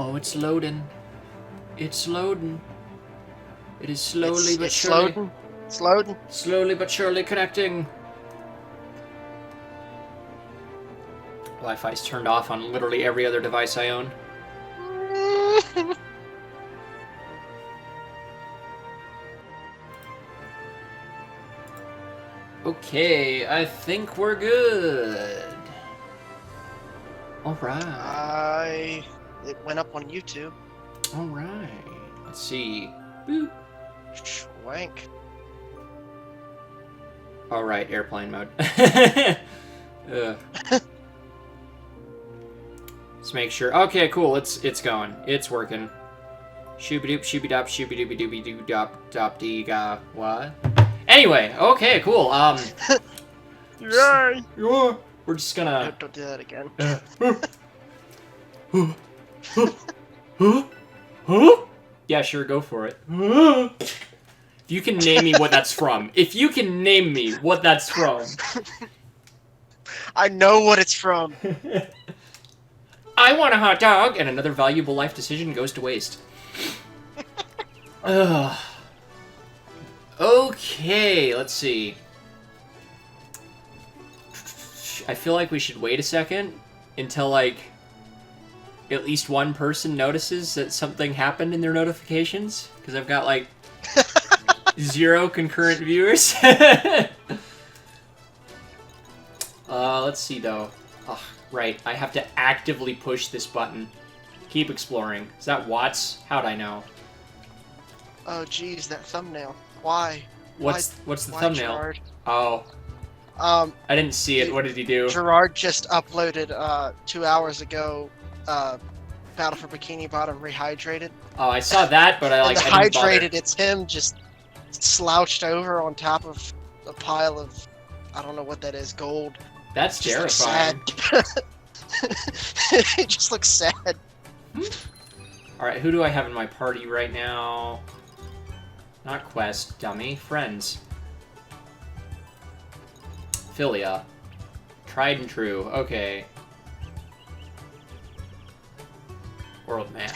Oh, it's loading. It's loading. It is slowly but surely. It's loading. Slowly but surely connecting. Wi-Fi's turned off on literally every other device I own. Okay, I think we're good. Alright. It went up on YouTube. Alright. Let's see. Boop. Schwank. Alright, airplane mode. Let's make sure. Okay, cool. It's going. It's working. Shooby-doop, shooby-dop, shooby-dooby-dooby-doop-dop-dee-ga. What? Anyway, okay, cool. Yay! We're just gonna... Don't do that again. Yeah, sure, go for it. If you can name me what that's from. If you can name me what that's from. I know what it's from. I want a hot dog, and another valuable life decision goes to waste. Ugh. Okay, let's see. I feel like we should wait a second until, like, at least one person notices that something happened in their notifications. Because I've got, like, 0 concurrent viewers. Let's see, though. Oh, right, I have to actively push this button. Keep exploring. Is that Watts? How'd I know? Oh, geez, that thumbnail. Why? What's the thumbnail? Gerard? Oh. I didn't see it. What did he do? Gerard just uploaded 2 hours ago Battle for Bikini Bottom Rehydrated. Oh, I saw that, but I didn't bother. Hydrated, it's him just slouched over on top of a pile of, I don't know what that is, gold. That's terrifying. It just looks sad. Alright, who do I have in my party right now? Not Quest, dummy. Friends. Philia. Tried and true. Okay. World map.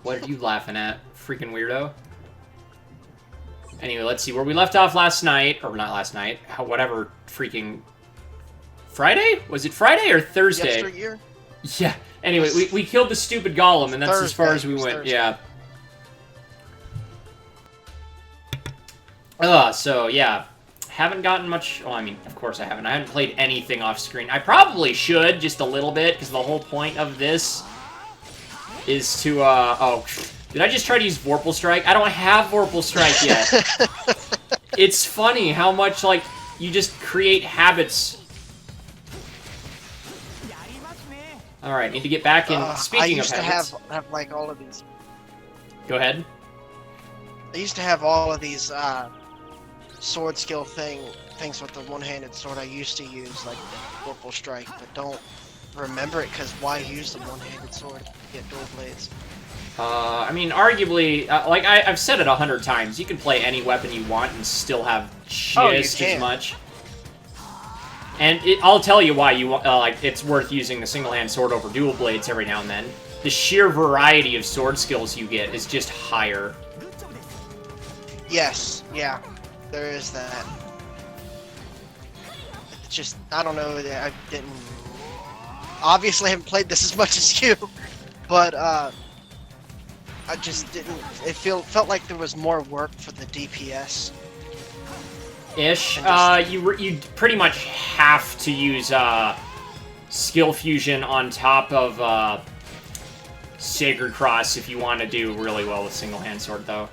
What are you laughing at, freaking weirdo? Anyway, let's see. Where we left off last night, or not last night, whatever freaking... Friday? Was it Friday or Thursday? Yesteryear? Yeah. Anyway, we killed the stupid golem, and that's Thursday. As far as we went. Thursday. Yeah. So, yeah. Haven't gotten much... Well, I mean, of course I haven't. I haven't played anything off screen. I probably should, just a little bit, because the whole point of this is to, Oh, did I just try to use Vorpal Strike? I don't have Vorpal Strike yet. It's funny how much, like, you just create habits. Alright, need to get back in. Speaking of habits... I used to have, like, all of these... Go ahead. I used to have all of these, sword skill things with the one-handed sword I used to use, like Vorpal Strike, but don't remember it because why use the one-handed sword to get dual blades? I mean, arguably, like I've said it 100 times, you can play any weapon you want and still have just as much. And I'll tell you why you like it's worth using the single-hand sword over dual blades every now and then. The sheer variety of sword skills you get is just higher. Yes, yeah. There is that. It's just, I don't know, I didn't... Obviously I haven't played this as much as you, but, I just didn't... It felt like there was more work for the DPS. Ish. You pretty much have to use, skill fusion on top of, Sacred Cross if you want to do really well with single-hand sword, though.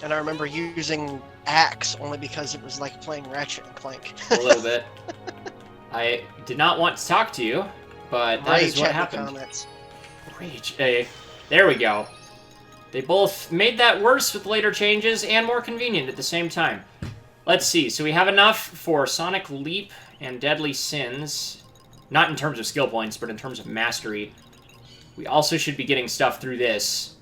And I remember using Axe only because it was like playing Ratchet and Clank. A little bit. I did not want to talk to you, but that is what happened. Comments. Rage. There we go. They both made that worse with later changes and more convenient at the same time. Let's see. So we have enough for Sonic Leap and Deadly Sins. Not in terms of skill points, but in terms of mastery. We also should be getting stuff through this.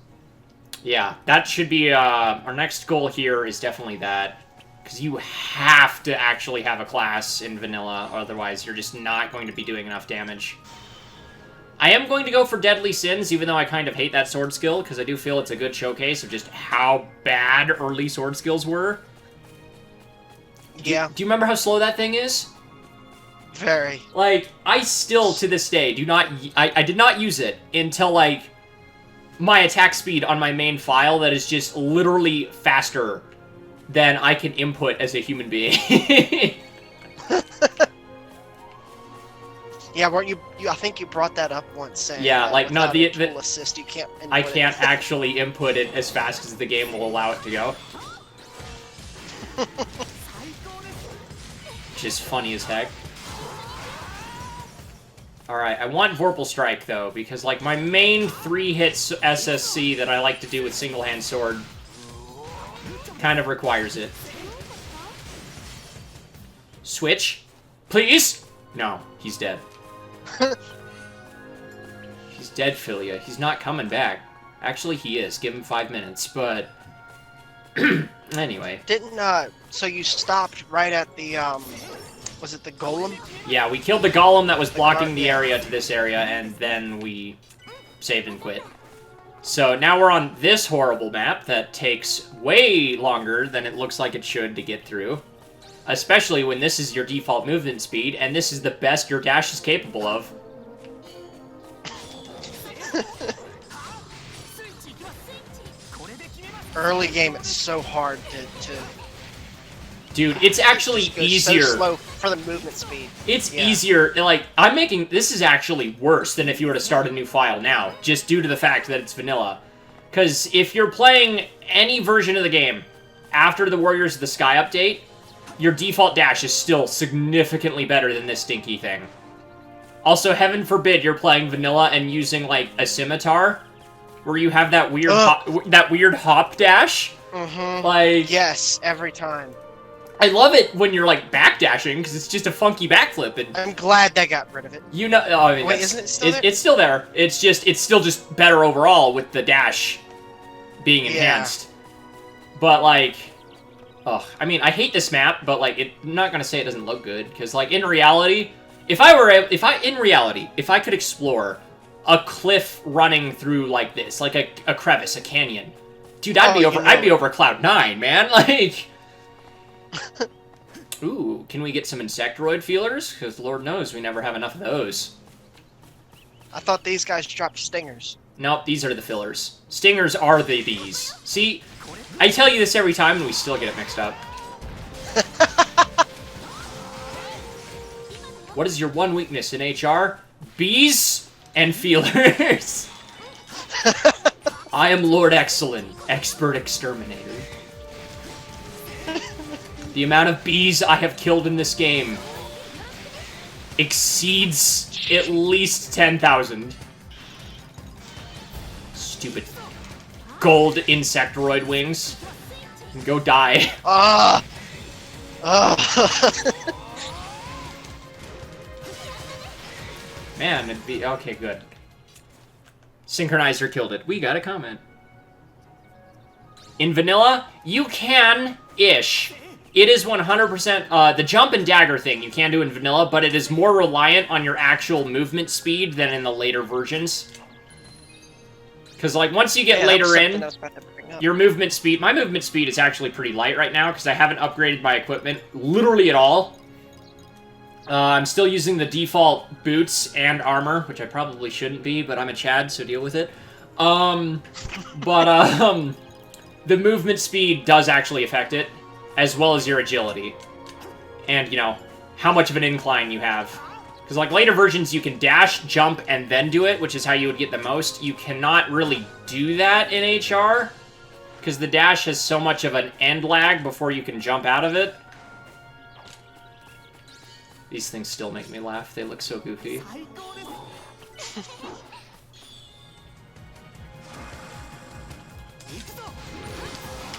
Yeah, that should be, our next goal here is definitely that. Because you have to actually have a class in vanilla, otherwise you're just not going to be doing enough damage. I am going to go for Deadly Sins, even though I kind of hate that sword skill, because I do feel it's a good showcase of just how bad early sword skills were. Yeah. Do you remember how slow that thing is? Very. Like, I still, to this day, I did not use it until, like, my attack speed on my main file that is just literally faster than I can input as a human being. Yeah, weren't you? I think you brought that up once. Saying, yeah, like no, the tool assist, you can't. I can't actually input it as fast as the game will allow it to go. Which is funny as heck. Alright, I want Vorpal Strike, though, because, like, my main 3-hit SSC that I like to do with single-hand sword kind of requires it. Switch? Please? No, he's dead. He's dead, Philia. He's not coming back. Actually, he is. Give him 5 minutes, but... anyway. So you stopped right at the, was it the golem? Yeah, we killed the golem that was blocking the area to this area, and then we saved and quit. So now we're on this horrible map that takes way longer than it looks like it should to get through. Especially when this is your default movement speed, and this is the best your dash is capable of. Early game, it's so hard to Dude, it's actually easier. So slow for the movement speed. It's easier. Like, this is actually worse than if you were to start a new file now, just due to the fact that it's vanilla. Because if you're playing any version of the game after the Warriors of the Sky update, your default dash is still significantly better than this stinky thing. Also, heaven forbid you're playing vanilla and using, like, a scimitar, where you have that weird hop dash. Mm-hmm. Like, yes, every time. I love it when you're, like, backdashing, because it's just a funky backflip. And I'm glad they got rid of it. You know, I mean, wait, isn't it still there? It's still there. It's still just better overall with the dash being enhanced. Yeah. But, like, I mean, I hate this map, but, like, I'm not gonna say it doesn't look good, because, like, in reality, if I could explore a cliff running through like this, like a crevice, a canyon, dude, I'd be over Cloud 9, man. Like, ooh, can we get some insectoid feelers? Because Lord knows we never have enough of those. I thought these guys dropped stingers. Nope, these are the fillers. Stingers are the bees. See, I tell you this every time and we still get it mixed up. What is your one weakness in HR? Bees and feelers. I am Lord Exalin, expert exterminator. The amount of bees I have killed in this game exceeds at least 10,000. Stupid gold insectoid wings. Go die. Man, it'd be... Okay, good. Synchronizer killed it. We got a comment. In vanilla, you can-ish. It is 100%... the jump and dagger thing you can do in vanilla, but it is more reliant on your actual movement speed than in the later versions. Because, like, once you get later in, your movement speed... My movement speed is actually pretty light right now, because I haven't upgraded my equipment literally at all. I'm still using the default boots and armor, which I probably shouldn't be, but I'm a Chad, so deal with it. The movement speed does actually affect it, as well as your agility. And, you know, how much of an incline you have. Because, like, later versions, you can dash, jump, and then do it, which is how you would get the most. You cannot really do that in HR, because the dash has so much of an end lag before you can jump out of it. These things still make me laugh. They look so goofy.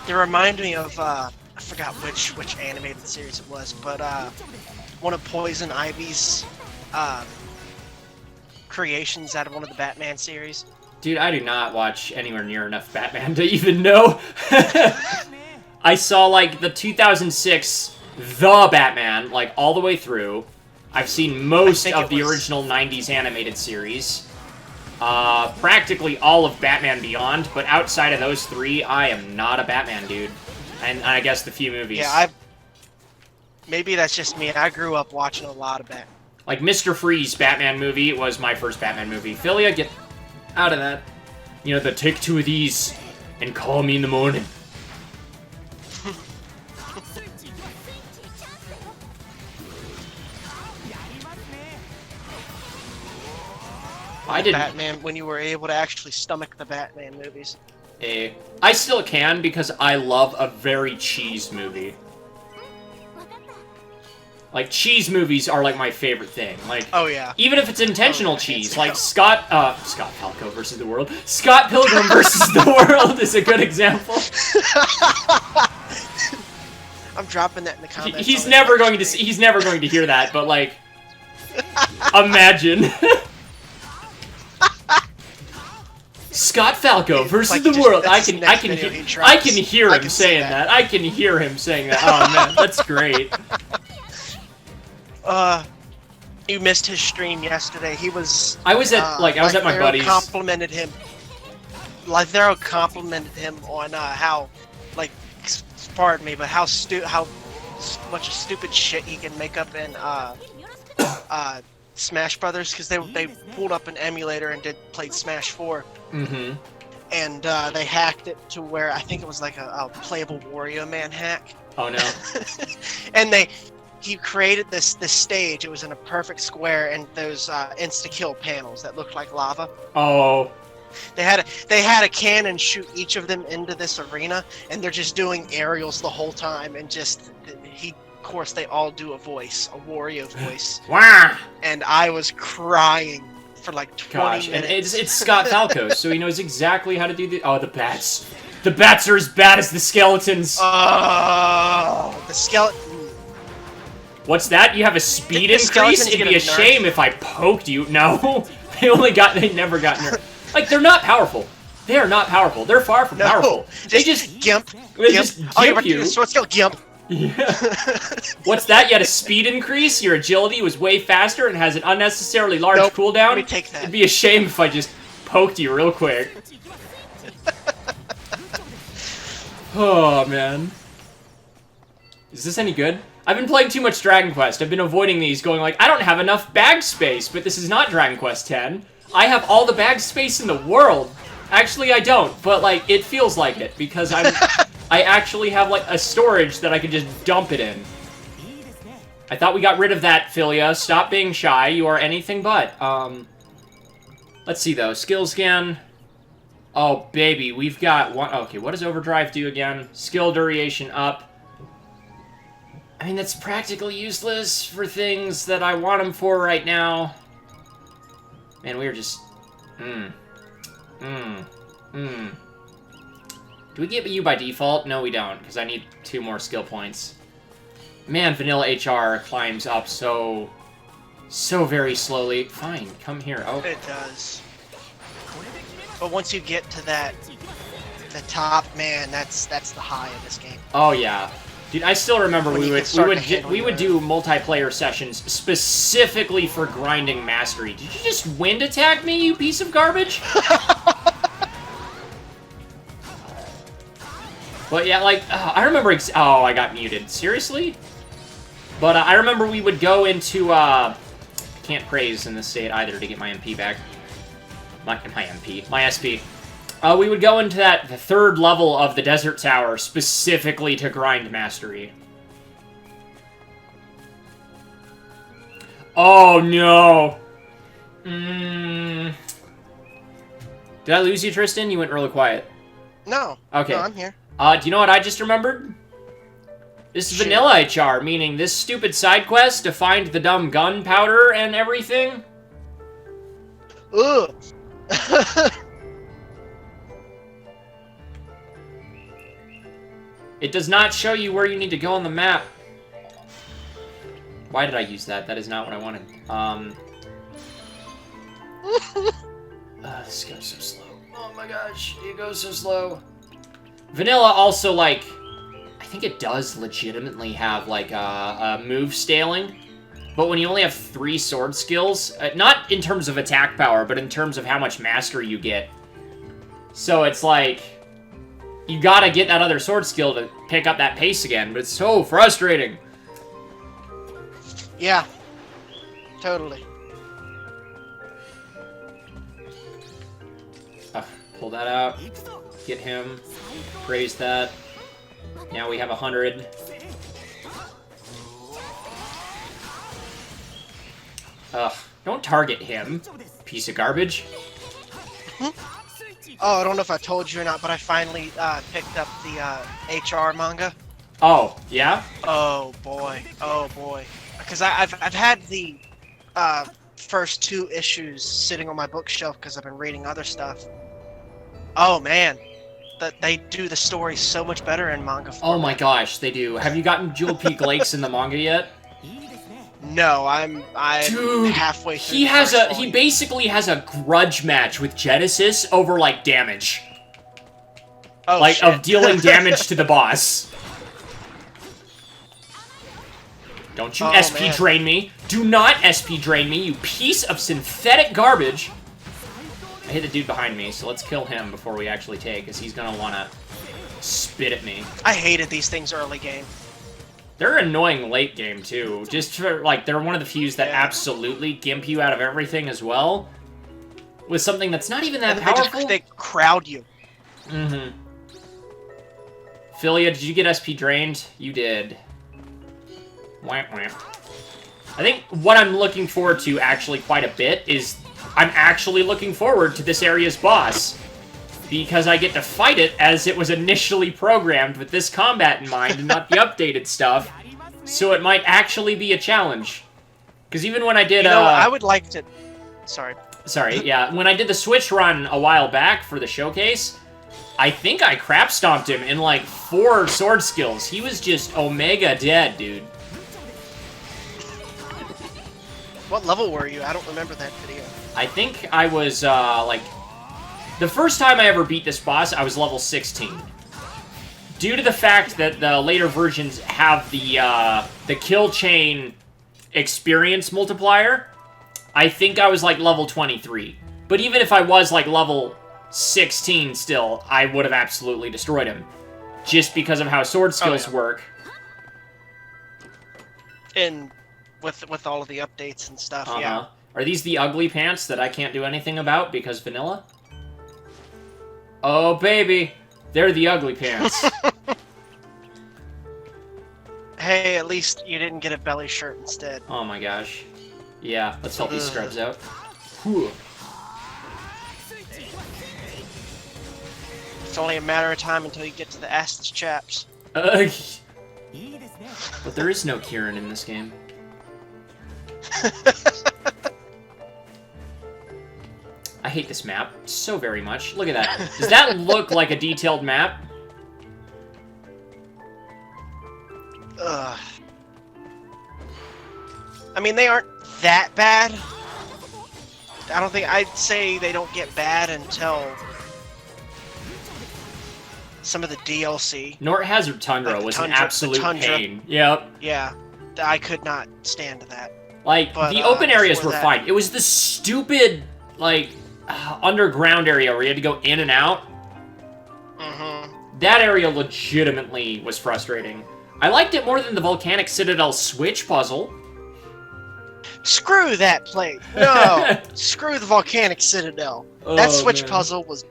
They remind me of, I forgot which animated series it was, but one of Poison Ivy's creations out of one of the Batman series. Dude, I do not watch anywhere near enough Batman to even know. I saw, like, the 2006 The Batman, like, all the way through. I've seen most of the original 90s animated series. Practically all of Batman Beyond, but outside of those three, I am not a Batman dude. And I guess the few movies. Yeah, maybe that's just me. I grew up watching a lot of Batman. Like, Mr. Freeze Batman movie was my first Batman movie. Philia, get out of that. You know, the take 2 of these and call me in the morning. I didn't. Batman, when you were able to actually stomach the Batman movies. I still can because I love a very cheese movie. Like, cheese movies are, like, my favorite thing. Like, oh, yeah. Even if it's intentional cheese. Like, Scott Falco versus the World. Scott Pilgrim versus the World is a good example. I'm dropping that in the comments. He's never going to hear that, but, like, imagine. Scott Falco versus the World. I can hear him saying that. I can hear him saying that. Oh, man, that's great. You missed his stream yesterday. He was. I was at my buddy's. Complimented him. Lythero complimented him on how, like, pardon me, but how much stupid shit he can make up in Smash Brothers, because they pulled up an emulator and played Smash 4. Mm-hmm. And they hacked it to where I think it was like a playable Wario Man hack. Oh no! And he created this stage. It was in a perfect square, and those insta-kill panels that looked like lava. Oh. They had a cannon shoot each of them into this arena, and they're just doing aerials the whole time, and of course they all do a Wario voice. Wow. And I was crying for like 20 minutes. And it's Scott Falco, so he knows exactly how to do the bats. The bats are as bad as the skeletons. Oh, the skeleton. What's that? You have a speed increase? It'd be a shame if I poked you. No. They never got nerfed. Like, they're not powerful. They are not powerful. They're far from powerful. They just gimp. Just gimp you. Sword skill gimp. Yeah. What's that? You had a speed increase? Your agility was way faster and has an unnecessarily large cooldown? Let me take that. It'd be a shame if I just poked you real quick. Oh, man. Is this any good? I've been playing too much Dragon Quest. I've been avoiding these, going like, I don't have enough bag space, but this is not Dragon Quest X. I have all the bag space in the world. Actually, I don't, but, like, it feels like it, because I actually have, like, a storage that I can just dump it in. I thought we got rid of that, Philia. Stop being shy. You are anything but. Let's see, though. Skill scan. Oh, baby. We've got one. Okay, what does Overdrive do again? Skill duration up. I mean, that's practically useless for things that I want them for right now. Man, we are just... Do we get you by default? No, we don't, because I need 2 more skill points. Man, vanilla HR climbs up so very slowly. Fine, come here. Oh. It does. But once you get to the top, man, that's the high of this game. Oh, yeah. Dude, I still remember we would do multiplayer sessions specifically for grinding mastery. Did you just wind attack me, you piece of garbage? But yeah, like, I remember... oh, I got muted. Seriously? But I remember we would go into... can't praise in this state either to get my MP back. My SP. We would go into the 3rd level of the Desert Tower specifically to grind mastery. Oh, no. Did I lose you, Tristan? You went really quiet. No. Okay. No, I'm here. Do you know what I just remembered? This is vanilla HR, meaning this stupid side quest to find the dumb gunpowder and everything. Ugh. It does not show you where you need to go on the map. Why did I use that? That is not what I wanted. This goes so slow. Oh my gosh, it goes so slow. Vanilla also, like, think it does legitimately have, like, a move scaling. But when you only have 3 sword skills, not in terms of attack power, but in terms of how much mastery you get. So it's like, you gotta get that other sword skill to pick up that pace again, but it's so frustrating. Yeah, totally. Pull that out, get him, praise that. Now we have 100. Ugh, don't target him, piece of garbage. Oh, I don't know if I told you or not, but I finally picked up the HR manga. Oh, yeah? Oh boy, because I've had the first 2 issues sitting on my bookshelf because I've been reading other stuff. Oh man, that they do the story so much better in manga format. Oh my gosh, they do. Have you gotten Jewel Peak Lakes in the manga yet? No, I'm Dude, halfway through. He basically has a grudge match with Genesis over like damage. Oh, like shit. of dealing damage to the boss. Don't you SP man. drain me. Do not SP drain me, you piece of synthetic garbage. I hit the dude behind me, so let's kill him before we actually take, because he's gonna wanna spit at me. I hated these things early game. They're annoying late game, too. Just for, like, they're one of the few that absolutely gimp you out of everything as well. With something that's not even that powerful. They crowd you. Mm-hmm. Philia, did you get SP drained? You did. Wamp wamp. I think what I'm looking forward to actually quite a bit is I'm actually looking forward to this area's boss. Because I get to fight it as it was initially programmed with this combat in mind and not the updated stuff. So it might actually be a challenge. Because even when I did... I would like to... Sorry, yeah. When I did the Switch run a while back for the showcase, I think I crap stomped him in like 4 sword skills. He was just Omega dead, dude. What level were you? I don't remember that video. I think I was, like... The first time I ever beat this boss, I was level 16. Due to the fact that the later versions have the kill chain experience multiplier, I think I was like level 23. But even if I was like level 16 still, I would have absolutely destroyed him. Just because of how sword skills work. And with all of the updates and stuff, yeah. Are these the ugly pants that I can't do anything about because vanilla? Oh, baby. They're the ugly pants. Hey, at least you didn't get a belly shirt instead. Oh my gosh. Yeah, let's help these scrubs out. Whew. It's only a matter of time until you get to the assless chaps. But there is no Kieran in this game. I hate this map so very much. Look at that. Does that look like a detailed map? Ugh. I mean, they aren't that bad. I don't think... I'd say they don't get bad until some of the DLC. Nort Hazard Tundra Like was Tundra, an absolute pain. Yep. Yeah, I could not stand that. Like, But, the open areas before were that- fine. It was the stupid, like, underground area where you had to go in and out. Mm-hmm. That area legitimately was frustrating. I liked it more than the Volcanic Citadel Switch puzzle. Screw that place. No, screw the Volcanic Citadel. That Oh, Switch man. puzzle was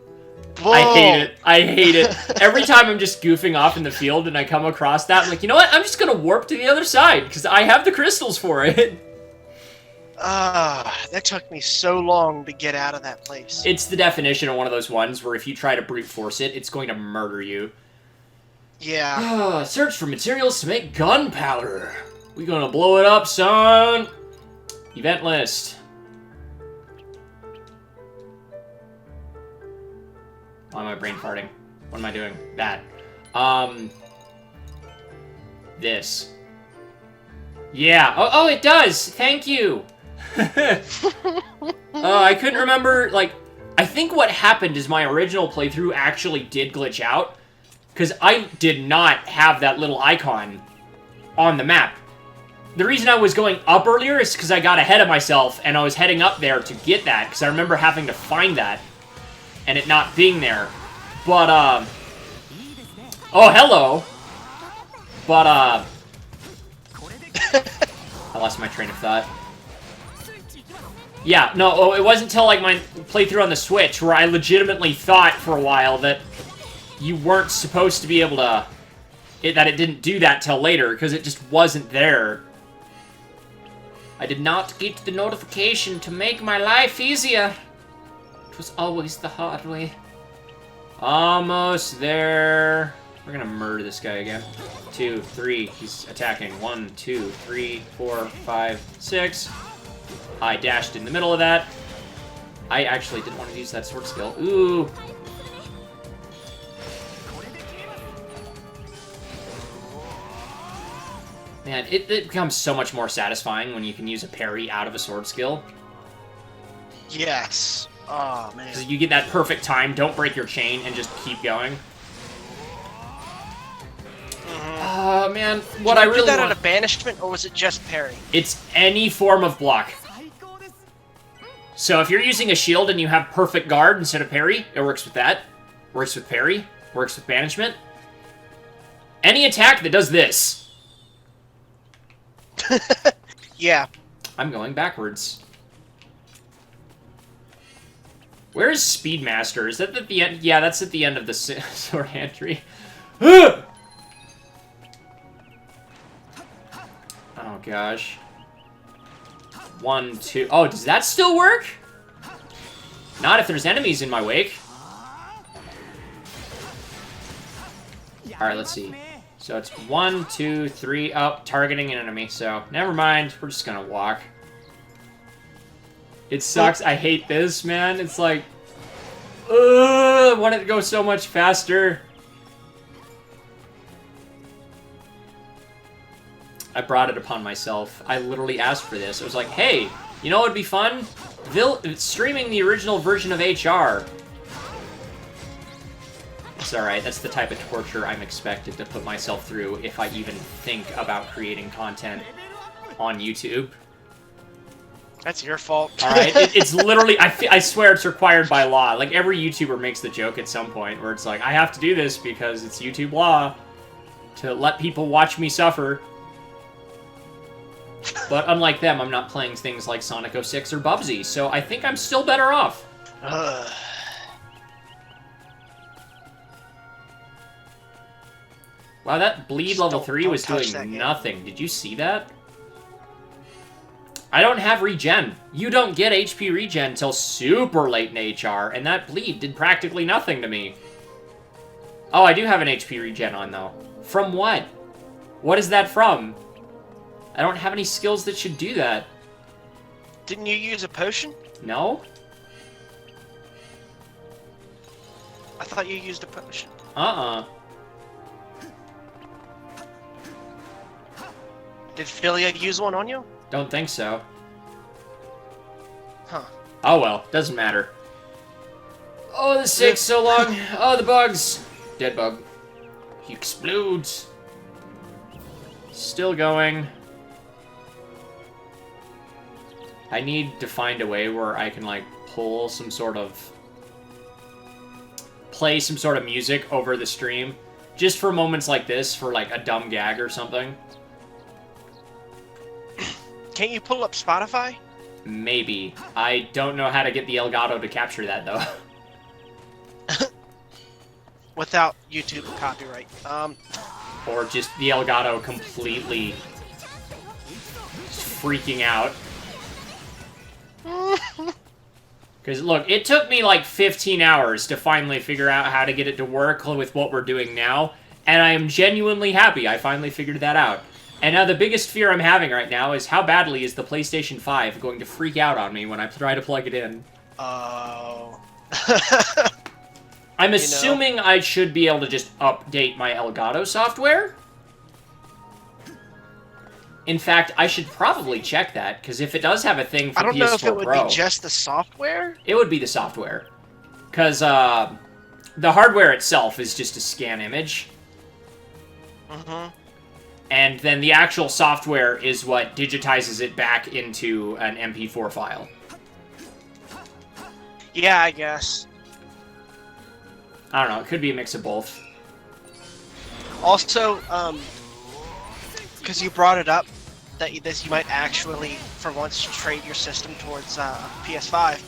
bull. I hate it. I hate it. Every time I'm just goofing off in the field and I come across that, I'm like, you know what? I'm just gonna warp to the other side, because I have the crystals for it. That took me so long to get out of that place. It's the definition of one of those ones where if you try to brute force it, it's going to murder you. Yeah. Search for materials to make gunpowder. We gonna blow it up, son. Event list. Why am I brain farting? What am I doing? That. This. Yeah. Oh, it does. Thank you. I couldn't remember, like, I think what happened is my original playthrough actually did glitch out. Because I did not have that little icon on the map. The reason I was going up earlier is because I got ahead of myself, and I was heading up there to get that, because I remember having to find that, and it not being there. But, oh, hello! But, I lost my train of thought. Yeah, no, it wasn't until, like, my playthrough on the Switch where I legitimately thought for a while that you weren't supposed to be able to... that it didn't do that till later, because it just wasn't there. I did not get the notification to make my life easier. It was always the hard way. Almost there. We're gonna murder this guy again. 2, 3. He's attacking. 1, 2, 3, 4, 5, 6. I dashed in the middle of that. I actually didn't want to use that sword skill. Ooh. Man, it becomes so much more satisfying when you can use a parry out of a sword skill. Yes. Oh, man. Because you get that perfect time, don't break your chain, and just keep going. Man, what I really did that want... out of banishment, or was it just parry? It's any form of block. So if you're using a shield and you have perfect guard instead of parry, it works with that. Works with parry. Works with banishment. Any attack that does this. Yeah. I'm going backwards. Where is Speedmaster? Is that at the end? Yeah, that's at the end of the sword hand tree. Oh gosh. 1, 2. Oh, does that still work? Not if there's enemies in my wake. Alright, let's see. So it's 1, 2, 3. Oh, targeting an enemy. So, never mind. We're just gonna walk. It sucks. I hate this, man. It's like... I want it to go so much faster. I brought it upon myself. I literally asked for this. I was like, hey, you know what would be fun? Streaming the original version of HR. It's alright, that's the type of torture I'm expected to put myself through if I even think about creating content on YouTube. That's your fault. Alright, it's literally, I swear it's required by law. Like, every YouTuber makes the joke at some point where it's like, I have to do this because it's YouTube law to let people watch me suffer. But unlike them, I'm not playing things like Sonic 06 or Bubsy, so I think I'm still better off. Wow, that bleed Just level don't 3 was touch doing nothing. Did you see that? I don't have regen. You don't get HP regen till super late in HR, and that bleed did practically nothing to me. Oh, I do have an HP regen on, though. From what? What is that from? I don't have any skills that should do that. Didn't you use a potion? No? I thought you used a potion. Uh-uh. Did Philia use one on you? Don't think so. Huh. Oh well, doesn't matter. Oh, this takes so long. Oh, the bugs. Dead bug. He explodes. Still going. I need to find a way where I can, like, pull some sort of... play some sort of music over the stream. Just for moments like this, for, like, a dumb gag or something. Can't you pull up Spotify? Maybe. I don't know how to get the Elgato to capture that, though. Without YouTube copyright. Or just the Elgato completely freaking out. Because, look, it took me like 15 hours to finally figure out how to get it to work with what we're doing now, and I am genuinely happy I finally figured that out. And now the biggest fear I'm having right now is how badly is the PlayStation 5 going to freak out on me when I try to plug it in. Oh. I'm assuming I should be able to just update my Elgato software. In fact, I should probably check that, because if it does have a thing for PS4 Pro... I don't know if it would be just the software? It would be the software. Because the hardware itself is just a scan image. Mm-hmm. And then the actual software is what digitizes it back into an MP4 file. Yeah, I guess. I don't know, it could be a mix of both. Also, because you brought it up, that you might actually, for once, trade your system towards PS5.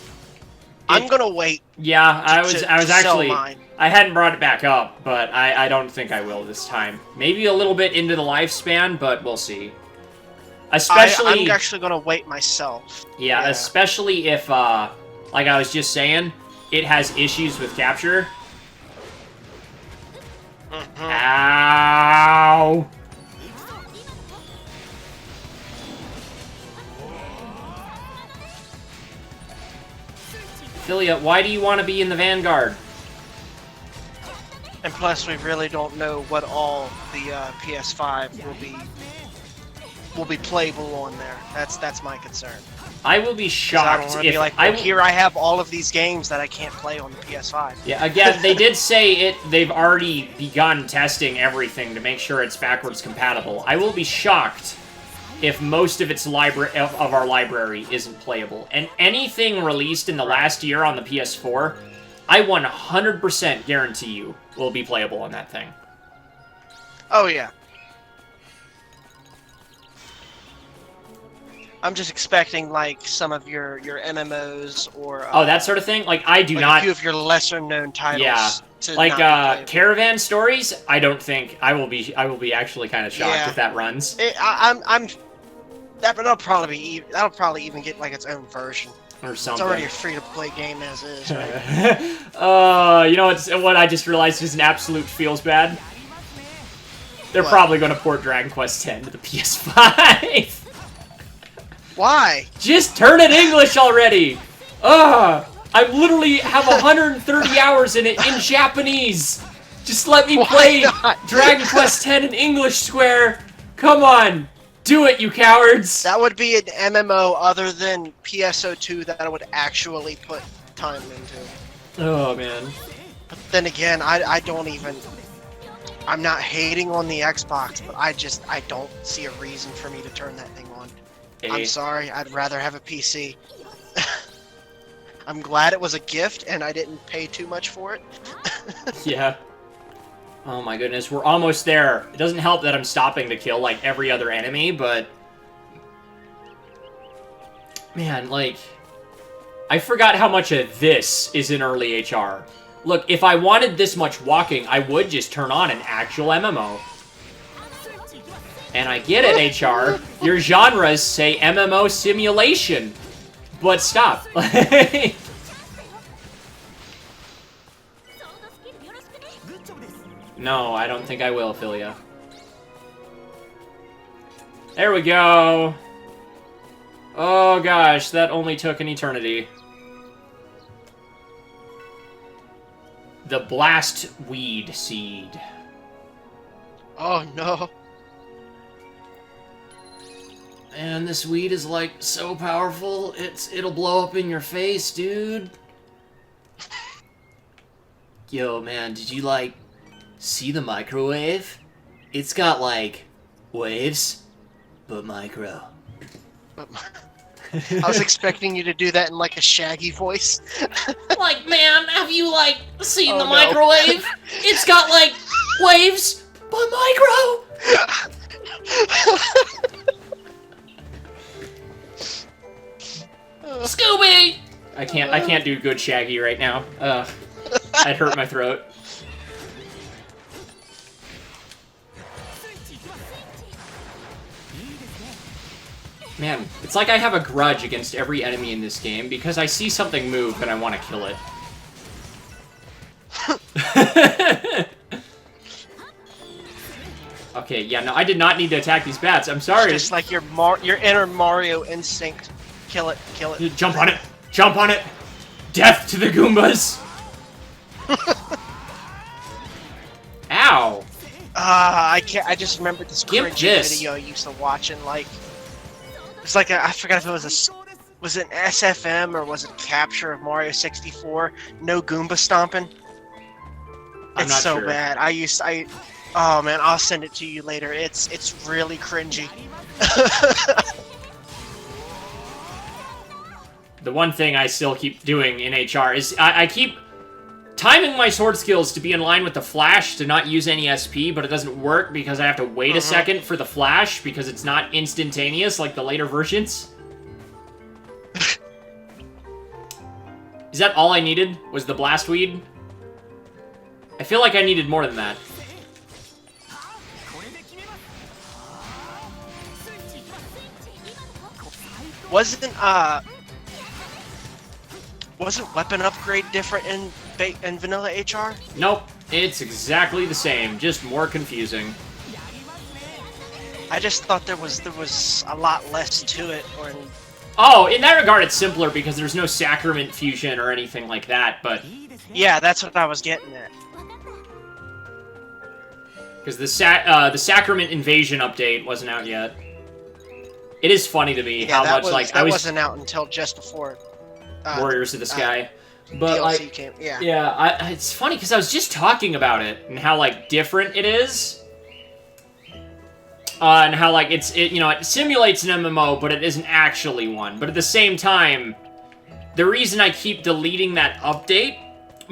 I'm gonna wait. Yeah, I was actually... mine. I hadn't brought it back up, but I don't think I will this time. Maybe a little bit into the lifespan, but we'll see. Especially... I'm actually gonna wait myself. Yeah, especially if, like I was just saying, it has issues with capture. Mm-hmm. Ow! Philia, why do you want to be in the Vanguard? And plus, we really don't know what all the PS5 will be playable on there. That's my concern. I will be shocked if be like, well, here I have all of these games that I can't play on the PS5. Yeah, again, they did say they've already begun testing everything to make sure it's backwards compatible. I will be shocked if most of its of our library isn't playable. And anything released in the last year on the PS4, I 100% guarantee you will be playable on that thing. Oh yeah. I'm just expecting like some of your MMOs or oh, that sort of thing. Like I do not. A few of your lesser known titles. Yeah. To like not Caravan Stories. I don't think I will be actually kind of shocked if that runs. That'll probably even get like its own version. Or something. It's already a free-to-play game as is, right? You know what I just realized is an absolute feels bad? They're probably going to port Dragon Quest X to the PS5. Why? Just turn it English already! I literally have 130 hours in it in Japanese! Just let me play Dragon Quest X in English, Square! Come on! Do it, you cowards! That would be an MMO other than PSO2 that I would actually put time into. Oh, man. But then again, I don't even... I'm not hating on the Xbox, but I don't see a reason for me to turn that thing on. Hey. I'm sorry, I'd rather have a PC. I'm glad it was a gift and I didn't pay too much for it. Yeah. Oh my goodness, we're almost there. It doesn't help that I'm stopping to kill, like, every other enemy, but... Man, like... I forgot how much of this is in early HR. Look, if I wanted this much walking, I would just turn on an actual MMO. And I get it, HR. Your genres say MMO simulation. But stop. No, I don't think I will, Philia. There we go. Oh gosh, that only took an eternity. The Blast Weed Seed. Oh no. Man, this weed is like so powerful, it'll blow up in your face, dude. Yo, man, did you like see the microwave? It's got like waves, but micro. I was expecting you to do that in like a Shaggy voice. Like, man, have you like seen the microwave? It's got like waves, but micro. Scooby! I can't do good Shaggy right now. I'd hurt my throat. Man, it's like I have a grudge against every enemy in this game because I see something move and I want to kill it. Okay, yeah, no, I did not need to attack these bats. I'm sorry. It's just like your inner Mario instinct. Kill it, kill it. Jump on it! Jump on it! Death to the Goombas! Ow! I just remembered this cringy video I used to watch and like... It's like, I forgot if it was was it an SFM or was it a capture of Mario 64? No Goomba stomping? I'm It's not so sure. bad. Oh man, I'll send it to you later. It's really cringy. The one thing I still keep doing in HR is I keep timing my sword skills to be in line with the flash to not use any SP, but it doesn't work because I have to wait a second for the flash because it's not instantaneous like the later versions. Is that all I needed? Was the blast weed? I feel like I needed more than that. Wasn't weapon upgrade different in vanilla HR? Nope, it's exactly the same, just more confusing. I just thought there was a lot less to it, or Oh, in that regard, it's simpler because there's no sacrament fusion or anything like that, but... yeah, that's what I was getting at. Because the sacrament invasion update wasn't out yet. It is funny to me how much, like, that wasn't out until just before Warriors of the Sky. But, DLC like, came, yeah. Yeah, it's funny because I was just talking about it and how, like, different it is. And how, like, it simulates an MMO, but it isn't actually one. But at the same time, the reason I keep deleting that update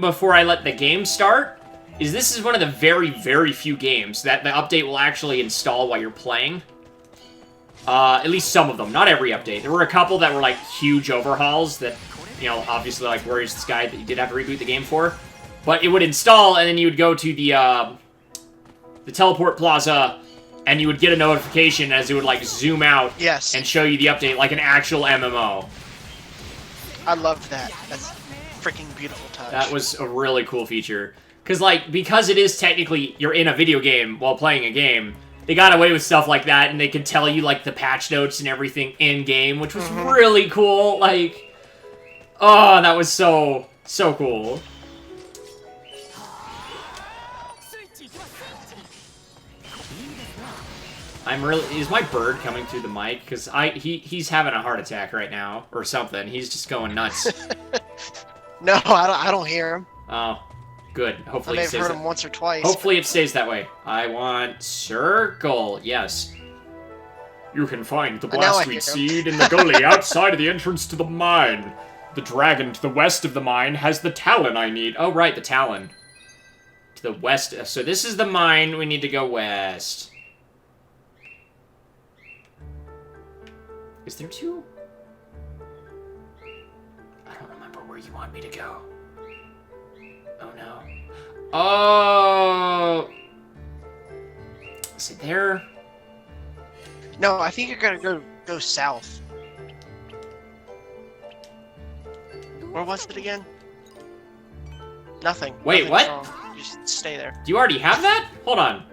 before I let the game start is this is one of the very, very few games that the update will actually install while you're playing. At least some of them, not every update. There were a couple that were, like, huge overhauls that, you know, obviously, like, Warriors of the Sky that you did have to reboot the game for. But it would install, and then you would go to the teleport plaza, and you would get a notification as it would, like, zoom out and show you the update like an actual MMO. I loved that. That's a freaking beautiful touch. That was a really cool feature. Because it is technically, you're in a video game while playing a game, they got away with stuff like that, and they could tell you, like, the patch notes and everything in-game, which was really cool. Like, oh, that was so cool. Is my bird coming through the mic? Because he's having a heart attack right now, or something. He's just going nuts. No, I don't hear him. Oh, good. Hopefully I may have heard him once or twice. Hopefully it stays that way. I want circle. Yes. You can find the blastweed seed in the gully outside of the entrance to the mine. The dragon to the west of the mine has the talon I need. Oh, right, the talon. To the west. So this is the mine. We need to go west. Is there two? I don't remember where you want me to go. Oh, no. Oh! Is it there? No, I think you're gonna go south. Where was it again? Nothing. Wait, Nothing's what? wrong. Just stay there. Do you already have that? Hold on.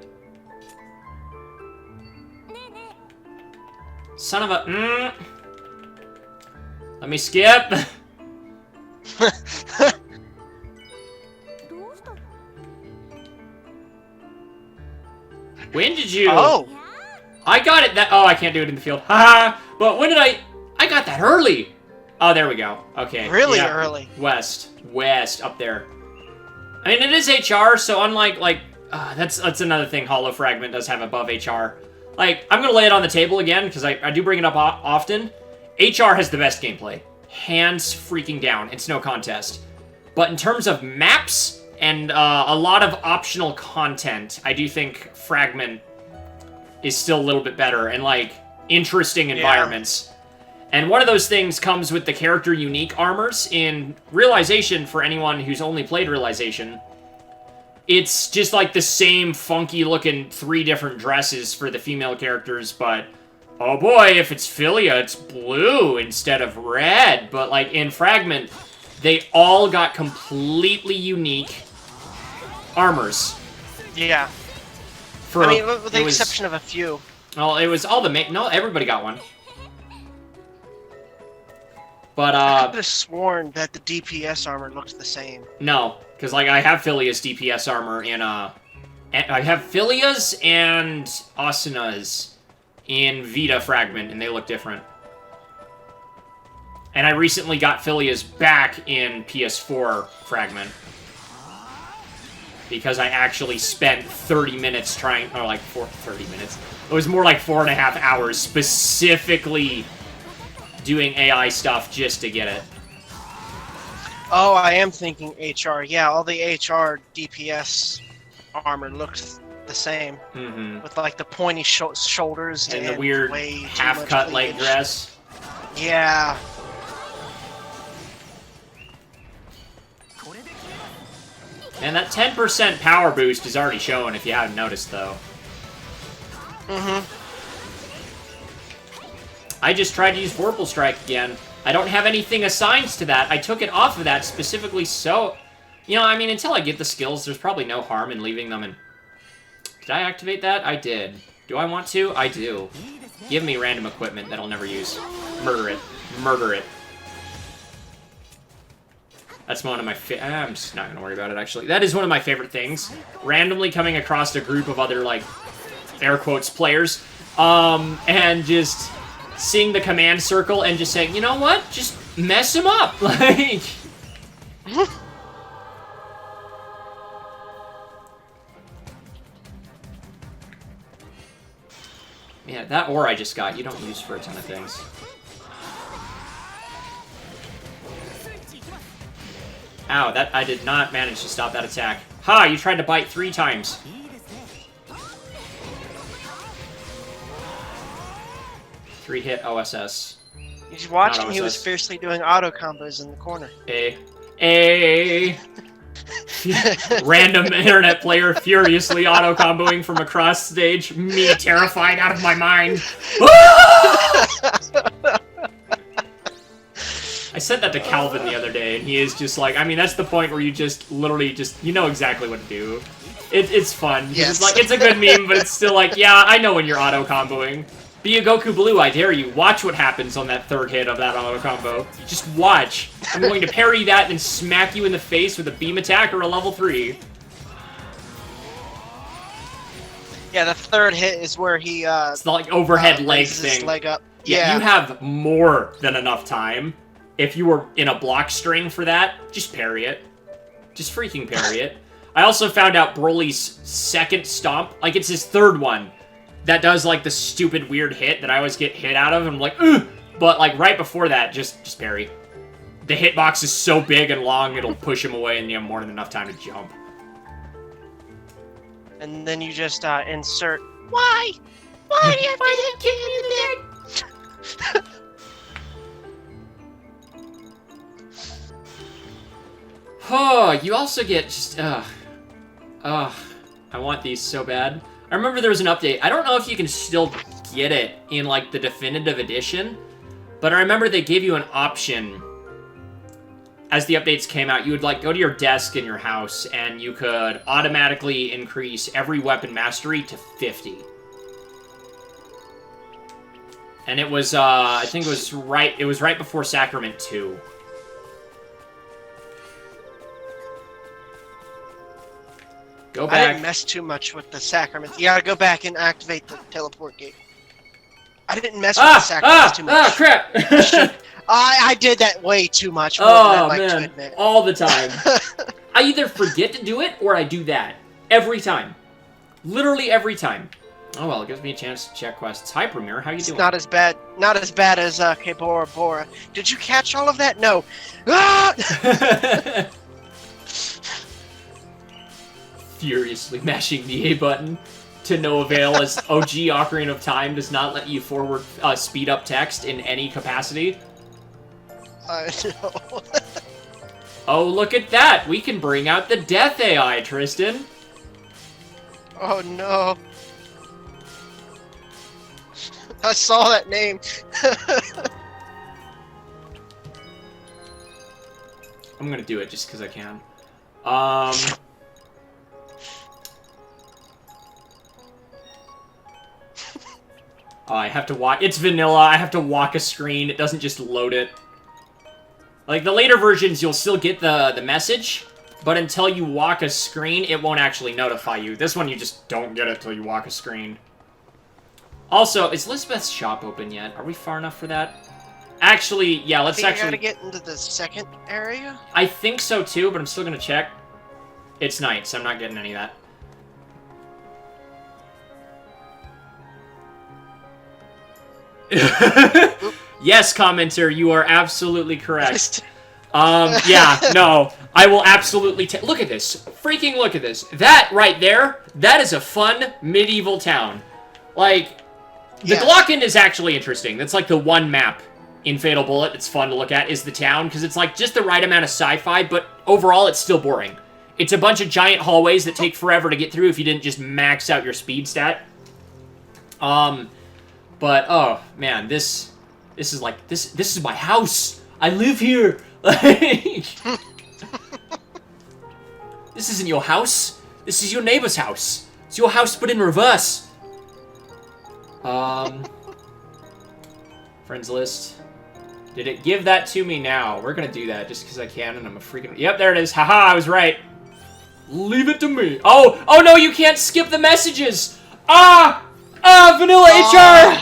Son of a... Let me skip. When did you... Oh! I got it that... Oh, I can't do it in the field. Haha! But when did I got that early! Oh, there we go. Okay. Really early. West, up there. I mean, it is HR, so unlike, like... that's another thing Hollow Fragment does have above HR. Like, I'm gonna lay it on the table again, because I do bring it up often. HR has the best gameplay. Hands freaking down. It's no contest. But in terms of maps and a lot of optional content, I do think Fragment is still a little bit better, and, like, interesting environments. And one of those things comes with the character unique armors. In Realization, for anyone who's only played Realization, it's just like the same funky looking 3 different dresses for the female characters, but oh boy, if it's Philia, it's blue instead of red. But like in Fragment, they all got completely unique armors. Yeah. I mean, with the exception of a few. Well, it was all the no, everybody got one. But I could have sworn that the DPS armor looks the same. No, because like I have Philia's DPS armor in I have Philia's and Asuna's in Vita Fragment, and they look different. And I recently got Philia's back in PS4 Fragment. because I actually spent 30 minutes trying, or like 30 minutes. It was more like 4.5 hours specifically doing AI stuff just to get it. Oh, I am thinking HR. Yeah, all the HR DPS armor looks the same. Mm-hmm. With like the pointy shoulders And the weird half-cut leg dress. Yeah. And that 10% power boost is already showing if you haven't noticed, though. Mm-hmm. I just tried to use Vorpal Strike again. I don't have anything assigned to that. I took it off of that specifically so... You know, I mean, until I get the skills, there's probably no harm in leaving them in... Did I activate that? I did. Do I want to? I do. Give me random equipment that I'll never use. Murder it. Murder it. That's one of my I'm just not going to worry about it, actually. That is one of my favorite things. Randomly coming across a group of other, like, air quotes, players, and just seeing the command circle and just saying, you know what? Just mess him up. Like... Yeah, that ore I just got, you don't use for a ton of things. Ow, that I did not manage to stop that attack. Ha! You tried to bite 3 times. Three-hit OSS. You watched him, he was fiercely doing auto combos in the corner. Random internet player furiously auto-comboing from across stage. Me terrified out of my mind. I said that to Calvin the other day, and he is just like, I mean, that's the point where you just literally just, you know exactly what to do. It's fun. Yes. It's like, it's a good meme, but it's still like, yeah, I know when you're auto-comboing. Be a Goku Blue, I dare you. Watch what happens on that 3rd hit of that auto-combo. Just watch. I'm going to parry that and smack you in the face with a beam attack or a level 3. Yeah, the 3rd hit is where he, it's the, like, overhead leg thing. His leg up. Yeah, you have more than enough time. If you were in a block string for that, just parry it. Just freaking parry it. I also found out Broly's 2nd stomp, like, it's his 3rd one, that does, like, the stupid weird hit that I always get hit out of, and I'm like, ugh! But, like, right before that, just parry. The hitbox is so big and long, it'll push him away, and you have more than enough time to jump. And then you just, insert, why? Why do you have to kick me in the neck? Oh, you also get just, I want these so bad. I remember there was an update. I don't know if you can still get it in, like, the definitive edition, but I remember they gave you an option as the updates came out. You would, like, go to your desk in your house, and you could automatically increase every weapon mastery to 50. And it was, I think it was right before Sacrament 2. Go back. I didn't mess too much with the sacraments. You gotta go back and activate the teleport gate. I didn't mess with the sacraments too much. Ah, crap! I did that way too much. More Oh, than I'd like man. to admit. All the time. I either forget to do it, or I do that. Every time. Literally every time. Oh well, it gives me a chance to check quests. Hi, Premier, how you doing? It's not as bad as Bora Bora. Did you catch all of that? No. Ah! Furiously mashing the A button to no avail as OG Ocarina of Time does not let you forward speed up text in any capacity. I know. Oh, look at that! We can bring out the Death AI, Tristan! Oh no. I saw that name. I'm gonna do it just because I can. I have to walk. It's vanilla. I have to walk a screen. It doesn't just load it. Like, the later versions, you'll still get the message, but until you walk a screen, it won't actually notify you. This one, you just don't get it till you walk a screen. Also, is Elizabeth's shop open yet? Are we far enough for that? Actually, yeah, let's actually... You gotta get into the 2nd area? I think so, too, but I'm still gonna check. It's night, so I'm not getting any of that. Yes, commenter, you are absolutely correct. Yeah, no, I will absolutely look at this. Freaking look at this. That right there, that is a fun medieval town. Like, the Glocken is actually interesting. That's like the one map in Fatal Bullet it's fun to look at is the town, because it's like just the right amount of sci-fi, but overall it's still boring. It's a bunch of giant hallways that take forever to get through if you didn't just max out your speed stat. But, oh, man, this is like, this is my house. I live here. Like, this isn't your house. This is your neighbor's house. It's your house, but in reverse. Friends list. Did it give that to me now? We're gonna do that just because I can, and I'm a freaking... Yep, there it is. Haha, I was right. Leave it to me. Oh, oh no, you can't skip the messages. Vanilla HR.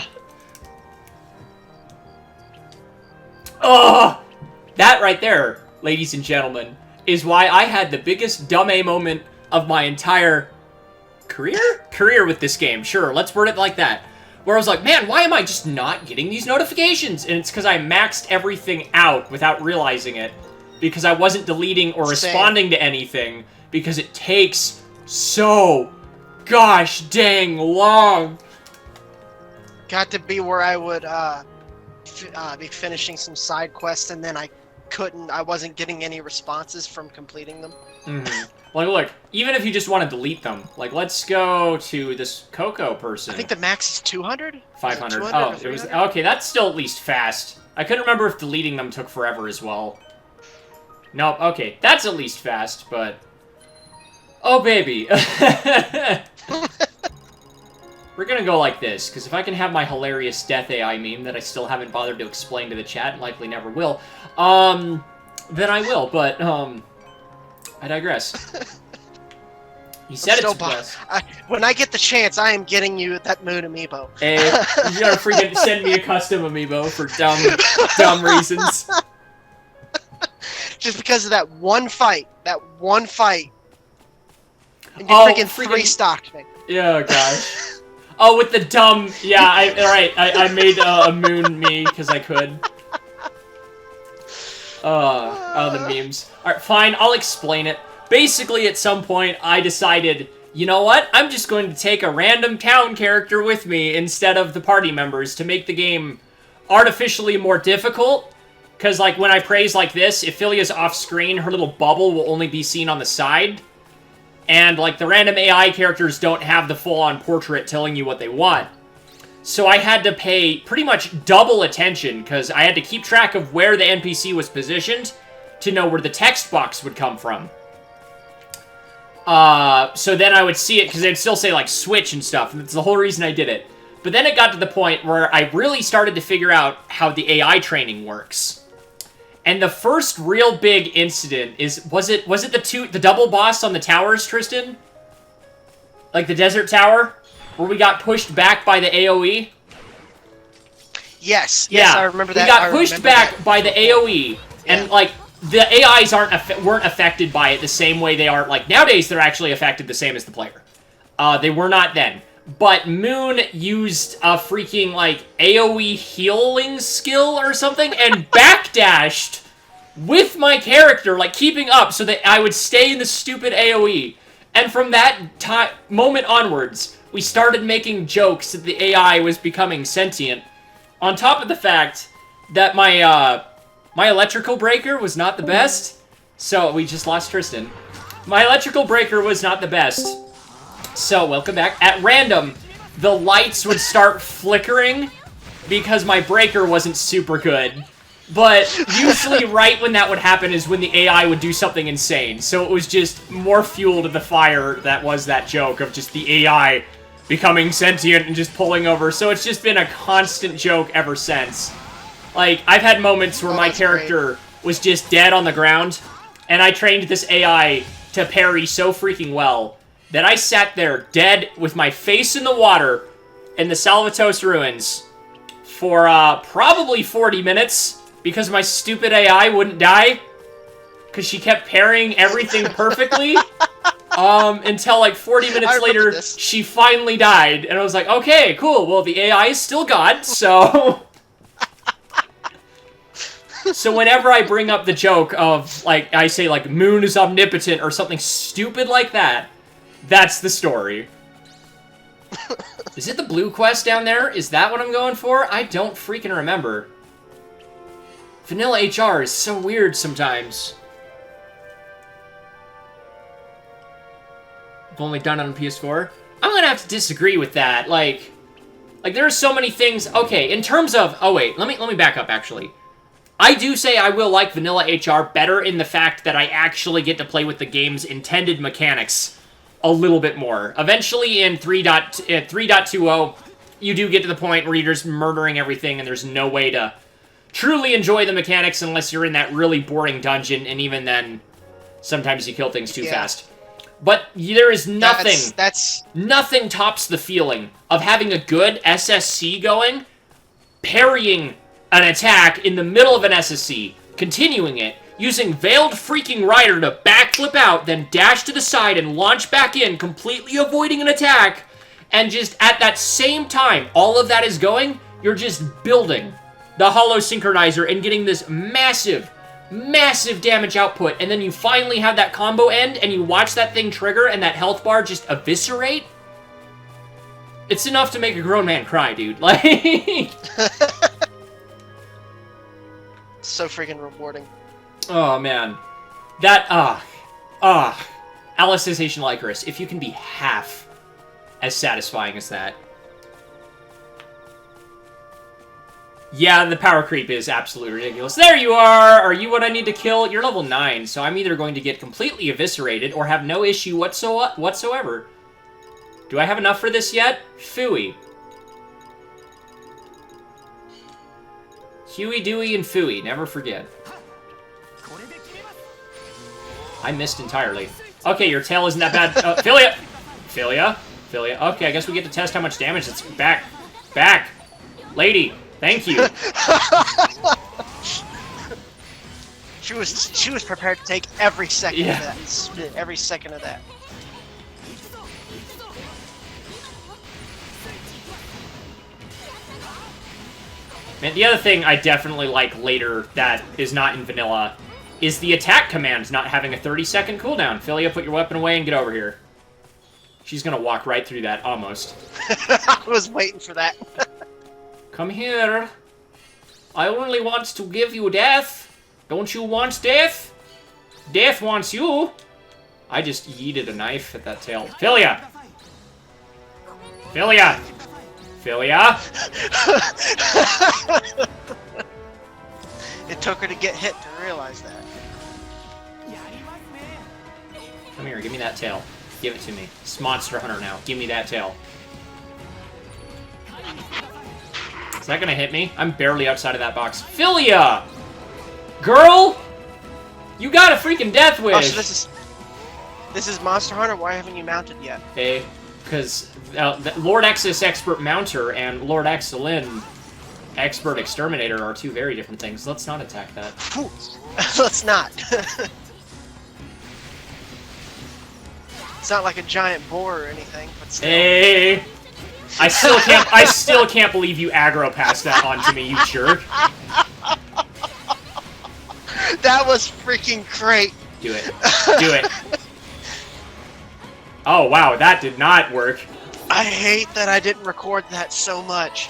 Oh, that right there, ladies and gentlemen, is why I had the biggest dumb A moment of my entire career with this game. Sure, let's word it like that. Where I was like, man, why am I just not getting these notifications? And it's because I maxed everything out without realizing it. Because I wasn't deleting or responding to anything. Because it takes so gosh dang long. Got to be where I would be finishing some side quests and then I wasn't getting any responses from completing them. Mm-hmm. Like, look, even if you just want to delete them, like, let's go to this Coco person. I think the max is 200? 500. Oh, it was... Okay, that's still at least fast. I couldn't remember if deleting them took forever as well. Nope, okay, that's at least fast, but... Oh, baby. We're gonna go like this, because if I can have my hilarious Death AI meme that I still haven't bothered to explain to the chat, and likely never will, then I will, but, I digress. You said it's best. When I get the chance, I am getting you that Moon Amiibo. Hey, you gotta freaking send me a custom Amiibo for dumb reasons. Just because of that one fight. And you freaking 3-stocked me. Yeah, gosh. Oh, with the dumb... Yeah, I made a Moon me, because I could. Oh, the memes. Alright, fine, I'll explain it. Basically, at some point, I decided, you know what? I'm just going to take a random town character with me instead of the party members to make the game artificially more difficult. Because, like, when I praise like this, if Philia's off-screen, her little bubble will only be seen on the side. And, like, the random AI characters don't have the full-on portrait telling you what they want. So I had to pay pretty much double attention, because I had to keep track of where the NPC was positioned to know where the text box would come from. So then I would see it, because they'd still say, like, switch and stuff, and that's the whole reason I did it. But then it got to the point where I really started to figure out how the AI training works. And the first real big incident is, was it the double boss on the towers, Tristan? Like the desert tower? Where we got pushed back by the AoE? Yes, yeah, I remember that. We got pushed back by the AoE, and, like, the AIs weren't affected by it the same way they are. Like, nowadays, they're actually affected the same as the player. They were not then. But Moon used a freaking, like, AoE healing skill or something, and backdashed with my character, like, keeping up so that I would stay in the stupid AoE. And from that moment onwards, we started making jokes that the AI was becoming sentient. On top of the fact that my electrical breaker was not the best. So, we just lost Tristan. My electrical breaker was not the best. So, welcome back. At random, the lights would start flickering because my breaker wasn't super good. But usually right when that would happen is when the AI would do something insane. So it was just more fuel to the fire that was that joke of just the AI becoming sentient and just pulling over. So it's just been a constant joke ever since. Like, I've had moments where my character was just dead on the ground, and I trained this AI to parry so freaking well that I sat there dead with my face in the water in the Salvatos ruins for probably 40 minutes because my stupid AI wouldn't die because she kept parrying everything perfectly. Until like 40 minutes later, this. she finally died. And I was like, okay, cool. Well, the AI is still God, so... So whenever I bring up the joke of, like, I say, like, Moon is omnipotent or something stupid like that, that's the story. Is it the blue quest down there? Is that what I'm going for? I don't freaking remember. Vanilla HR is so weird sometimes. I've only done it on PS4. I'm gonna have to disagree with that. Like there are so many things. Okay, in terms of, oh wait, let me back up actually. I do say I will like Vanilla HR better in the fact that I actually get to play with the game's intended mechanics a little bit more. Eventually in 3.20, you do get to the point where you're just murdering everything and there's no way to truly enjoy the mechanics unless you're in that really boring dungeon, and even then, sometimes you kill things too fast. But there is nothing, nothing tops the feeling of having a good SSC going, parrying an attack in the middle of an SSC, continuing it, using Veiled Freaking Rider to backflip out, then dash to the side and launch back in, completely avoiding an attack, and just at that same time, all of that is going, you're just building the Hollow Synchronizer and getting this massive, massive damage output, and then you finally have that combo end, and you watch that thing trigger and that health bar just eviscerate. It's enough to make a grown man cry, dude. Like... So freaking rewarding. Oh, man. That, Alicization Lycoris, if you can be half as satisfying as that. Yeah, the power creep is absolutely ridiculous. There you are! Are you what I need to kill? You're level 9, so I'm either going to get completely eviscerated or have no issue whatsoever. Do I have enough for this yet? Phooey. Huey, Dewey, and Phooey. Never forget. I missed entirely. Okay, your tail isn't that bad. Philia! Philia? Philia. Okay, I guess we get to test how much damage it's back. Back! Lady, thank you. She was prepared to take every second of that. Every second of that. And the other thing I definitely like later that is not in vanilla is the attack command not having a 30-second cooldown. Philia, put your weapon away and get over here. She's gonna walk right through that, almost. I was waiting for that. Come here. I only want to give you death. Don't you want death? Death wants you. I just yeeted a knife at that tail. Philia! Philia! Philia! It took her to get hit to realize that. Come here, give me that tail. Give it to me. It's Monster Hunter now. Give me that tail. Is that gonna hit me? I'm barely outside of that box. Philia! Girl! You got a freaking death wish! Oh, so this is Monster Hunter? Why haven't you mounted yet? Hey, because Lord Exis Expert Mounter and Lord Exalin Expert Exterminator are two very different things. Let's not attack that. Let's not. It's not like a giant boar or anything, but still. Hey! I still can't believe you aggro passed that on to me, you jerk. That was freaking great. Do it. Do it. Oh, wow, that did not work. I hate that I didn't record that so much.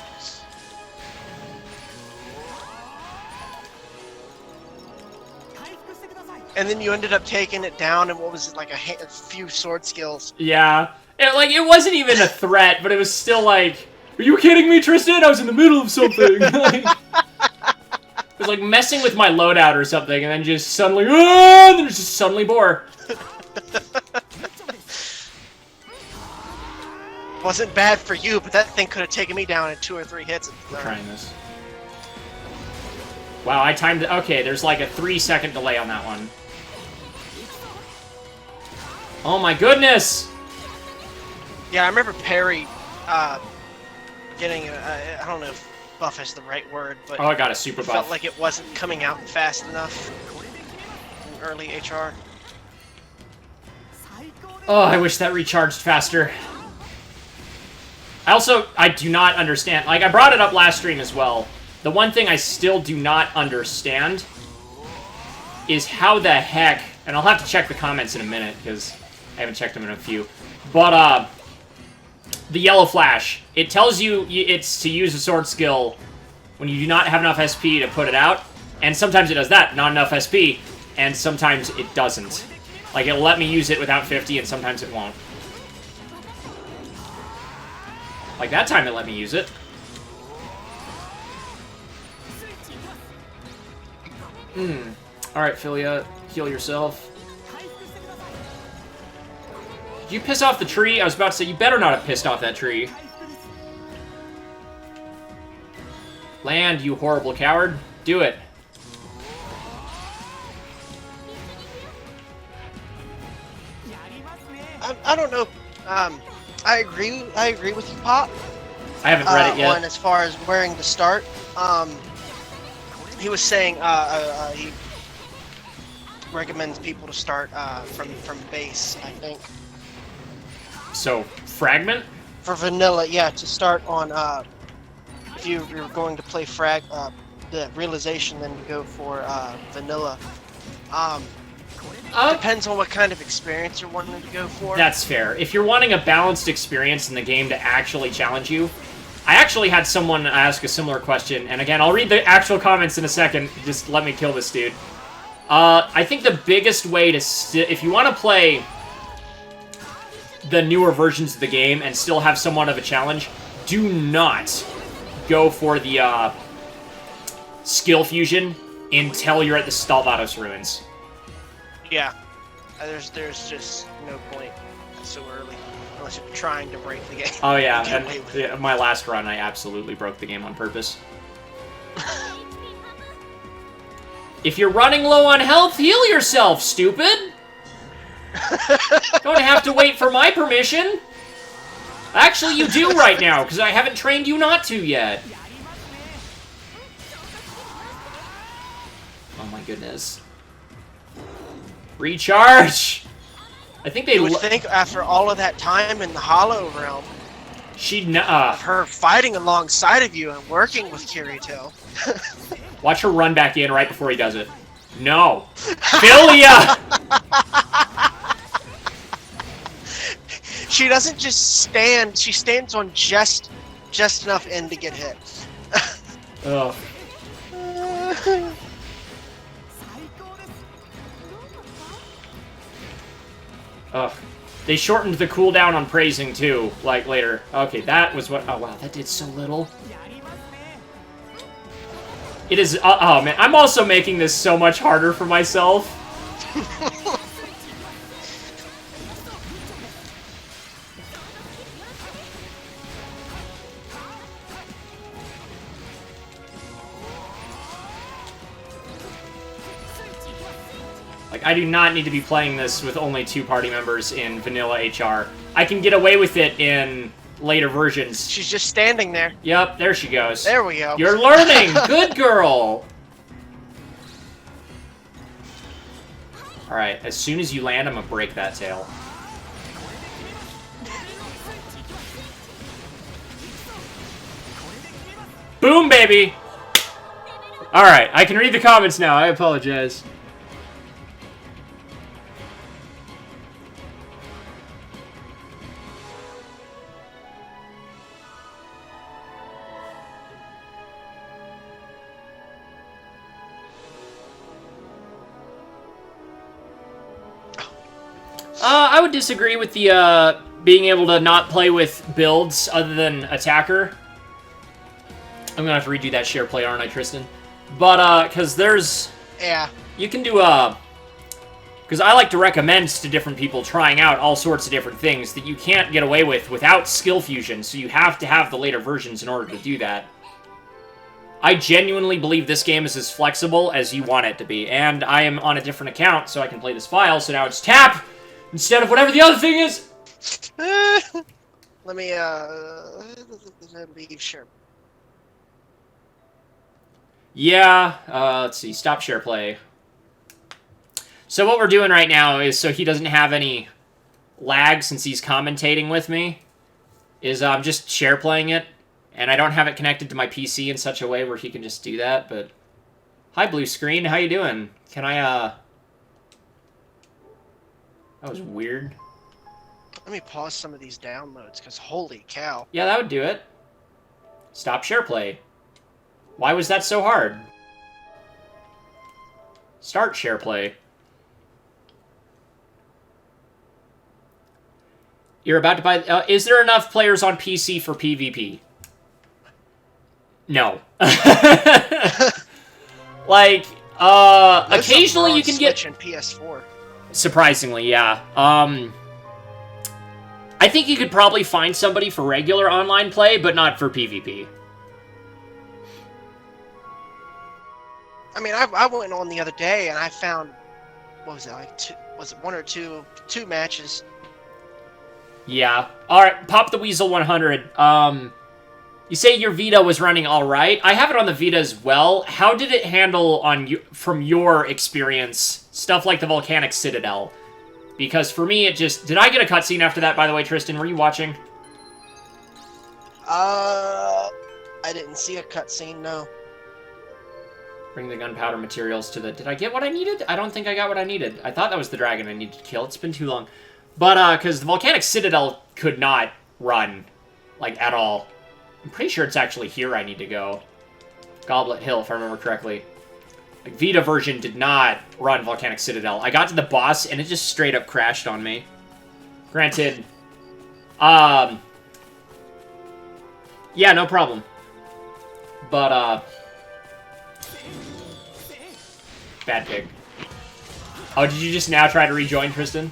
And then you ended up taking it down, and what was it, like a few sword skills? Yeah. It wasn't even a threat, but it was still like, are you kidding me, Tristan? I was in the middle of something. It was like messing with my loadout or something, and then just suddenly, and then it's just suddenly bore. Wasn't bad for you, but that thing could have taken me down in 2 or 3 hits. We're trying this. Wow, I timed it. Okay, there's like a 3-second delay on that one. Oh my goodness! Yeah, I remember Perry getting I don't know if buff is the right word, but oh, I got a super buff. Felt like it wasn't coming out fast enough in early HR. Oh, I wish that recharged faster. I do not understand. Like, I brought it up last stream as well. The one thing I still do not understand is how the heck... And I'll have to check the comments in a minute, because I haven't checked them in a few. But, the yellow flash. It tells you it's to use a sword skill when you do not have enough SP to put it out. And sometimes it does that, not enough SP. And sometimes it doesn't. Like, it'll let me use it without 50, and sometimes it won't. Like, that time it let me use it. Alright, Philia, heal yourself. Did you piss off the tree? I was about to say, you better not have pissed off that tree. Land, you horrible coward. Do it. I don't know. I agree with you, Pop. I haven't read it yet. On as far as wearing to start. He was saying he recommends people to start from base, I think. So, fragment? For vanilla, yeah, to start on if you're going to play the realization, then you go for vanilla. Depends on what kind of experience you're wanting to go for. That's fair. If you're wanting a balanced experience in the game to actually challenge you, I actually had someone ask a similar question, and again, I'll read the actual comments in a second. Just let me kill this dude. I think the biggest way to... if you want to play the newer versions of the game and still have somewhat of a challenge, do not go for the skill fusion until you're at the Stalvados Ruins. Yeah, there's just no point so early unless you're trying to break the game. Oh yeah, and my last run, I absolutely broke the game on purpose. If you're running low on health, heal yourself, stupid! Don't have to wait for my permission. Actually, you do right now, because I haven't trained you not to yet. Oh my goodness. Recharge! I think they... You would think after all of that time in the Hollow Realm, of her fighting alongside of you and working with Kirito. Watch her run back in right before he does it. No. Philia! She doesn't just stand, she stands on just enough in to get hit. Ugh. Ugh. They shortened the cooldown on praising, too, like, later. Okay, that was what... Oh, wow, that did so little. It is... oh, man, I'm also making this so much harder for myself. Like, I do not need to be playing this with only 2 party members in vanilla HR. I can get away with it in later versions. She's just standing there. Yep, there she goes. There we go. You're learning! Good girl! Alright, as soon as you land, I'm gonna break that tail. Boom, baby! Alright, I can read the comments now. I apologize. I would disagree with the, being able to not play with builds other than attacker. I'm gonna have to redo that share play, aren't I, Tristan? But, because there's... Yeah. You can do, because I like to recommend to different people trying out all sorts of different things that you can't get away with without skill fusion, so you have to have the later versions in order to do that. I genuinely believe this game is as flexible as you want it to be, and I am on a different account, so I can play this file, so now it's tap instead of whatever the other thing is! Let me, leave share. Yeah, let's see, stop share play. So what we're doing right now is so he doesn't have any lag since he's commentating with me is I'm just share playing it, and I don't have it connected to my PC in such a way where he can just do that, but... Hi, blue screen. How you doing? Can I, That was weird. Let me pause some of these downloads, because holy cow. Yeah, that would do it. Stop share play. Why was that so hard? Start share play. You're about to buy... is there enough players on PC for PvP? No. Like, occasionally you can get... Switch and PS4. Surprisingly, yeah. I think you could probably find somebody for regular online play, but not for PvP. I mean, I went on the other day and I found, what was it, like one or two matches. Yeah. Alright, Pop the Weasel 100. You say your Vita was running alright. I have it on the Vita as well. How did it handle from your experience, stuff like the Volcanic Citadel? Because for me, it just... Did I get a cutscene after that, by the way, Tristan? Were you watching? I didn't see a cutscene, no. Bring the gunpowder materials to the... Did I get what I needed? I don't think I got what I needed. I thought that was the dragon I needed to kill. It's been too long. But, because the Volcanic Citadel could not run, like, at all. I'm pretty sure it's actually here I need to go. Goblet Hill, if I remember correctly. Like, Vita version did not run Volcanic Citadel. I got to the boss, and it just straight up crashed on me. Granted, yeah, no problem. But, bad pig. Oh, did you just now try to rejoin, Tristan?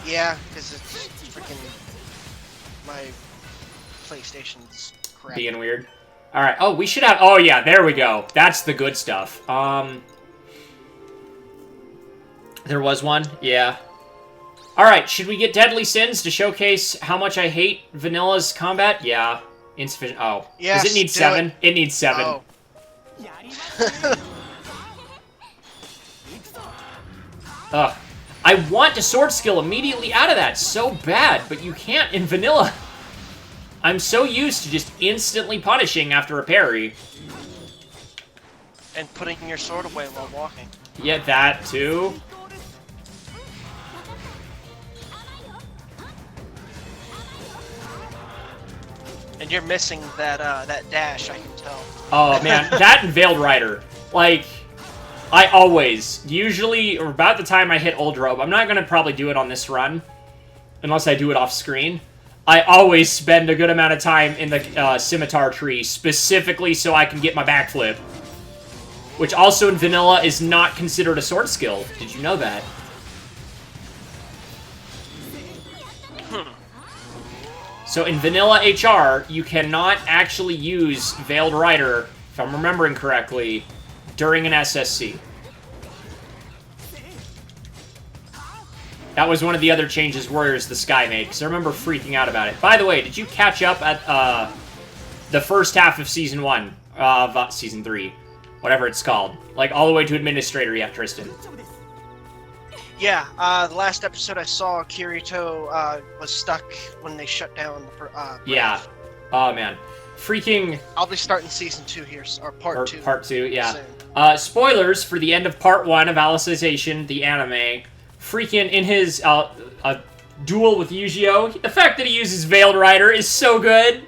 Yeah, because it's freaking... My PlayStation's crap. Being weird. Alright, oh, we should have... Oh, yeah, there we go. That's the good stuff. There was one? Yeah. Alright, should we get Deadly Sins to showcase how much I hate Vanilla's combat? Yeah. Insufficient... Oh. Yes, does it need 7? It needs 7. Oh. Ugh. I want to sword skill immediately out of that so bad, but you can't in Vanilla. I'm so used to just instantly punishing after a parry. And putting your sword away while walking. Yeah, that too. And you're missing that that dash, I can tell. Oh man, that and Veiled Rider. Like, I always, usually, or about the time I hit Old Robe, I'm not gonna probably do it on this run, unless I do it off screen. I always spend a good amount of time in the Scimitar tree, specifically so I can get my backflip. Which also in Vanilla is not considered a sword skill. Did you know that? So in Vanilla HR, you cannot actually use Veiled Rider, if I'm remembering correctly, during an SSC. That was one of the other changes Warriors the Sky made, because I remember freaking out about it. By the way, did you catch up at the first half of Season 1 of Season 3? Whatever it's called. Like, all the way to Administrator yet, Tristan? Yeah, the last episode I saw, Kirito was stuck when they shut down the yeah. Oh, man. Freaking... I'll be starting Season 2 here, or Part 2. Part 2, yeah. Soon. Spoilers for the end of Part 1 of Alicization, the anime. Freaking in his duel with Yu-Gi-Oh! The fact that he uses Veiled Rider is so good.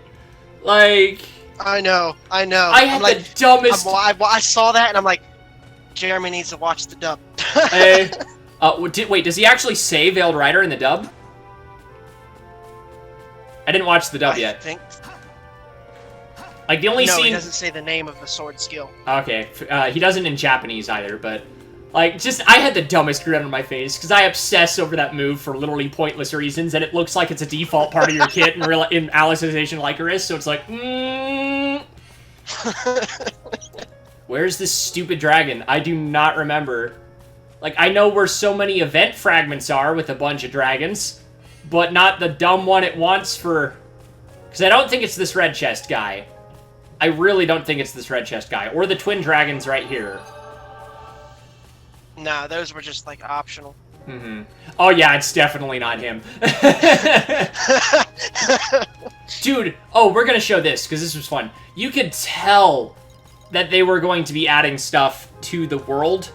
Like... I know. I had the dumbest... I saw that and I'm like, Jeremy needs to watch the dub. Hey. Wait, does he actually say Veiled Rider in the dub? I didn't watch the dub yet. Think... Like, the only No, scene... he doesn't say the name of the sword skill. Okay, he doesn't in Japanese either, but... Like, just, I had the dumbest grin on my face, because I obsess over that move for literally pointless reasons, and it looks like it's a default part of your kit in Alicization Lycoris, so it's like, Where's this stupid dragon? I do not remember. Like, I know where so many event fragments are with a bunch of dragons, but not the dumb one it wants for... Because I don't think it's this red chest guy. I really don't think it's this red chest guy, or the twin dragons right here. Nah, those were just, like, optional. Mm-hmm. Oh yeah, it's definitely not him. Dude, oh, we're gonna show this, because this was fun. You could tell that they were going to be adding stuff to the world.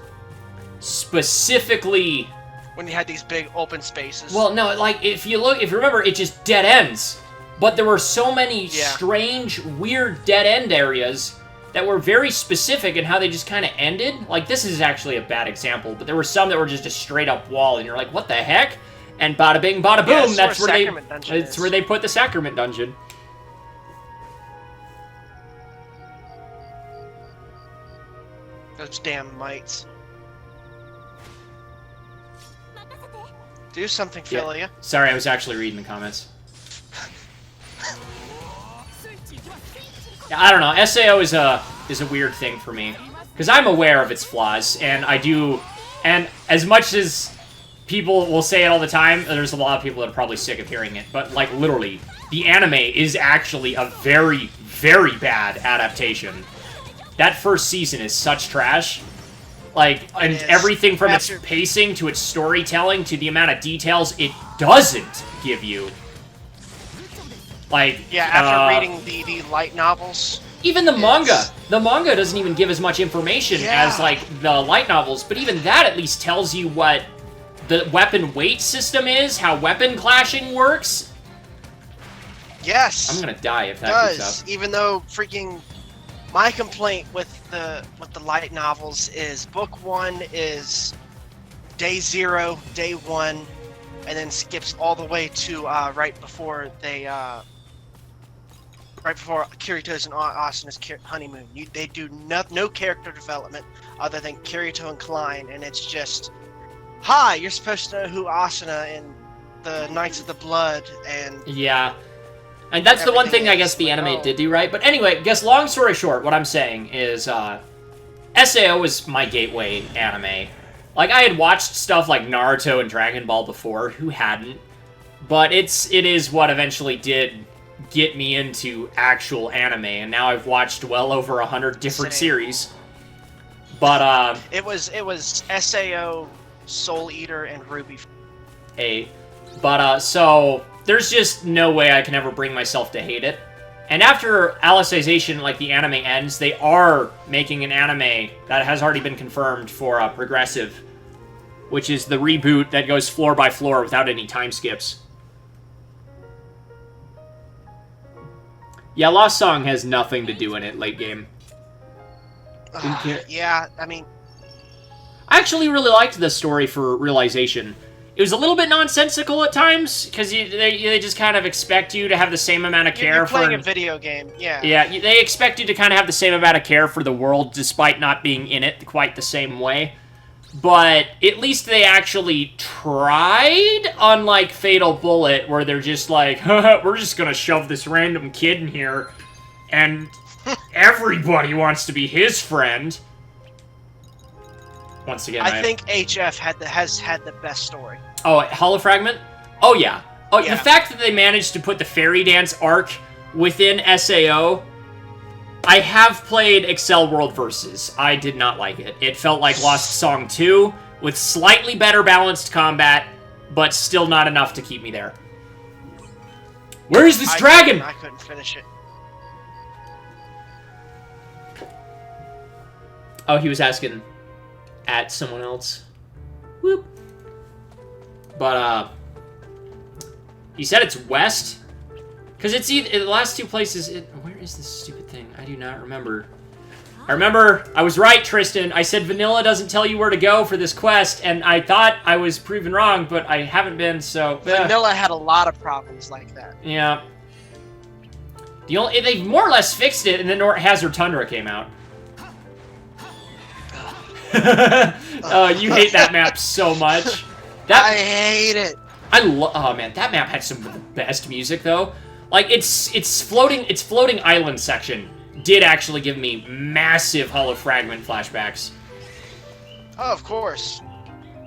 Specifically... when you had these big open spaces. Well, no, like, if you remember, it just dead ends. But there were so many strange, weird dead end areas that were very specific in how they just kind of ended. Like, this is actually a bad example, but there were some that were just a straight-up wall, and you're like, what the heck? And bada bing, bada boom, that's where they put the Sacrament Dungeon. Those damn mites. Do something, Philia. Yeah. Sorry, I was actually reading the comments. Yeah, I don't know. SAO is a weird thing for me, because I'm aware of its flaws, and and as much as people will say it all the time, there's a lot of people that are probably sick of hearing it, but, like, literally, the anime is actually a very, very bad adaptation. That first season is such trash. Like, and everything from its pacing to its storytelling to the amount of details it doesn't give you. Like, yeah, after reading the light novels. Even the manga doesn't even give as much information as, like, the light novels, but even that at least tells you what the weapon weight system is, how weapon clashing works. Yes. I'm gonna die if that keeps up. Even though freaking... my complaint with the light novels is book 1 is day 0, day 1, and then skips all the way to right before Kirito's and Asuna's honeymoon. They do no character development other than Kirito and Klein, and it's just, hi, you're supposed to know who Asuna and the Knights of the Blood and yeah. And that's the one thing I guess the anime did do right. But anyway, I guess long story short, what I'm saying is SAO is my gateway anime. Like, I had watched stuff like Naruto and Dragon Ball before, who hadn't? But it is what eventually did get me into actual anime, and now I've watched well over 100 different series. But it was SAO, Soul Eater, and Ruby. So there's just no way I can ever bring myself to hate it. And after Alicization, like, the anime ends, they are making an anime that has already been confirmed for Progressive, which is the reboot that goes floor by floor without any time skips. Yeah, Lost Song has nothing to do in it late game. Yeah, I mean... I actually really liked the story for Realization. It was a little bit nonsensical at times, because they just kind of expect you to have the same amount of care You're playing a video game, yeah. Yeah, they expect you to kind of have the same amount of care for the world, despite not being in it quite the same way. But at least they actually tried, unlike Fatal Bullet, where they're just like, we're just gonna shove this random kid in here, and everybody wants to be his friend. Once again, I think HF has had the best story. Oh, Holofragment? Oh, yeah. Oh, yeah. The fact that they managed to put the Fairy Dance arc within SAO... I have played Excel World Versus. I did not like it. It felt like Lost Song 2, with slightly better balanced combat, but still not enough to keep me there. Where is this dragon? I couldn't finish it. Oh, he was asking at someone else. Whoop. But, he said it's west. Because it's either, the last two places, where is this stupid thing? I do not remember. I remember, I was right, Tristan. I said vanilla doesn't tell you where to go for this quest, and I thought I was proven wrong, but I haven't been, so... Vanilla had a lot of problems like that. Yeah. They more or less fixed it, and then Hazard Tundra came out. You hate that map so much. I hate it. Oh man, that map had some of the best music though. Like its floating island section did actually give me massive Holofragment flashbacks. Oh, of course.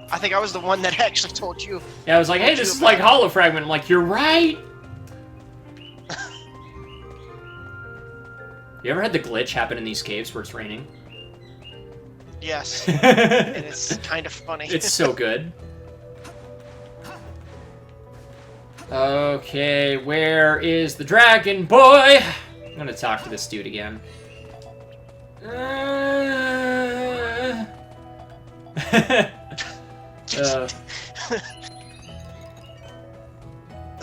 I think I was the one that actually told you. Yeah, I was like, hey, this is like Holofragment. I'm like, you're right. You ever had the glitch happen in these caves where it's raining? Yes. And it's kind of funny. It's so good. Okay, where is the dragon boy? I'm gonna talk to this dude again.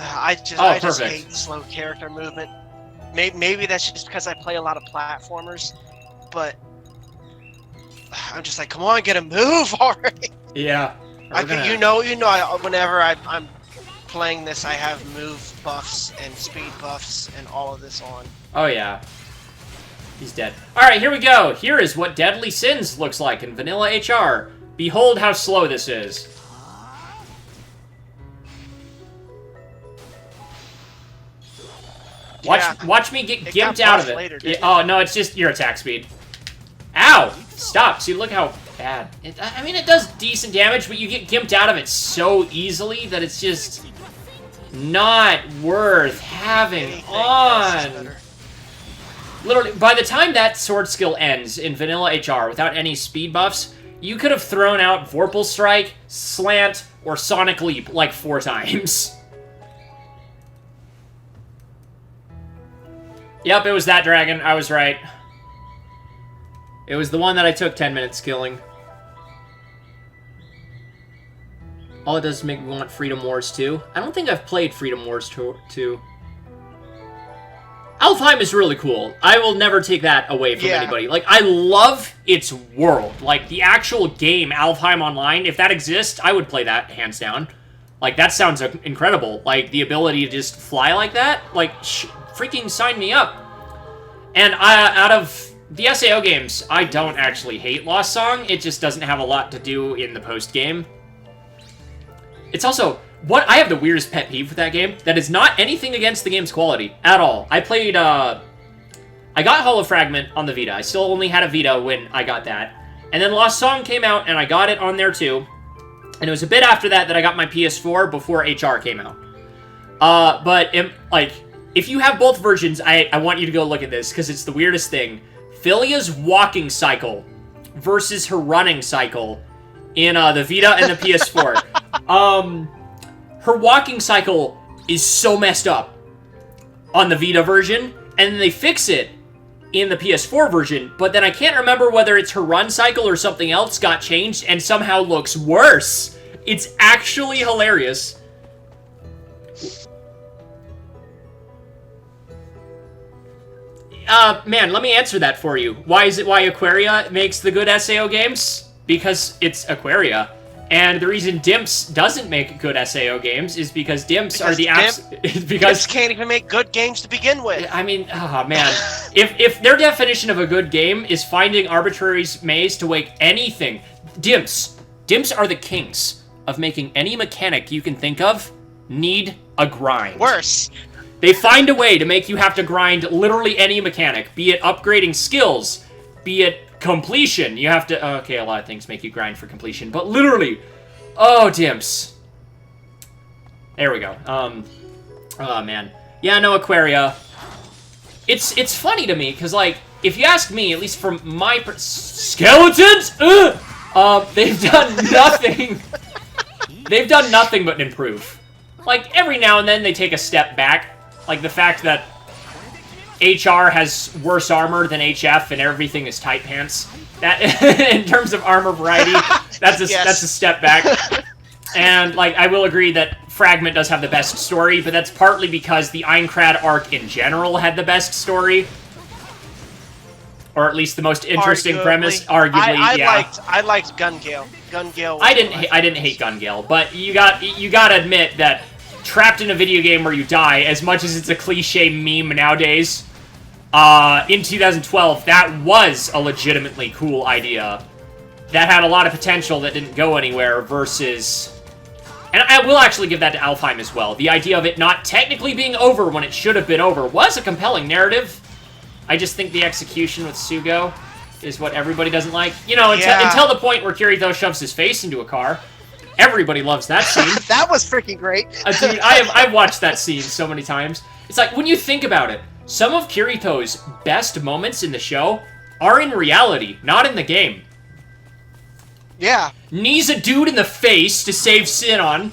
I just perfect. hate slow character movement. Maybe that's just because I play a lot of platformers, but I'm just like, come on, get a move already. Yeah. Whenever I'm playing this, I have move buffs and speed buffs and all of this on. Oh yeah. He's dead. Alright, here we go. Here is what Deadly Sins looks like in vanilla HR. Behold how slow this is. Watch me get gimped out of it. Later, Oh, no, it's just your attack speed. Ow! Stop. See, look how bad. I mean, it does decent damage, but you get gimped out of it so easily that it's just not worth having on. Literally, by the time that sword skill ends in vanilla HR without any speed buffs, you could have thrown out Vorpal Strike, Slant, or Sonic Leap like 4 times. Yep, it was that dragon. I was right. It was the one that I took 10 minutes killing. All it does is make me want Freedom Wars 2. I don't think I've played Freedom Wars 2. Alfheim is really cool. I will never take that away from anybody. Like, I love its world. Like, the actual game, Alfheim Online, if that exists, I would play that, hands down. Like, that sounds incredible. Like, the ability to just fly like that, like, freaking sign me up. And out of the SAO games, I don't actually hate Lost Song. It just doesn't have a lot to do in the post-game. It's also... I have the weirdest pet peeve with that game. That is not anything against the game's quality at all. I played, I got Hollow Fragment on the Vita. I still only had a Vita when I got that. And then Lost Song came out, and I got it on there too. And it was a bit after that I got my PS4 before HR came out. But, if you have both versions, I want you to go look at this, because it's the weirdest thing. Philia's walking cycle versus her running cycle in the Vita and the PS4. Her walking cycle is so messed up on the Vita version, and then they fix it in the PS4 version, but then I can't remember whether it's her run cycle or something else got changed and somehow looks worse. It's actually hilarious. Man, let me answer that for you. Why is it why Aquaria makes the good SAO games? Because it's Aquaria. And the reason Dimps doesn't make good SAO games is because Dimps are the Dimps can't even make good games to begin with. I mean, oh man. if their definition of a good game is finding arbitrary maze to make anything, Dimps are the kings of making any mechanic you can think of need a grind. Worse. They find a way to make you have to grind literally any mechanic, be it upgrading skills, be it completion. You have to... Okay, a lot of things make you grind for completion, but literally... Oh, Dimps. There we go. Oh, man. Yeah, no, Aquaria. It's funny to me, because, like, if you ask me, at least from my... Skeletons? They've done nothing... They've done nothing but improve. Like, every now and then they take a step back. Like, the fact that HR has worse armor than HF and everything is tight pants. That, in terms of armor variety, that's a step back. And, like, I will agree that Fragment does have the best story, but that's partly because the Aincrad arc in general had the best story. Or at least the most interesting premise. Arguably, yeah. I liked Gungale. Gungale. I didn't hate Gungale, but you gotta admit that trapped in a video game where you die, as much as it's a cliche meme nowadays, in 2012, that was a legitimately cool idea that had a lot of potential that didn't go anywhere versus... And I will actually give that to Alfheim as well. The idea of it not technically being over when it should have been over was a compelling narrative. I just think the execution with Sugo is what everybody doesn't like. You know, until the point where Kirito shoves his face into a car. Everybody loves that scene. That was freaking great. Dude, I've watched that scene so many times. It's like, when you think about it, some of Kirito's best moments in the show are in reality, not in the game. Yeah. Knees a dude in the face to save Sinon.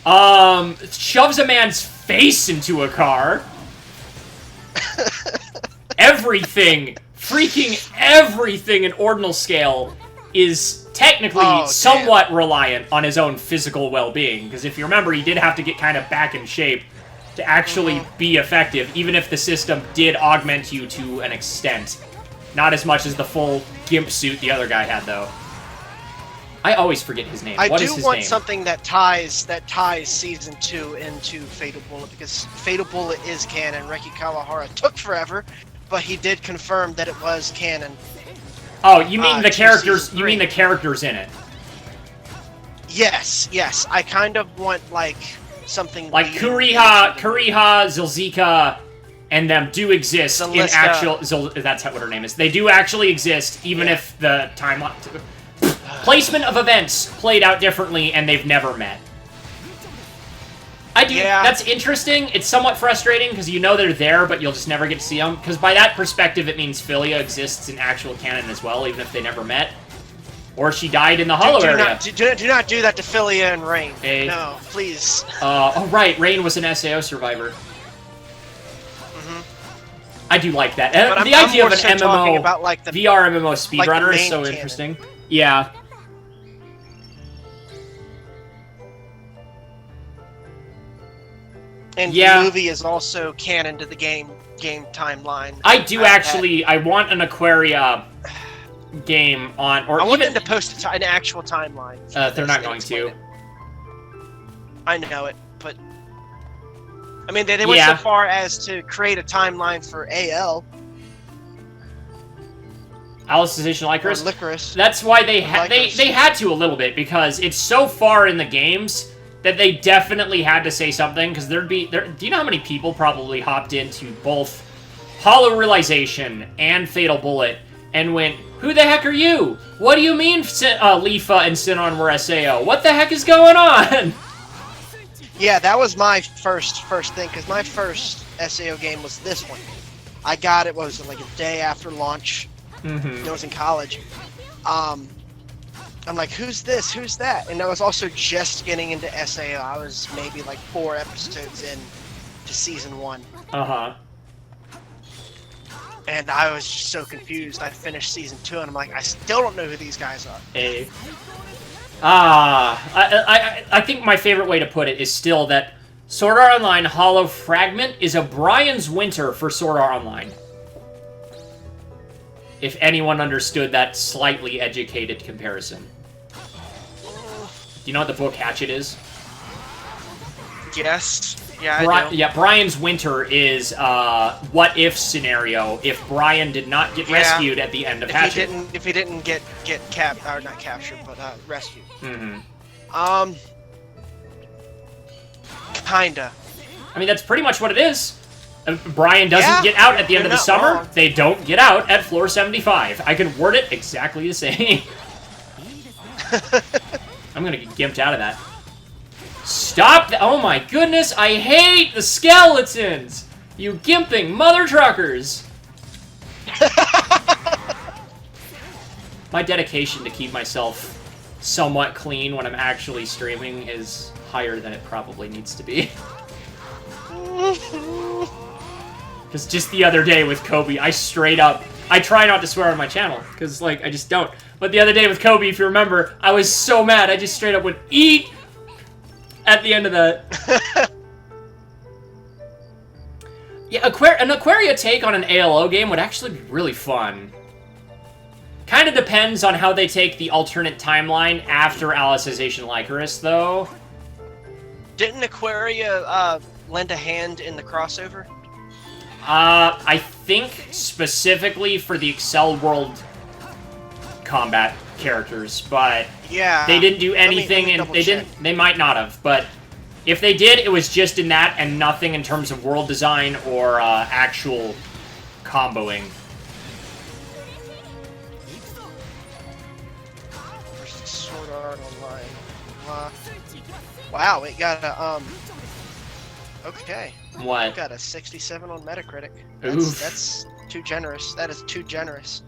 Shoves a man's face into a car. Everything, freaking everything in ordinal scale is technically somewhat reliant on his own physical well-being. Because if you remember, he did have to get kind of back in shape to actually be effective, even if the system did augment you to an extent. Not as much as the full gimp suit the other guy had, though. I always forget his name. What is his name? I do want something that ties Season 2 into Fatal Bullet, because Fatal Bullet is canon. Reki Kawahara took forever, but he did confirm that it was canon. Oh, you mean the characters? You mean the characters in it? Yes, yes. I kind of want like something like Kuriha, Zilzika, and them do exist in actual. That's what her name is. They do actually exist, even if the timeline placement of events played out differently, and they've never met. I do. Yeah. That's interesting. It's somewhat frustrating because you know they're there, but you'll just never get to see them. Because by that perspective, it means Philia exists in actual canon as well, even if they never met. Or she died in the Hollow area. Do not do that to Philia and Rain. No, please. Oh, right. Rain was an SAO survivor. I do like that. The idea of an MMO, about, like, VR MMO speedrunner is so interesting. Yeah. And the movie is also canon to the game timeline. I do actually. I want an Aquaria game on, or I want them to post an actual timeline. They're not going to. I know it, but I mean they went so far as to create a timeline for AL. Alicization Licorice. Licorice. That's why they had to a little bit, because it's so far in the games that they definitely had to say something, because do you know how many people probably hopped into both Hollow Realization and Fatal Bullet and went, who the heck are you? What do you mean Lifa and Sinon were SAO? What the heck is going on? Yeah, that was my first thing, because my first SAO game was this one. I got it, like a day after launch. I was in college. I'm like, who's this? Who's that? And I was also just getting into SAO. I was maybe like 4 episodes in to Season 1. And I was just so confused. I finished Season 2 and I'm like, I still don't know who these guys are. I think my favorite way to put it is still that Sword Art Online Hollow Fragment is a Brian's Winter for Sword Art Online. If anyone understood that slightly educated comparison. Do you know what the book Hatchet is? Yes. Yeah, I do. Yeah, Brian's Winter is what if scenario if Brian did not get rescued at the end of Hatchet. If he didn't get not captured, but rescued. Kinda. I mean, that's pretty much what it is. Brian doesn't get out at the end of the summer. Wrong. They don't get out at floor 75. I can word it exactly the same. I'm gonna get gimped out of that. Stop that! Oh my goodness, I hate the skeletons! You gimping mother truckers! My dedication to keep myself somewhat clean when I'm actually streaming is higher than it probably needs to be. Because just the other day with Kobe, I try not to swear on my channel, because, like, I just don't. But the other day with Kobe, if you remember, I was so mad, I just straight up went, eat! At the end of that. Yeah, an Aquaria take on an ALO game would actually be really fun. Kind of depends on how they take the alternate timeline after Alicization Licorice, though. Didn't Aquaria lend a hand in the crossover? I think specifically for the Excel World combat characters, but they didn't do anything, and they might not have, but if they did, it was just in that and nothing in terms of world design or actual comboing. Sword Art Online. Wow, it got a okay. What? It got a 67 on Metacritic. That's too generous. That is too generous.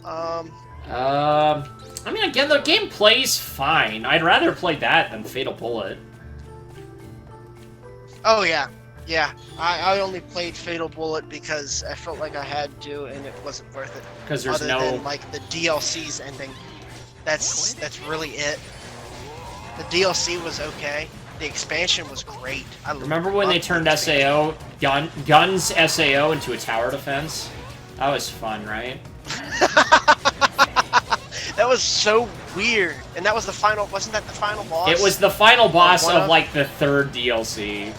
I mean, again, the game plays fine. I'd rather play that than Fatal Bullet. Oh yeah, yeah. I only played Fatal Bullet because I felt like I had to, and it wasn't worth it. Because there's Other no... than like the DLC's ending. That's really it. The DLC was okay. The expansion was great. Remember when they turned SAO, Guns SAO into a tower defense? That was fun, right? That was so weird. And that was the final, wasn't that the final boss? It was the final boss of, like, the 3rd DLC.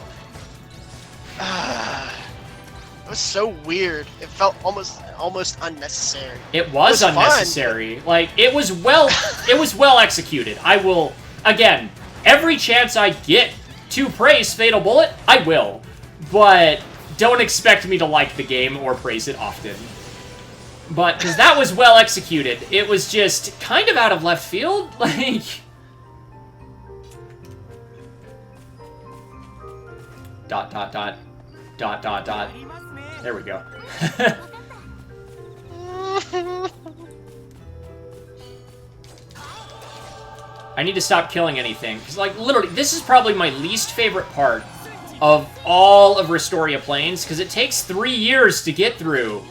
It was so weird. It felt almost unnecessary. It was unnecessary. Fun. Like, it was well executed. I will, again, every chance I get to praise Fatal Bullet, I will. But don't expect me to like the game or praise it often. But, because that was well executed, it was just kind of out of left field. Like... Dot, dot, dot. Dot, dot, dot. There we go. I need to stop killing anything. Because, like, literally, this is probably my least favorite part of all of Restoria Plains, because it takes 3 years to get through.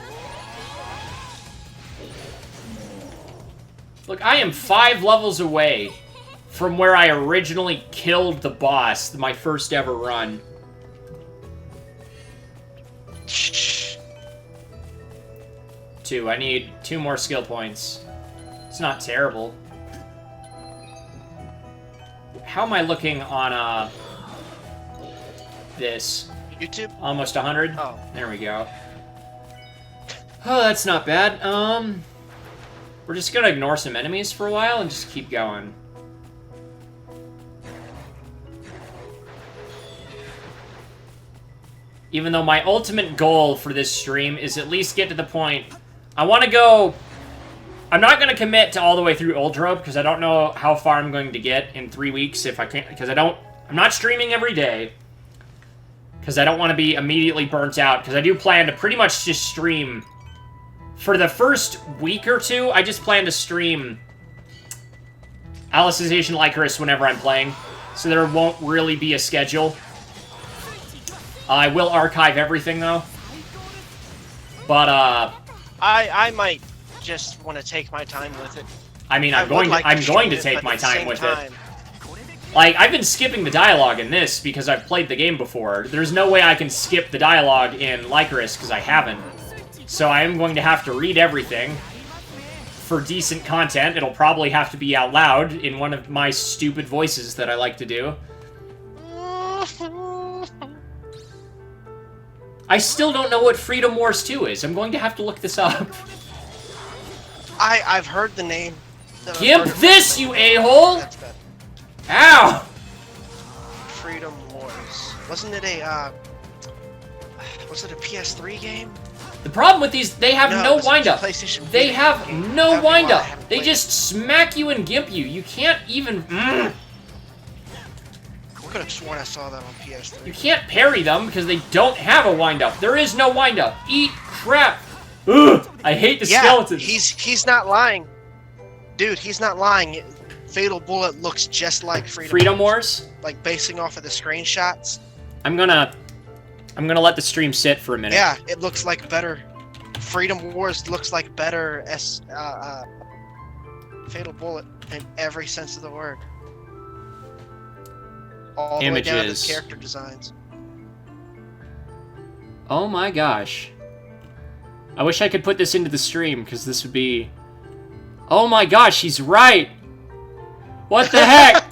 Look, I am 5 levels away from where I originally killed the boss, my first ever run. Two. I need 2 more skill points. It's not terrible. How am I looking on, this? YouTube? Almost 100? Oh. There we go. Oh, that's not bad. We're just gonna ignore some enemies for a while and just keep going. Even though my ultimate goal for this stream is at least get to the point... I want to go... I'm not going to commit to all the way through Ultra, because I don't know how far I'm going to get in 3 weeks if I can't... Because I'm not streaming every day. Because I don't want to be immediately burnt out. Because I do plan to pretty much just stream... For the first week or 2, I just plan to stream... Alicization Lycoris whenever I'm playing. So there won't really be a schedule. I will archive everything, though. But, I might just want to take my time with it. I mean, I'm going to take my time with it. Like, I've been skipping the dialogue in this because I've played the game before. There's no way I can skip the dialogue in Lycoris because I haven't. So I am going to have to read everything. For decent content, it'll probably have to be out loud in one of my stupid voices that I like to do. I still don't know what Freedom Wars 2 is. I'm going to have to look this up. I've heard the name. Gimp this, you a-hole! That's bad. Ow! Freedom Wars. Wasn't it a, was it a PS3 game? The problem with these, they have no wind-up. They have no wind-up. They just smack you and gimp you. You can't even... I could have sworn I saw that on PS3. You can't parry them because they don't have a wind-up. There is no wind-up. Eat crap. Ugh, I hate the skeletons. He's not lying. Dude, he's not lying. Fatal Bullet looks just like Freedom Wars? Like, basing off of the screenshots. I'm gonna let the stream sit for a minute. Yeah, it looks like better. Freedom Wars looks like better Fatal Bullet in every sense of the word. All the way down to the character designs. Oh my gosh. I wish I could put this into the stream, because this would be... Oh my gosh, he's right! What the heck?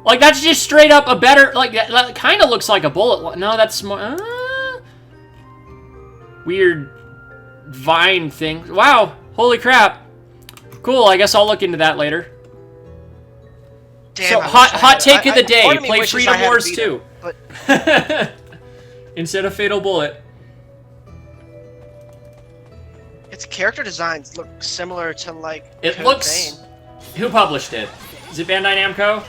Like, that's just straight up a better... Like, that kind of looks like a bullet... No, that's more... Weird vine thing. Wow, holy crap. Cool, I guess I'll look into that later. Damn, so, hot take of the day. Play Freedom Wars 2. But... Instead of Fatal Bullet. Its character designs look similar to, like, it looks... Who published it? Is it Bandai Namco?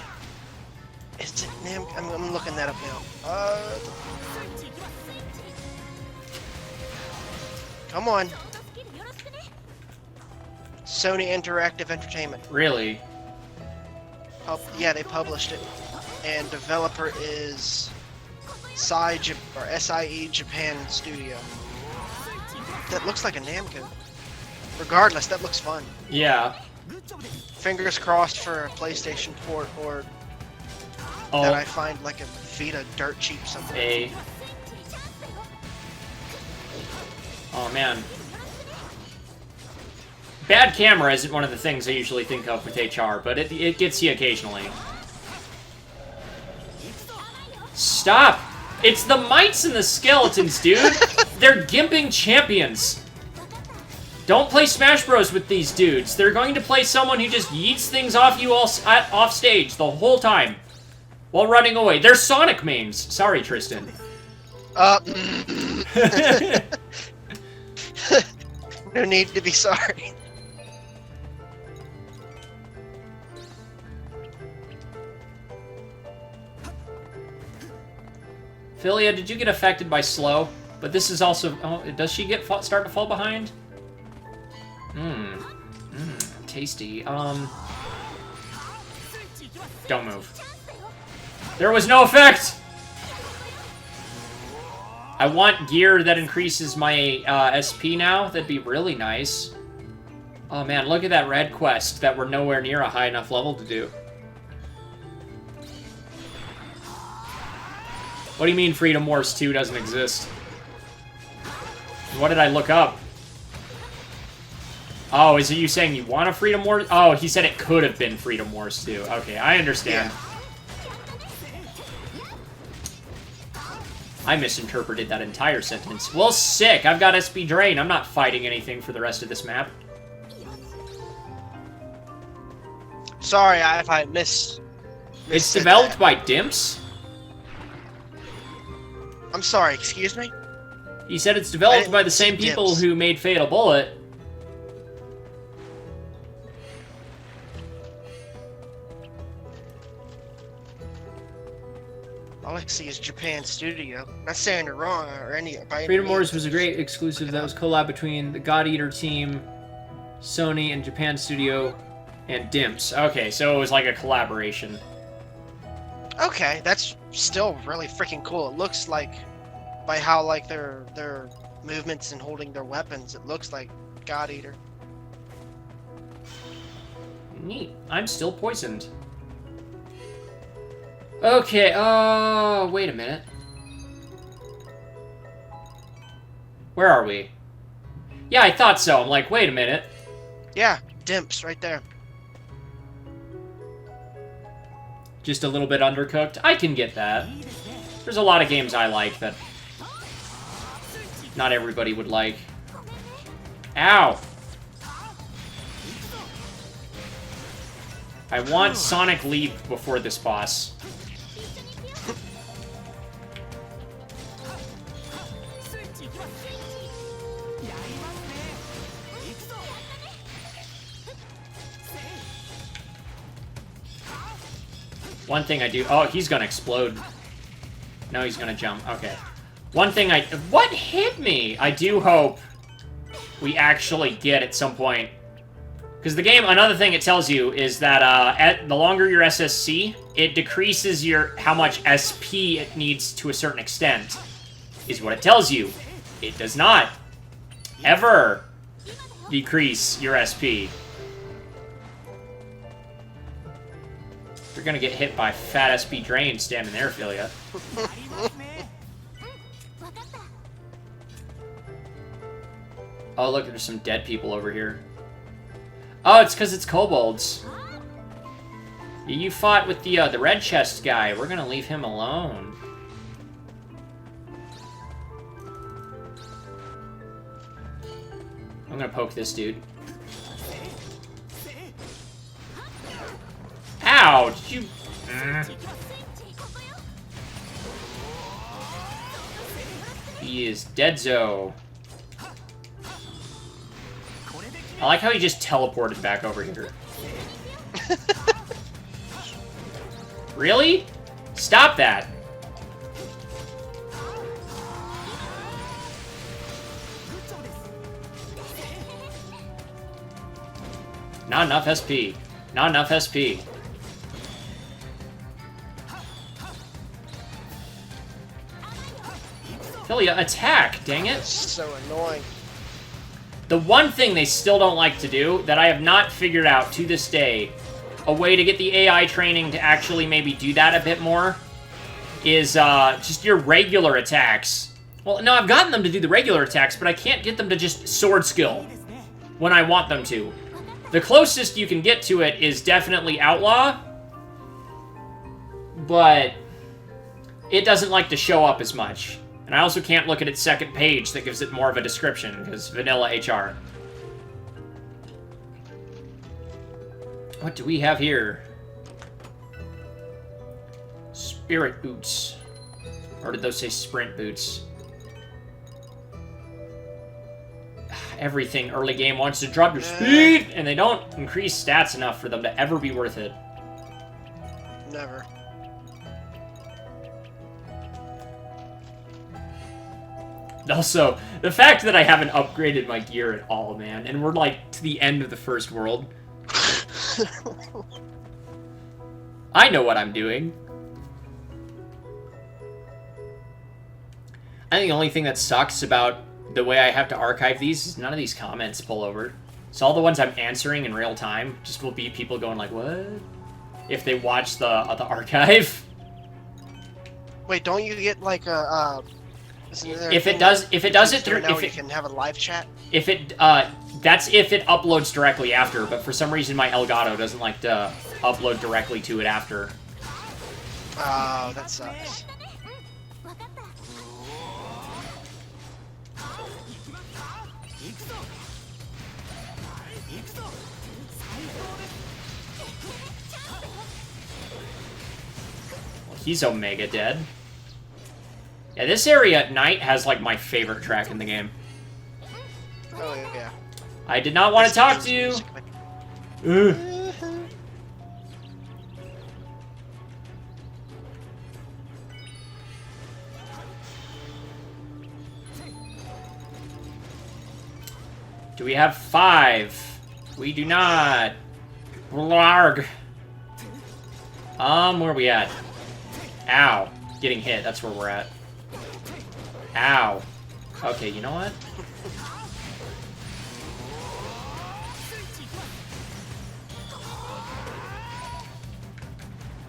Is it I'm looking that up now. Come on. Sony Interactive Entertainment. Really? Yeah, they published it. And developer is... SIE Japan Studio. That looks like a Namco. Regardless, that looks fun. Yeah. Fingers crossed for a PlayStation port, or that I find like a Vita dirt cheap somewhere. Oh man. Bad camera isn't one of the things I usually think of with HR, but it gets you occasionally. Stop! It's the mites and the skeletons, dude! They're gimping champions! Don't play Smash Bros with these dudes. They're going to play someone who just yeets things off you all off stage the whole time. While running away. They're Sonic mains. Sorry, Tristan. No need to be sorry. Philia, did you get affected by slow? But this is also... Oh, does she get start to fall behind? Tasty. Don't move. There was no effect! I want gear that increases my SP now. That'd be really nice. Oh man, look at that red quest that we're nowhere near a high enough level to do. What do you mean Freedom Wars 2 doesn't exist? What did I look up? Oh, is it you saying you want a Freedom Wars? Oh, he said it could have been Freedom Wars 2. Okay, I understand. Yeah. I misinterpreted that entire sentence. Well, sick. I've got SP Drain. I'm not fighting anything for the rest of this map. Sorry if I missed. It's developed by Dimps? I'm sorry, excuse me? He said it's developed by the same people Dimps. who made Fatal Bullet. All I see is Japan Studio. Not saying you're wrong or any. Freedom Wars was a great exclusive that was collab between the God Eater team, Sony, and Japan Studio, and Dimps. Okay, so it was like a collaboration. Okay, that's still really freaking cool. It looks like, by how like their movements and holding their weapons, it looks like God Eater. Neat. I'm still poisoned. Okay, wait a minute. Where are we? Yeah, I thought so. I'm like, wait a minute. Yeah, Dimps right there. Just a little bit undercooked? I can get that. There's a lot of games I like that not everybody would like. Ow! I want Sonic Leap before this boss. One thing I do... Oh, he's gonna explode. No, he's gonna jump. Okay. One thing I... What hit me? I do hope we actually get at some point. Because the game, another thing it tells you is that the longer your SSC, it decreases how much SP it needs to a certain extent. Is what it tells you. It does not ever decrease your SP. You're gonna get hit by fat SP Drain standing there, Philia. Oh, look, there's some dead people over here. Oh, it's because it's kobolds. You fought with the red chest guy. We're gonna leave him alone. I'm gonna poke this dude. Ow! Did you... He is deadzo. I like how he just teleported back over here. Really? Stop that! Not enough SP. Not enough SP. Philia, attack! Dang it. That's so annoying. The one thing they still don't like to do, that I have not figured out to this day, a way to get the AI training to actually maybe do that a bit more, is just your regular attacks. Well, no, I've gotten them to do the regular attacks, but I can't get them to just sword skill when I want them to. The closest you can get to it is definitely Outlaw, but it doesn't like to show up as much. And I also can't look at its second page that gives it more of a description, because vanilla HR. What do we have here? Spirit boots. Or did those say sprint boots? Everything early game wants to drop your speed, and they don't increase stats enough for them to ever be worth it. Never. Also, the fact that I haven't upgraded my gear at all, man, and we're, like, to the end of the first world. I know what I'm doing. I think the only thing that sucks about the way I have to archive these is none of these comments pull over. So all the ones I'm answering in real time just will be people going like, what? If they watch the archive. Wait, don't you get like a If it does it through, now if you it can have a live chat. If it that's if it uploads directly after, but for some reason my Elgato doesn't like to upload directly to it after. Oh, that sucks. He's Omega dead. Yeah, this area at night has, like, my favorite track in the game. Oh, yeah. I did not want to talk to you! Ugh. Do we have 5? We do not. Blarg. Where are we at? Ow. Getting hit, that's where we're at. Ow. Okay, you know what?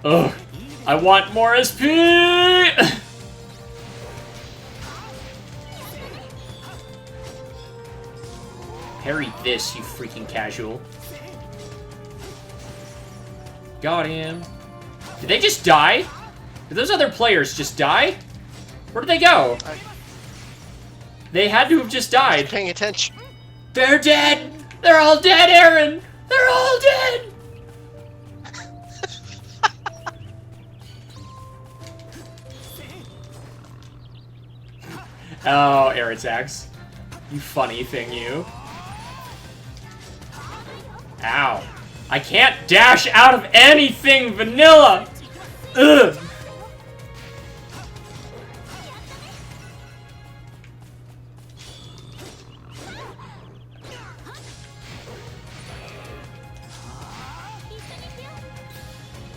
Ugh. I want more SP! Parry this, you freaking casual. Got him. Did they just die? Did those other players just die? Where did they go? They had to have just died. Paying attention. They're dead! They're all dead, Aaron! They're all dead! Oh, air attacks. You funny thing, you. Ow. I can't dash out of anything vanilla! Ugh!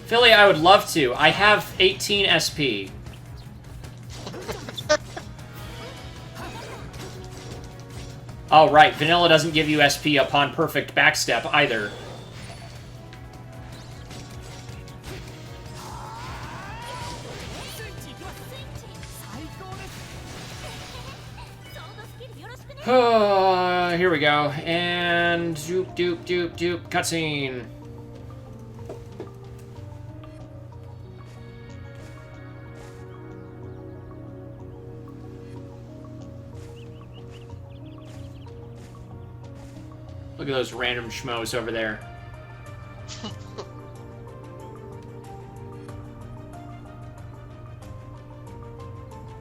Philly, I would love to. I have 18 SP. Oh, right. Vanilla doesn't give you SP upon perfect backstep either. Here we go. And doop, doop, doop, doop. Cutscene. Look at those random schmoes over there.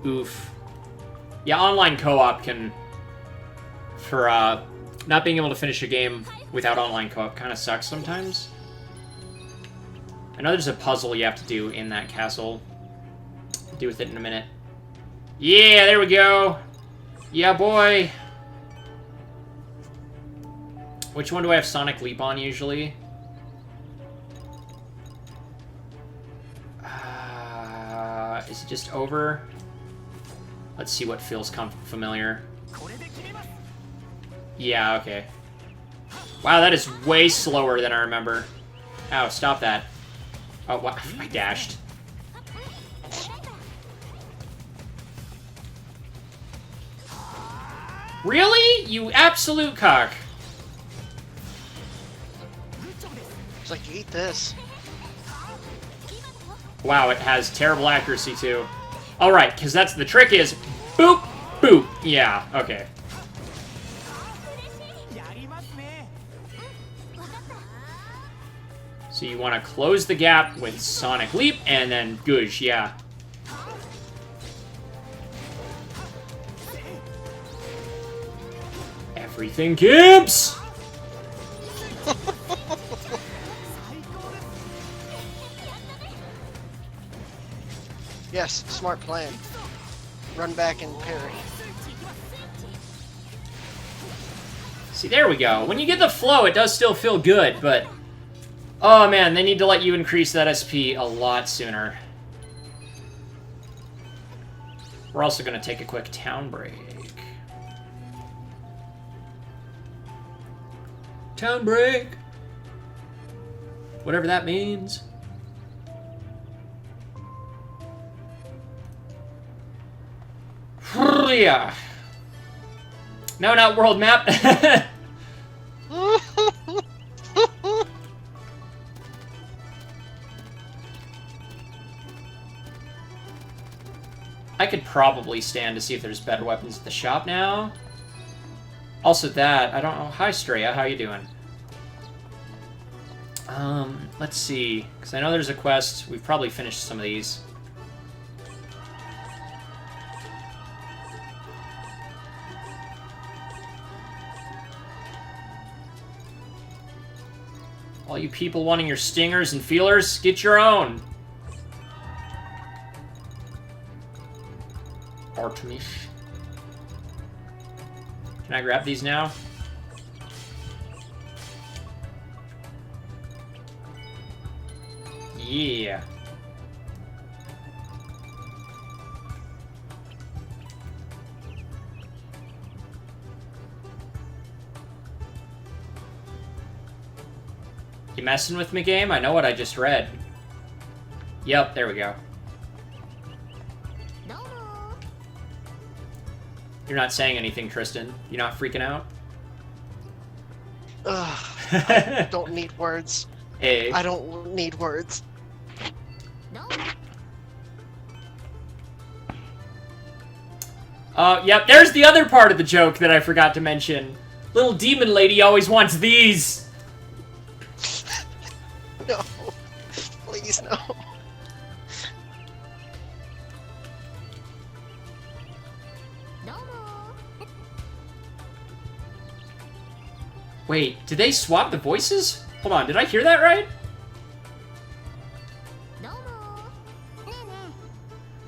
Oof. Yeah, online co-op can... For, not being able to finish a game without online co-op kind of sucks sometimes. I know there's a puzzle you have to do in that castle. I'll deal with it in a minute. Yeah, there we go! Yeah, boy! Which one do I have Sonic Leap on, usually? Is it just over? Let's see what feels familiar. Yeah, okay. Wow, that is way slower than I remember. Ow, stop that. Oh, wow, I dashed. Really? You absolute cock. It's like, eat this. Wow, it has terrible accuracy, too. Alright, because that's the trick is... Boop! Boop! Yeah, okay. So you want to close the gap with Sonic Leap, and then Goosh, yeah. Everything Gibbs! Yes, smart plan. Run back and parry. See, there we go. When you get the flow, it does still feel good, but... Oh, man, they need to let you increase that SP a lot sooner. We're also going to take a quick town break. Town break! Whatever that means. Yeah. No, not world map. I could probably stand to see if there's better weapons at the shop now. Also that, I don't know. Hi, Straya, how you doing? Let's see. Because I know there's a quest. We've probably finished some of these. All you people wanting your stingers and feelers, get your own. Artemis. Can I grab these now? Yeah. You messing with me, game? I know what I just read. Yep, there we go. You're not saying anything, Tristan. You're not freaking out? Ugh, I don't need words. Hey. I don't need words. Yep, there's the other part of the joke that I forgot to mention. Little demon lady always wants these. No. Please, no. Wait, did they swap the voices? Hold on, did I hear that right?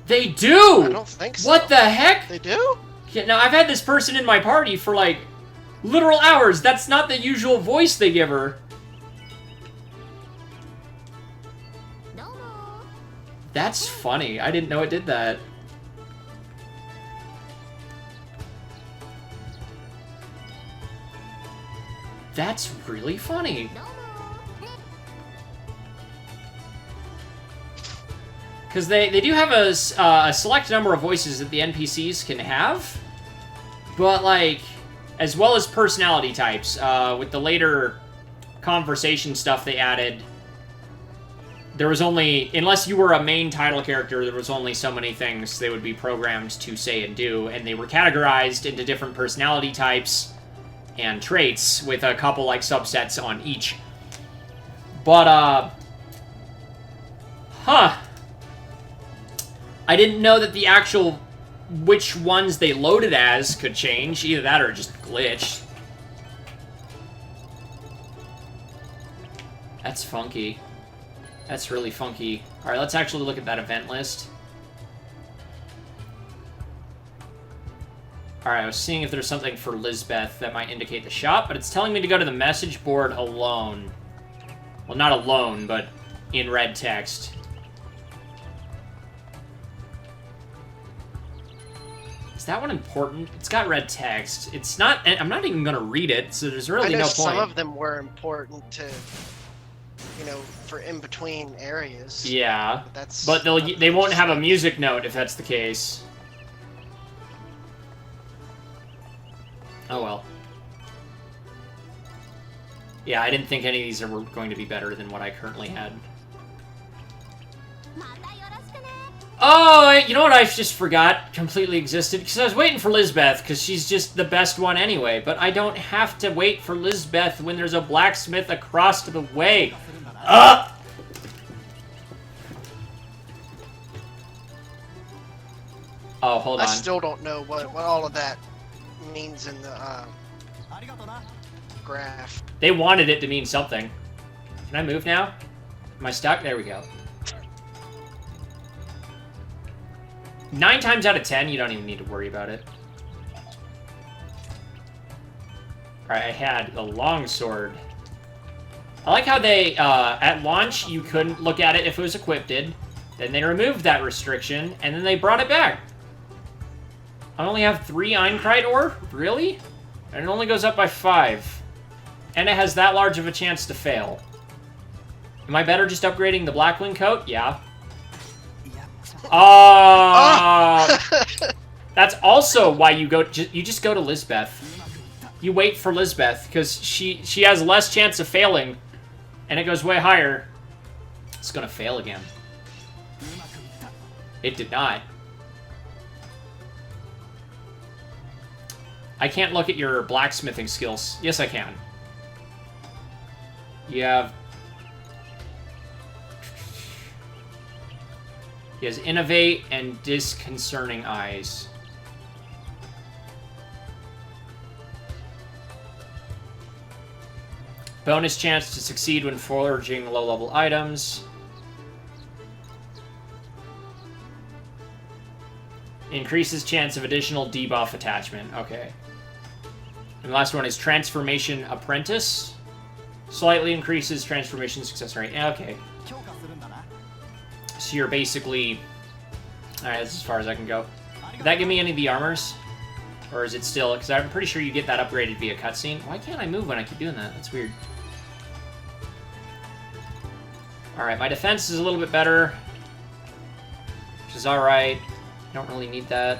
They do! I don't think so. What the heck? They do? Yeah, now, I've had this person in my party for, like, literal hours. That's not the usual voice they give her. That's funny. I didn't know it did that. That's really funny. Because they do have a select number of voices that the NPCs can have. But, like, as well as personality types. With the later conversation stuff they added, there was only, unless you were a main title character, there was only so many things they would be programmed to say and do. And they were categorized into different personality types and traits with a couple, like, subsets on each. But, huh. I didn't know that the actual which ones they loaded as could change. Either that or just glitched. That's funky. That's really funky. Alright, let's actually look at that event list. Alright, I was seeing if there's something for Lisbeth that might indicate the shop, but it's telling me to go to the message board alone. Well, not alone, but in red text. Is that one important? It's got red text. It's not... I'm not even going to read it, so there's really I know no point. some of them were important to, you know, for in-between areas. Yeah. But that's... But they won't have a music note if that's the case. Oh well. Yeah, I didn't think any of these were going to be better than what I currently had. Oh, you know what I just forgot completely existed? Because I was waiting for Lizbeth, because she's just the best one anyway. But I don't have to wait for Lizbeth when there's a blacksmith across the way. Oh, hold on. I still don't know what all of that means in the graph. They wanted it to mean something. Can I move now? Am I stuck? There we go. 9 times out of 10, you don't even need to worry about it. Alright, I had the longsword. I like how they, at launch, you couldn't look at it if it was equipped. Then they removed that restriction, and then they brought it back. I only have 3 Einkrite ore? Really? And it only goes up by 5. And it has that large of a chance to fail. Am I better just upgrading the Blackwing coat? Yeah. That's also why you go. You just go to Lizbeth. You wait for Lizbeth because she has less chance of failing, and it goes way higher. It's gonna fail again. It did not. I can't look at your blacksmithing skills. Yes, I can. You have... He has Innovate and Disconcerting Eyes. Bonus chance to succeed when foraging low-level items. Increases chance of additional debuff attachment. Okay. And the last one is Transformation Apprentice. Slightly increases transformation success rate. Yeah, okay. So you're basically... Alright, that's as far as I can go. Did that give me any of the armors? Or is it still... Because I'm pretty sure you get that upgraded via cutscene. Why can't I move when I keep doing that? That's weird. Alright, my defense is a little bit better. Which is alright. Don't really need that.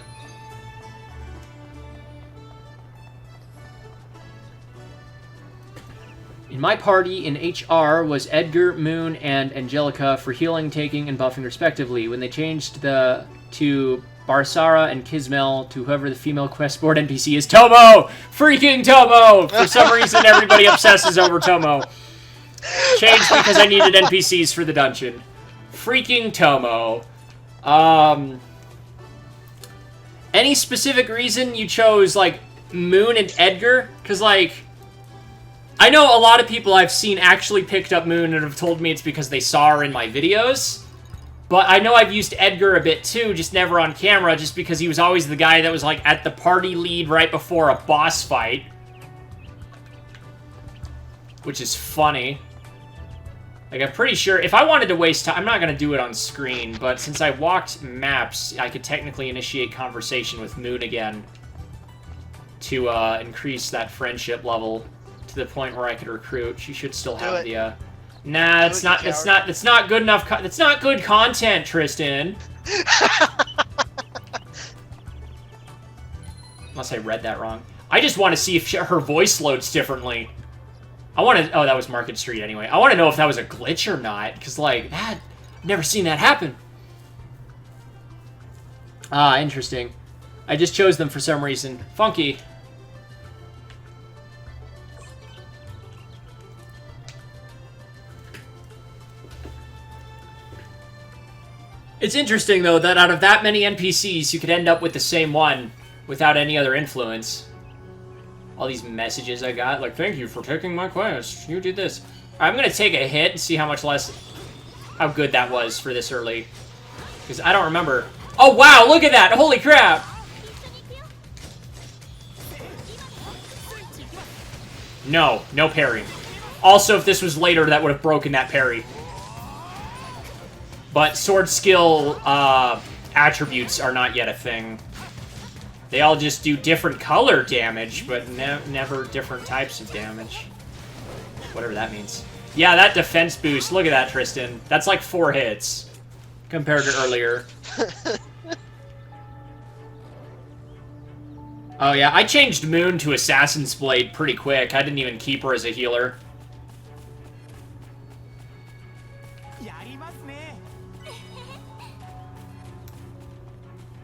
In my party in HR was Edgar, Moon, and Angelica for healing, taking, and buffing respectively. When they changed to Barsara and Kismel to whoever the female quest board NPC is, Tomo! Freaking Tomo! For some reason, everybody obsesses over Tomo. Changed because I needed NPCs for the dungeon. Freaking Tomo. Any specific reason you chose, like, Moon and Edgar? Because, like... I know a lot of people I've seen actually picked up Moon and have told me it's because they saw her in my videos. But I know I've used Edgar a bit too, just never on camera, just because he was always the guy that was like at the party lead right before a boss fight. Which is funny. Like, I'm pretty sure, if I wanted to waste time, I'm not going to do it on screen, but since I walked maps, I could technically initiate conversation with Moon again to increase that friendship level to the point where I could recruit. She should still have the nah, it's not good enough. It's not good content, Tristan. Unless I read that wrong. I just want to see if her voice loads differently. I want to... Oh, that was Market Street anyway. I want to know if that was a glitch or not, because, like, that... I've never seen that happen. Ah, interesting. I just chose them for some reason. Funky. It's interesting, though, that out of that many NPCs, you could end up with the same one without any other influence. All these messages I got, like, thank you for taking my quest. You did this. I'm going to take a hit and see how much less... How good that was for this early. Because I don't remember. Oh, wow, look at that! Holy crap! No, no parry. Also, if this was later, that would have broken that parry. But sword skill attributes are not yet a thing. They all just do different color damage, but never different types of damage. Whatever that means. Yeah, that defense boost. Look at that, Tristan. That's like 4 hits compared to earlier. Oh yeah, I changed Moon to Assassin's Blade pretty quick. I didn't even keep her as a healer.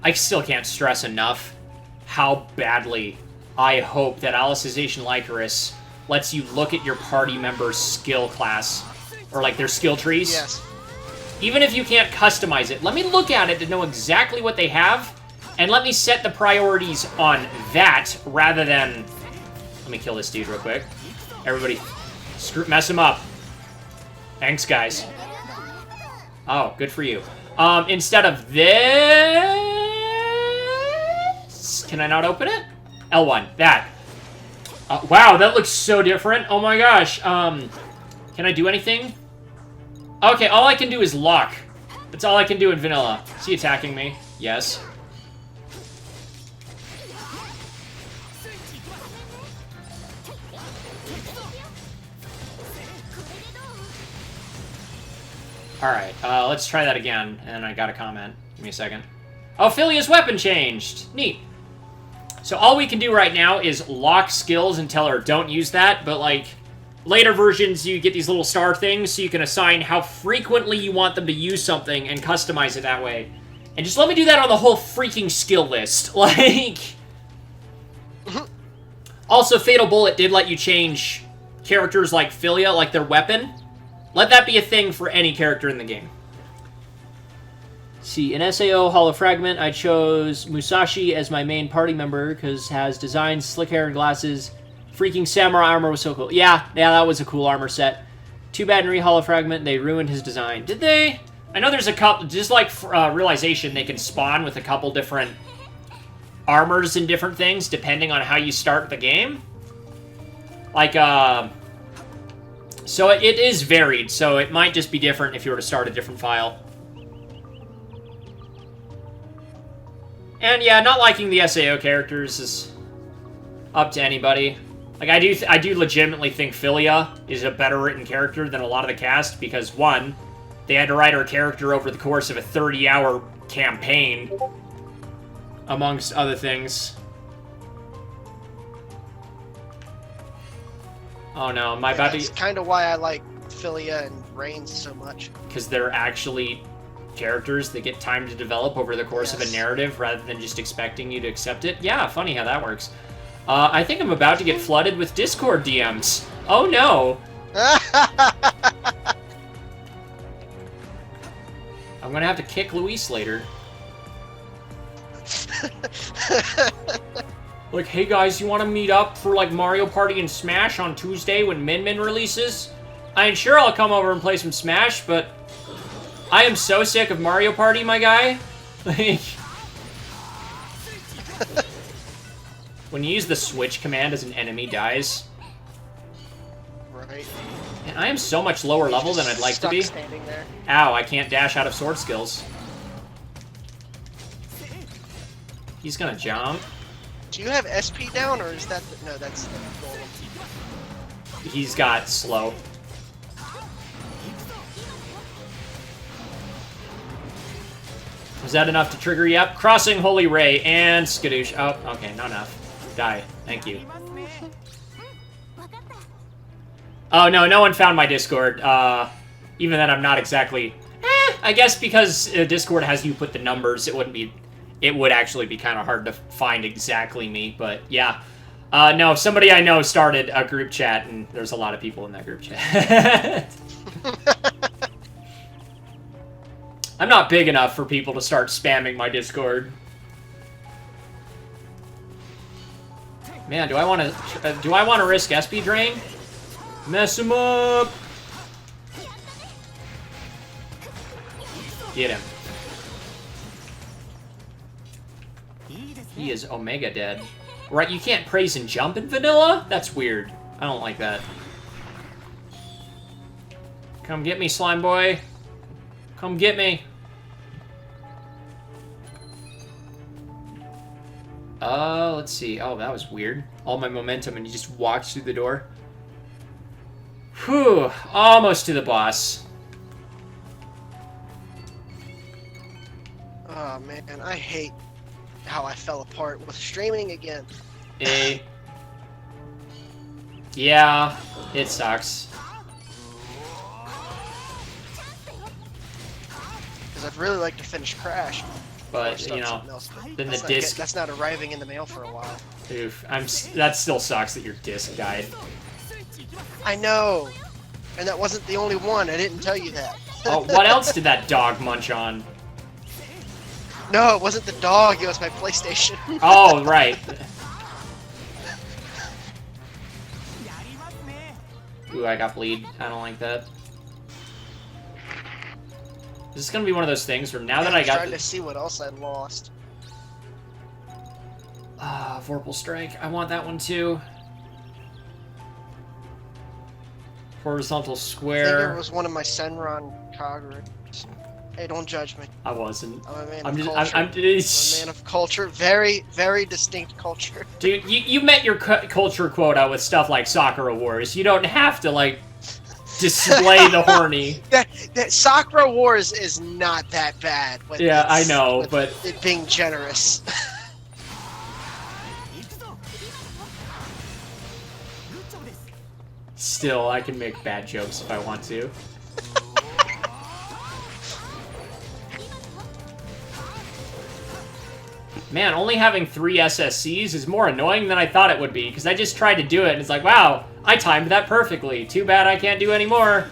I still can't stress enough how badly I hope that Alicization Lycoris lets you look at your party member's skill class, or like their skill trees. Yes. Even if you can't customize it, let me look at it to know exactly what they have, and let me set the priorities on that rather than... Let me kill this dude real quick. Everybody, mess him up. Thanks, guys. Oh, good for you. Instead of this... Can I not open it? L1, that. Wow, that looks so different. Oh my gosh. Can I do anything? Okay, all I can do is lock. That's all I can do in vanilla. Is he attacking me? Yes. Alright, let's try that again. And I got a comment. Give me a second. Oh, Philia's weapon changed. Neat. So all we can do right now is lock skills and tell her, don't use that, but like, later versions you get these little star things, so you can assign how frequently you want them to use something and customize it that way. And just let me do that on the whole freaking skill list. Like... Also, Fatal Bullet did let you change characters like Philia, like their weapon. Let that be a thing for any character in the game. See, in SAO Holo Fragment, I chose Musashi as my main party member because has designs, slick hair, and glasses. Freaking samurai armor was so cool. Yeah, that was a cool armor set. Too bad in Holo Fragment, they ruined his design. Did they? I know there's a couple, just like Realization, they can spawn with a couple different armors and different things depending on how you start the game. Like, so it is varied, so it might just be different if you were to start a different file. And yeah, not liking the SAO characters is up to anybody. Like, I do legitimately think Philia is a better written character than a lot of the cast, because one, they had to write her character over the course of a 30-hour campaign, amongst other things. Oh no, am I about to... That's kind of why I like Philia and Reigns so much. Because they're actually characters that get time to develop over the course of a narrative rather than just expecting you to accept it. Yeah, funny how that works. I think I'm about to get flooded with Discord DMs. Oh no! I'm gonna have to kick Luis later. Like, hey guys, you want to meet up for like Mario Party and Smash on Tuesday when Min Min releases? I am sure I'll come over and play some Smash, but I am so sick of Mario Party, my guy. Like, when you use the switch command as an enemy dies. Right. And I am so much lower level than I'd like to be. Standing there. Ow, I can't dash out of sword skills. He's gonna jump. Do you have SP down, or is that... No, that's the golem. He's got slow. Was that enough to trigger? Yep. Crossing Holy Ray and Skadoosh. Oh, okay, not enough. Die. Thank you. Oh, no, no one found my Discord. Even then, I'm not exactly... I guess because Discord has you put the numbers, it wouldn't be... It would actually be kind of hard to find exactly me, but yeah. No, somebody I know started a group chat, and there's a lot of people in that group chat. I'm not big enough for people to start spamming my Discord. Man, do I want to risk SP drain? Mess him up. Get him. He is Omega dead. Right, you can't praise and jump in vanilla? That's weird. I don't like that. Come get me, slime boy. Come get me. Let's see. Oh, that was weird. All my momentum and you just walked through the door. Whew. Almost to the boss. Oh man, I hate how I fell apart with streaming again. Yeah, it sucks. Because I'd really like to finish Crash. But, you know, then the disc... That's not arriving in the mail for a while. Oof, that still sucks that your disc died. I know! And that wasn't the only one, I didn't tell you that. Oh, what else did that dog munch on? No, it wasn't the dog, it was my PlayStation. Oh, right. Ooh, I got bleed. I don't like that. This is gonna be one of those things where now that I got... I'm trying to see what else I lost. Vorpal Strike. I want that one too. Horizontal I think Square. it was one of my Senron Kagura. Hey, don't judge me. I wasn't. I'm a man I'm of just. culture. I'm I'm a man of culture. Very, very distinct culture. Dude, you met your culture quota with stuff like Sakura Wars. You don't have to, like, display the horny. That Sakura Wars is not that bad. Yeah, I know, but... it being generous. Still, I can make bad jokes if I want to. Man, only having 3 SSCs is more annoying than I thought it would be, because I just tried to do it, and it's like, wow, I timed that perfectly. Too bad I can't do any more.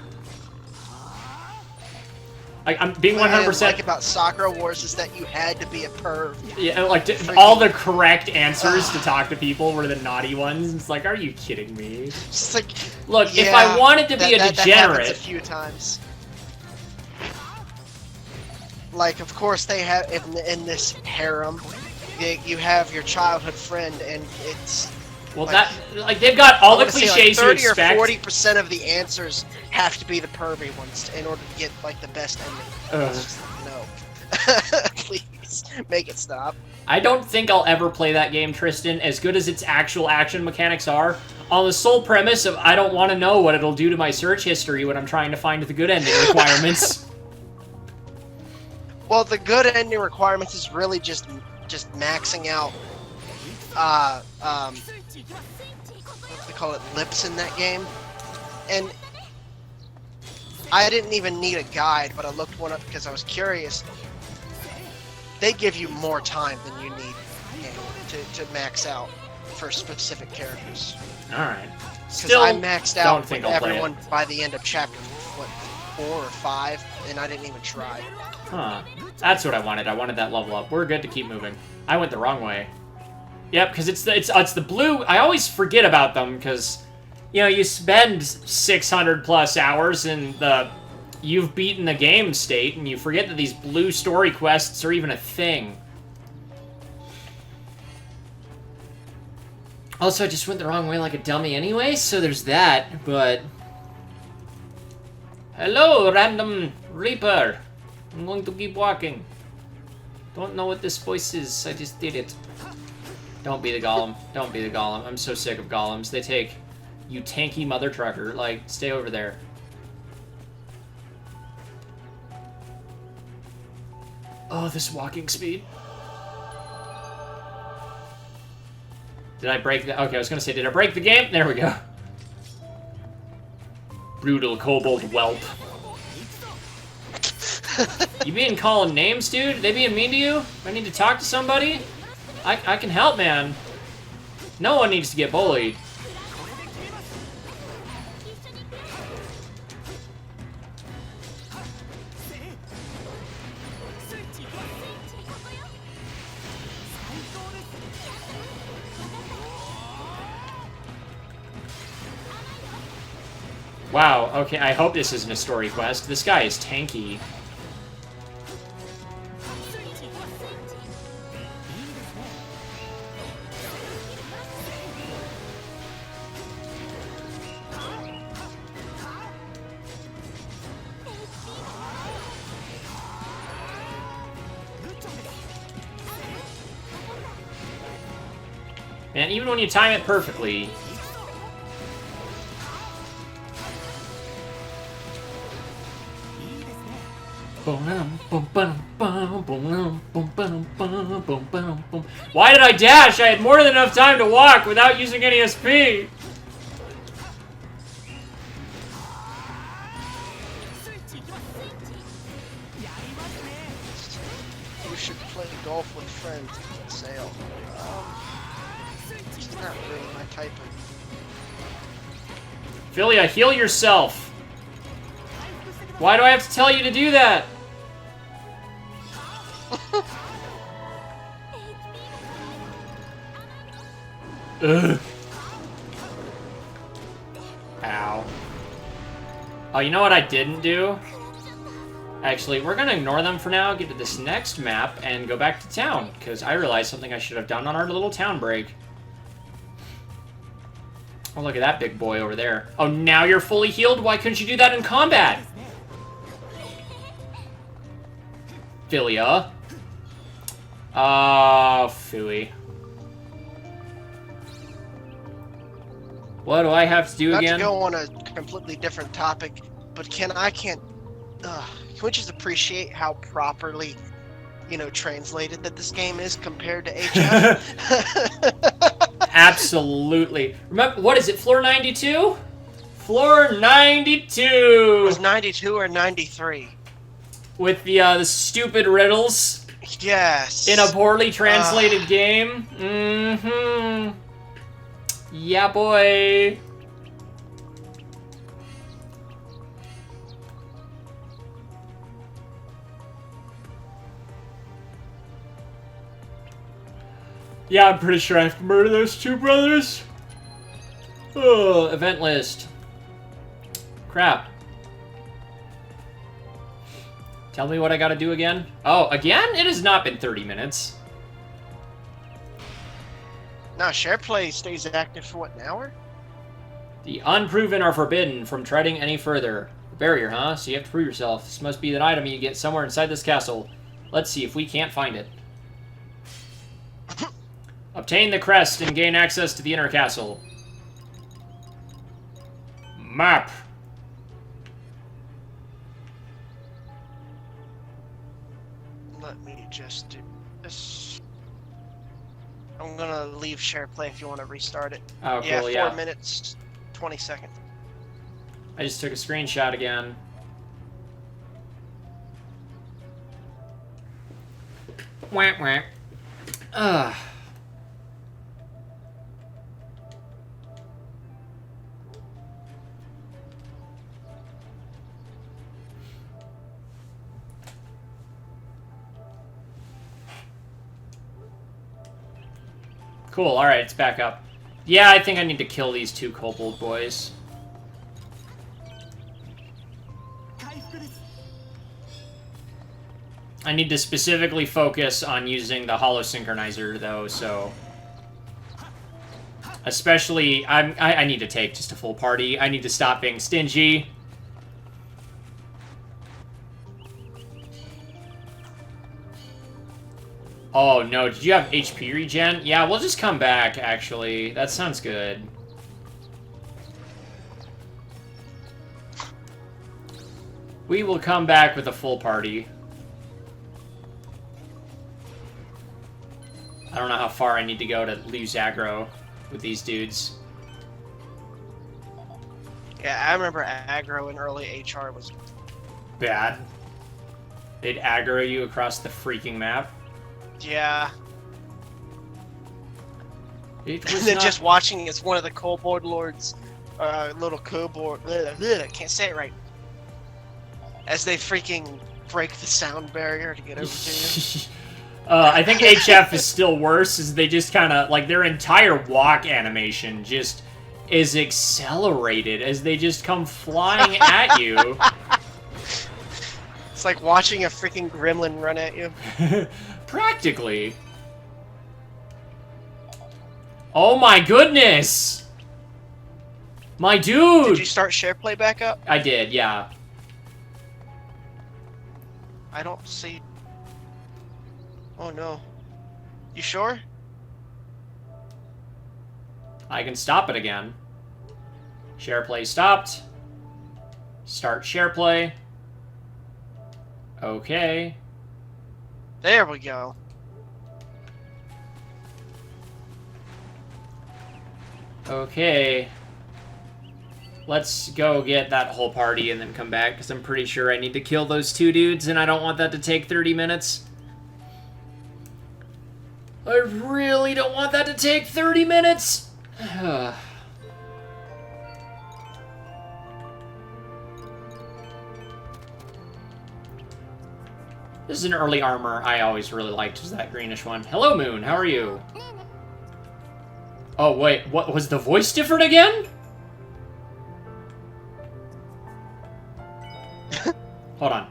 I'm being 100%... What I like about Sakura Wars is that you had to be a perv. Yeah, like, all the correct answers to talk to people were the naughty ones. It's like, are you kidding me? Just like, look, yeah, if I wanted to be a that degenerate... happens a few times. Like, of course, they have, in this harem, you have your childhood friend, and it's... Well, they've got all the cliches you expect. 30 or 40% of the answers have to be the pervy ones in order to get, like, the best ending. It's just, no. Please, make it stop. I don't think I'll ever play that game, Tristan, as good as its actual action mechanics are, on the sole premise of I don't want to know what it'll do to my search history when I'm trying to find the good ending requirements. Well, the good ending requirements is really just maxing out, what they call it, lips in that game. And I didn't even need a guide, but I looked one up because I was curious. They give you more time than you need, to max out for specific characters. Alright. Still, I maxed out with everyone by the end of chapter, 4 or 5, and I didn't even try. Huh. That's what I wanted. I wanted that level up. We're good to keep moving. I went the wrong way. Yep, because it's the blue... I always forget about them, because, you know, you spend 600 plus hours in the you've beaten the game state, and you forget that these blue story quests are even a thing. Also, I just went the wrong way like a dummy anyway, so there's that, but... Hello, random Reaper! I'm going to keep walking. Don't know what this voice is, I just did it. Don't be the golem. Don't be the golem. I'm so sick of golems. They take... You tanky mother trucker. Like, stay over there. Oh, this walking speed. Did I break the... Okay, I was gonna say, did I break the game? There we go. Brutal kobold whelp. You being calling names, dude? They being mean to you? I need to talk to somebody? I can help, man. No one needs to get bullied. Wow, okay, I hope this isn't a story quest. This guy is tanky. And even when you time it perfectly... Why did I dash? I had more than enough time to walk without using any SP! You should play golf with friends, SAO. It's not really my type of... Philia, heal yourself! Why do I have to tell you to do that? Ugh. Ow. Oh, you know what I didn't do? Actually, we're gonna ignore them for now, get to this next map, and go back to town, because I realized something I should have done on our little town break. Oh, look at that big boy over there. Oh, now you're fully healed? Why couldn't you do that in combat? Philia. Oh, phooey. What do I have to do again? Not to go on a completely different topic, but can we just appreciate how properly, you know, translated that this game is compared to HF? Absolutely. Remember, what is it, floor 92? Floor 92! It was 92 or 93. With the stupid riddles? Yes. In a poorly translated game? Mm-hmm. Yeah, boy. Yeah, I'm pretty sure I have to murder those two brothers. Oh, event list. Crap. Tell me what I gotta do again. Oh, again? It has not been 30 minutes. No, share play stays active for what, an hour? The unproven are forbidden from treading any further. A barrier, huh? So you have to prove yourself. This must be that item you get somewhere inside this castle. Let's see if we can't find it. Obtain the crest and gain access to the inner castle. Map. Let me just do this. I'm gonna leave share play if you want to restart it. Oh, cool, yeah. 4 minutes, 20 seconds. I just took a screenshot again. Wah, wah. Ugh. Cool, alright, it's back up. Yeah, I think I need to kill these two kobold boys. I need to specifically focus on using the holo synchronizer, though, so... Especially, I need to take just a full party. I need to stop being stingy. Oh, no. Did you have HP regen? Yeah, we'll just come back, actually. That sounds good. We will come back with a full party. I don't know how far I need to go to lose aggro with these dudes. Yeah, I remember aggro in early HR was Bad. They'd aggro you across the freaking map. Yeah. It And was then not... just watching as one of the kobold lords, little kobold, I can't say it right, as they freaking break the sound barrier to get over to you. I think HF is still worse, is they just kind of, like, their entire walk animation just is accelerated as they just come flying at you. It's like watching a freaking gremlin run at you. Practically. Oh my goodness! My dude! Did you start share play back up? I did, yeah. I don't see... Oh no. You sure? I can stop it again. Share play stopped. Start share play. Okay. There we go. Okay. Let's go get that whole party and then come back, because I'm pretty sure I need to kill those 2 dudes, and I don't want that to take 30 minutes. I really don't want that to take 30 minutes! This is an early armor I always really liked, was that greenish one. Hello, Moon, how are you? Oh, wait, what, was the voice different again? Hold on.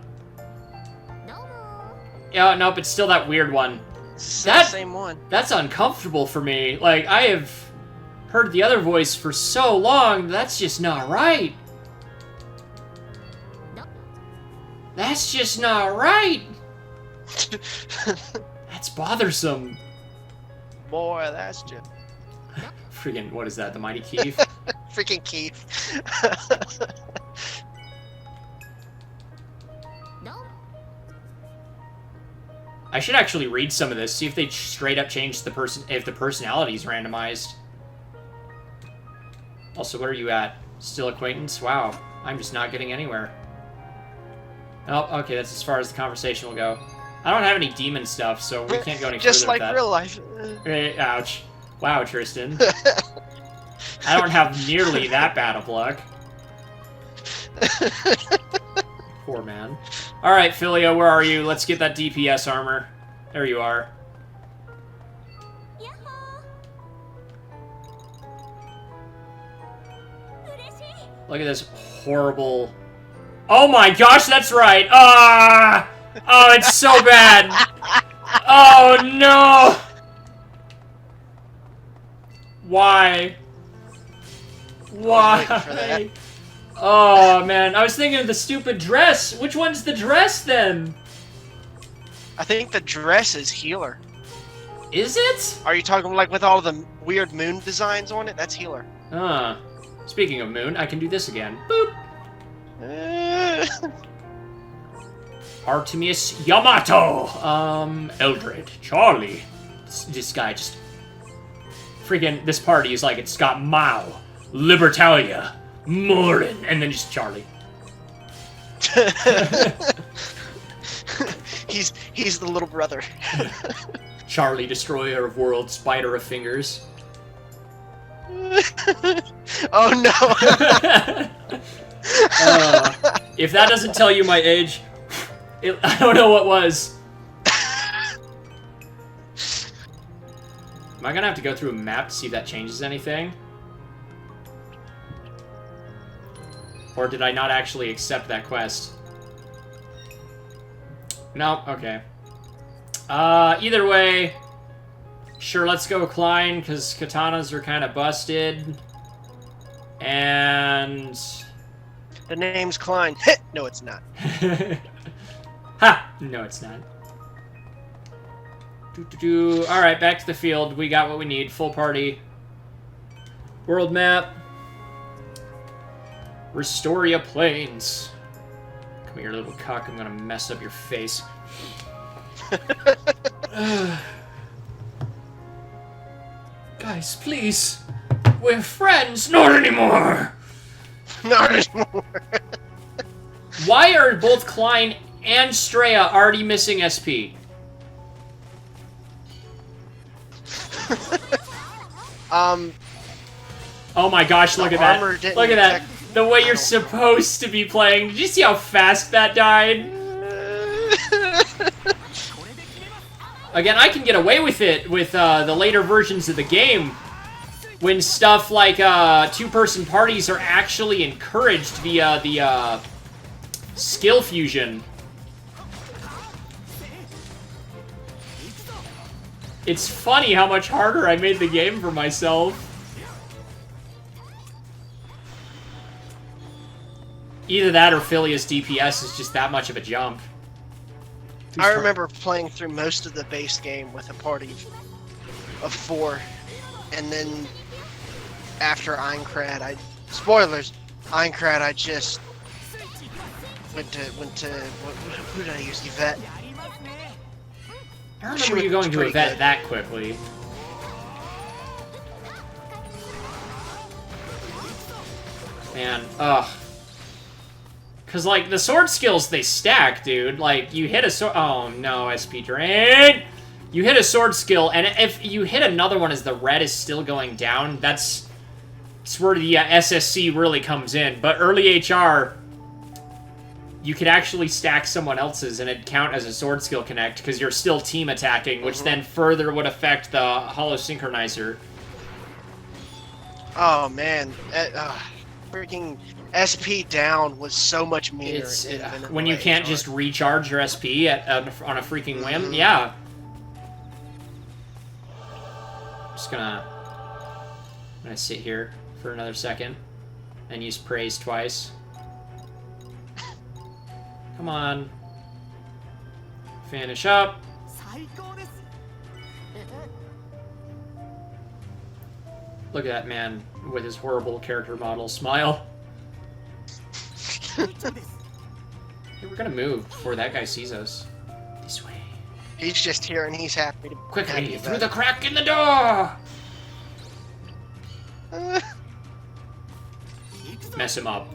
Yeah, nope, it's still that weird one. It's the same one. That's uncomfortable for me. Like, I have heard the other voice for so long, that's just not right. That's just not right. That's bothersome. Boy, that's just... Freaking, what is that, the Mighty Keith? Freaking Keith. I should actually read some of this, see if they straight up change the if the personality's randomized. Also, where are you at? Still acquaintance? Wow, I'm just not getting anywhere. Oh, okay, that's as far as the conversation will go. I don't have any demon stuff, so we can't go any further Just like with that. real life. Ouch. Wow, Tristan. I don't have nearly that bad of luck. Poor man. Alright, Filio, where are you? Let's get that DPS armor. There you are. Look at this horrible... Oh my gosh, that's right! Ah! Oh, it's so bad! Oh no! Why? Why? Oh man, I was thinking of the stupid dress. Which one's the dress then? I think the dress is healer. Is it? Are you talking like with all the weird moon designs on it? That's healer. Speaking of moon, I can do this again. Boop. Artemis Yamato. Eldred. Charlie. This guy just... Freaking, this party is like it's got Mao, Libertalia, Morin, and then just Charlie. he's the little brother. Charlie, destroyer of worlds, spider of fingers. Oh no! If that doesn't tell you my age, I don't know what was. Am I gonna have to go through a map to see if that changes anything? Or did I not actually accept that quest? No, okay. Either way, sure, let's go Klein, because katanas are kind of busted. And... The name's Klein. No, it's not. Ha! No, it's not. Alright, back to the field. We got what we need. Full party. World map. Restoria Plains. Come here, little cuck. I'm gonna mess up your face. Guys, please. We're friends. Not anymore. Not anymore. Why are both Klein and Straya already missing SP? Oh my gosh, look at that. Look at that. The way you're supposed to be playing. Did you see how fast that died? Again, I can get away with it with the later versions of the game when stuff like two-person parties are actually encouraged via the skill fusion. It's funny how much harder I made the game for myself. Either that or Philia's DPS is just that much of a jump. I remember playing through most of the base game with a party of 4, and then after Aincrad, spoilers, Aincrad, I just went to who did I use? Yvette. I remember you going to Yvette that quickly. Man, ugh. Cause like the sword skills they stack, dude. Like you hit a sword. Oh no, SP drain. You hit a sword skill, and if you hit another one as the red is still going down, that's where the SSC really comes in. But early HR, you could actually stack someone else's and it'd count as a sword skill connect because you're still team attacking, which then further would affect the hollow synchronizer. Oh man, freaking SP down was so much meaner. When you can't just recharge your SP on a freaking whim, yeah. Just gonna sit here for another second and use praise twice. Come on. Finish up. Look at that man with his horrible character model smile. Hey, we're gonna move before that guy sees us. This way. He's just here and he's happy to quickly through the crack in the door. Mess him up.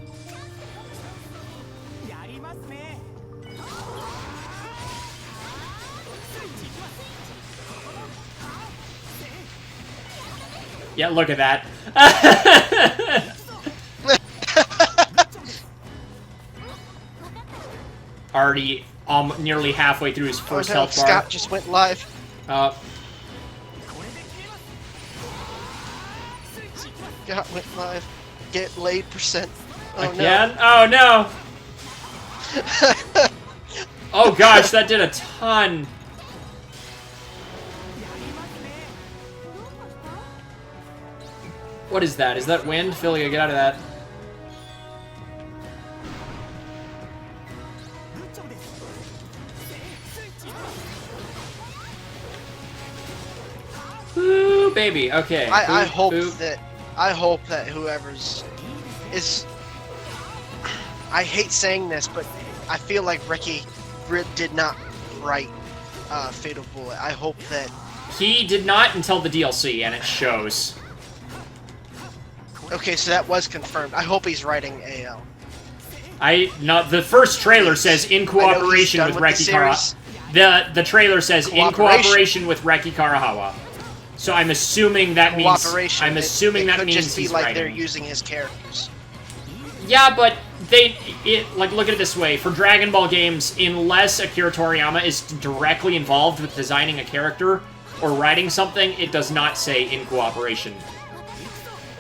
Yeah, look at that. Already nearly halfway through his first health bar. Scott just went live. Scott went live. Get laid %. Oh, again? No. Oh no! Oh gosh, that did a ton. What is that? Is that wind? Philia, get out of that. Ooh, baby. Okay. I hope that whoever's is. I hate saying this, but I feel like Ricky did not write Fatal Bullet. I hope that he did not until the DLC, and it shows. Okay, so that was confirmed. I hope he's writing AL. The first trailer says in cooperation with Reki Karahawa. The trailer says in cooperation with Reki Karahawa. So I'm assuming that means it could just be like they're using his characters. Yeah, but look at it this way. For Dragon Ball games, unless Akira Toriyama is directly involved with designing a character or writing something, it does not say in cooperation.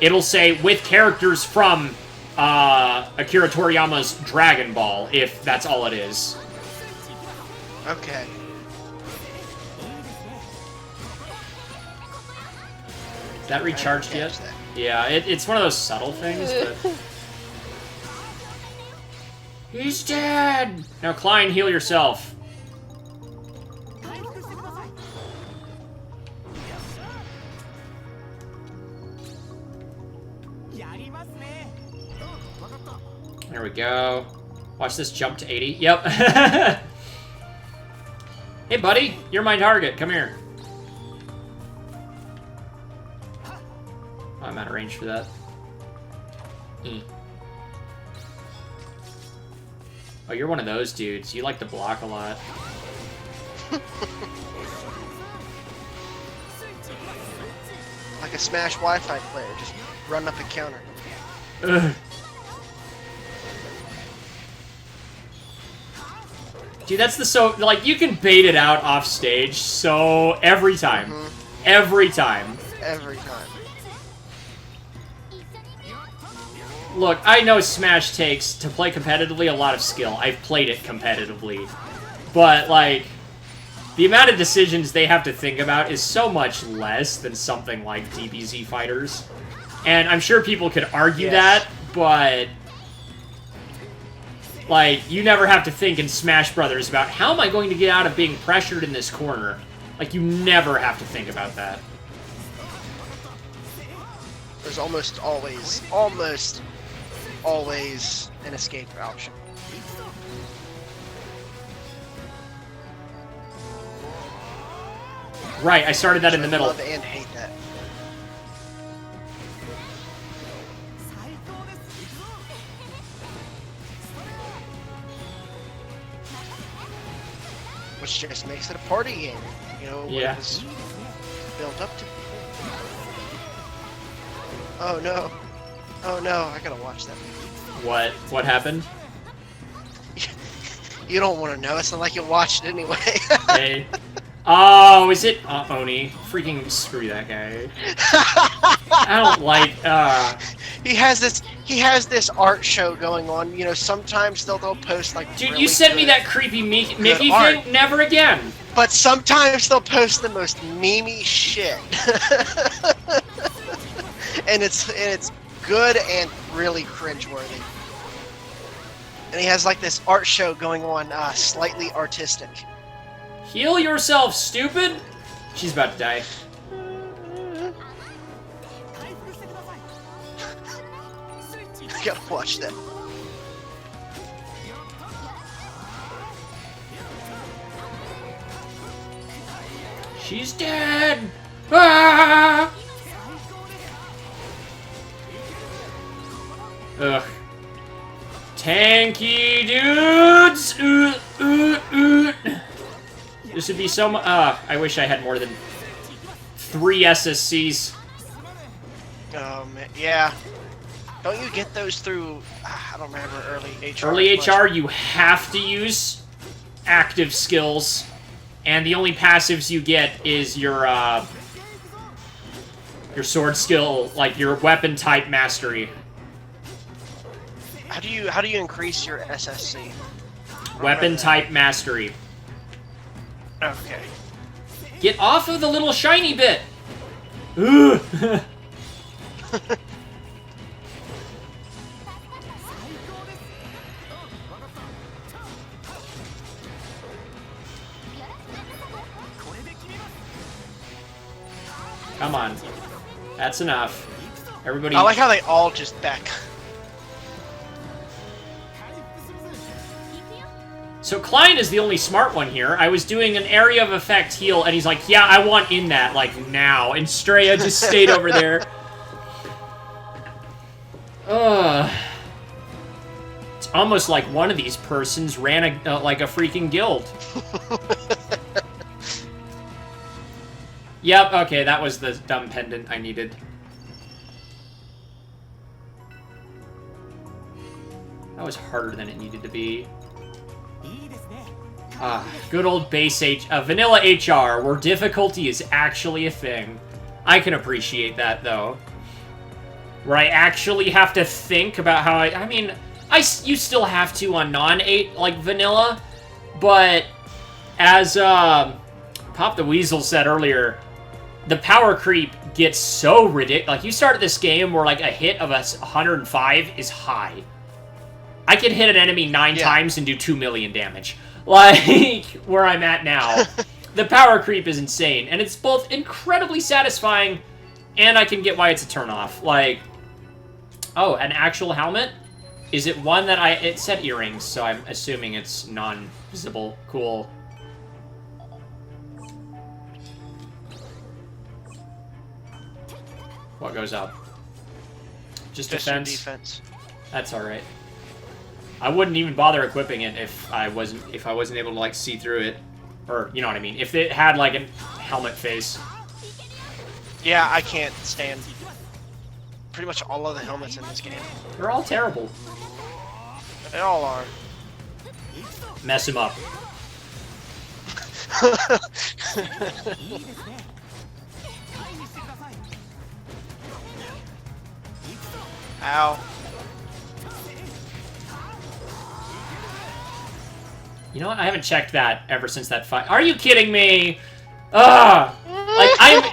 It'll say with characters from Akira Toriyama's Dragon Ball, if that's all it is. Okay. Is that recharged yet? Yeah, it's one of those subtle things, but... He's dead! Now, Klein, heal yourself. There we go. Watch this jump to 80. Yep. Hey, buddy. You're my target. Come here. Oh, I'm out of range for that. Oh, you're one of those dudes. You like to block a lot. Like a Smash Wi-Fi player. Just run up a counter. Ugh. Dude, that's like, you can bait it out off stage, so every time. Every time. Every time. Look, I know Smash takes, to play competitively, a lot of skill. I've played it competitively. But, like, the amount of decisions they have to think about is so much less than something like DBZ Fighters. And I'm sure people could argue that, but... Like, you never have to think in Smash Brothers about, how am I going to get out of being pressured in this corner? Like, you never have to think about that. there's almost always an escape option. Right, I started that in the I middle. love and hate that. Which just makes it a party game, you know, what Yeah. it was built up to. Oh no. Oh no, I gotta watch that movie. What? What happened? You don't want to know, it's not like you watched it anyway. Hey. Oh, is it Oni? Freaking screw that guy. I don't like, He has this art show going on, you know, sometimes they'll post like Dude, really you sent me good- that creepy Mickey art. thing? Never again! But sometimes they'll post the most memey shit. and it's good and really cringeworthy. And he has like this art show going on, slightly artistic. Heal yourself, stupid! She's about to die. You gotta watch that. She's dead! Ah! Ugh. Tanky dudes! This would be so much. I wish I had more than 3 SSCs. Yeah. Don't you get those through? I don't remember early HR. Early much. HR, you have to use active skills, and the only passives you get is your sword skill, like your weapon type mastery. How do you increase your SSC? Weapon type mastery. Okay. Get off of the little shiny bit! Ugh. Come on. That's enough. Everybody... I like how they all just back. So Klein is the only smart one here. I was doing an area of effect heal, and he's like, yeah, I want in that, like, now. And Straya just stayed over there. Ugh. It's almost like one of these persons ran like a freaking guild. Yep, okay, that was the dumb pendant I needed. That was harder than it needed to be. Good old base vanilla HR, where difficulty is actually a thing. I can appreciate that, though. Where I actually have to think about how I mean, you still have to on non-8, like, vanilla, but as, Pop the Weasel said earlier, the power creep gets so ridiculous. Like, you start this game where, like, a hit of 105 is high. I can hit an enemy 9 times and do 2 million damage. Like, where I'm at now. The power creep is insane, and it's both incredibly satisfying, and I can get why it's a turnoff. Like, oh, an actual helmet? Is it one that it said earrings, so I'm assuming it's non-visible. Cool. What goes up? Just defense? Defense. That's alright. I wouldn't even bother equipping it if I wasn't able to, like, see through it. Or, you know what I mean, if it had, like, a helmet face. Yeah, I can't stand pretty much all of the helmets in this game. They're all terrible. They all are. Mess him up. Ow. You know what? I haven't checked that ever since that fight. Are you kidding me? Ugh!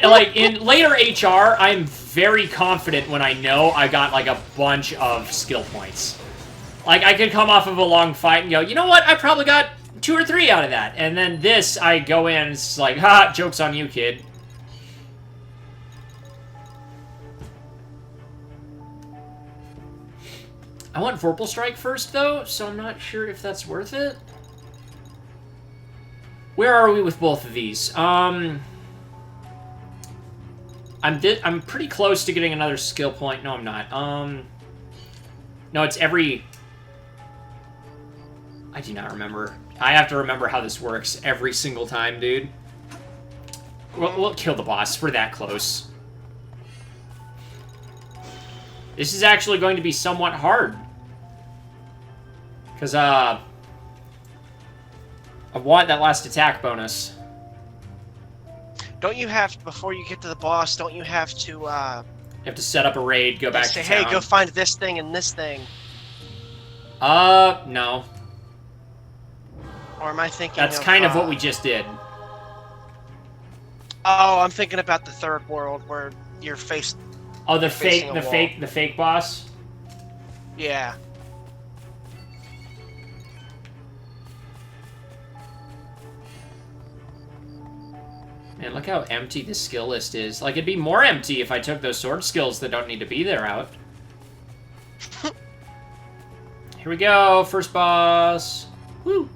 Like, in later HR, I'm very confident when I know I got, like, a bunch of skill points. Like, I could come off of a long fight and go, you know what? I probably got 2 or 3 out of that. And then this, I go in and it's like, ha, joke's on you, kid. I want Vorpal Strike first, though, so I'm not sure if that's worth it. Where are we with both of these? I'm pretty close to getting another skill point. No, I'm not. No, it's every... I do not remember. I have to remember how this works every single time, dude. We'll kill the boss. We're that close. This is actually going to be somewhat hard. Because, I want that last attack bonus. Don't you have to, before you get to the boss, don't you have to, You have to set up a raid, go back say, to town. hey, go find this thing and this thing. No. Or am I thinking That's kind of what we just did. Oh, I'm thinking about the third world where you're facing... Oh, the fake boss? Yeah. Man, look how empty the skill list is. Like, it'd be more empty if I took those sword skills that don't need to be there out. Here we go, first boss. Woo!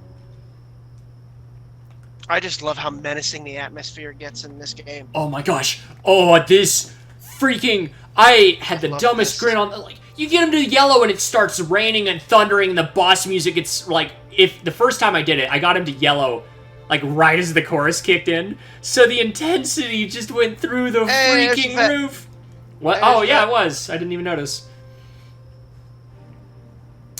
I just love how menacing the atmosphere gets in this game. Oh my gosh. Oh, this freaking... I had the dumbest grin on... Like, you get him to yellow and it starts raining and thundering and the boss music, it's like... If the first time I did it, I got him to yellow... Like, right as the chorus kicked in. So the intensity just went through the freaking roof. What? Oh, yeah, it was. I didn't even notice.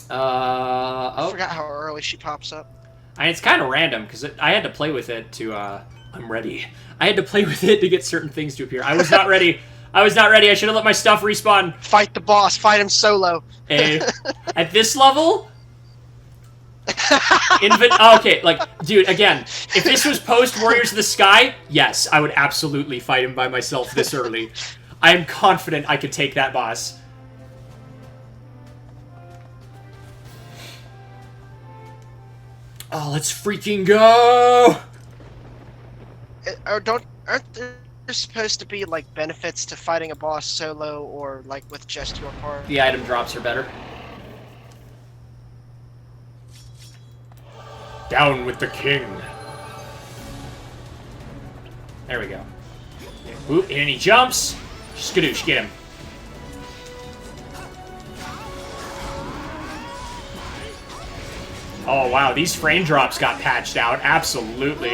I forgot how early she pops up. And it's kind of random, because I had to play with it to, I'm ready. I had to play with it to get certain things to appear. I was not ready. I was not ready. I should have let my stuff respawn. Fight the boss. Fight him solo. At this level... Okay, like, dude, again, if this was post-Warriors of the Sky, yes, I would absolutely fight him by myself this early. I am confident I could take that boss. Oh, let's freaking go! Aren't there supposed to be, like, benefits to fighting a boss solo or, like, with just your party? The item drops are better. Down with the king. There we go. Oop, and he jumps. Skadoosh, get him. Oh, wow, these frame drops got patched out. Absolutely.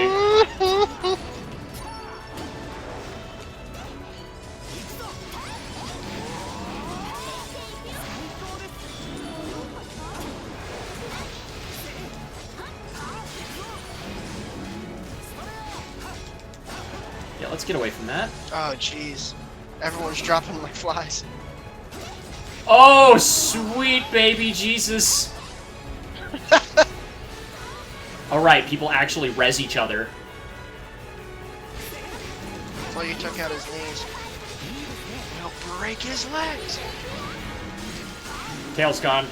Yeah, let's get away from that. Oh, jeez. Everyone's dropping like flies. Oh, sweet baby Jesus. Alright, people actually res each other. Well, you took out his knees. You'll break his legs. Tail's gone.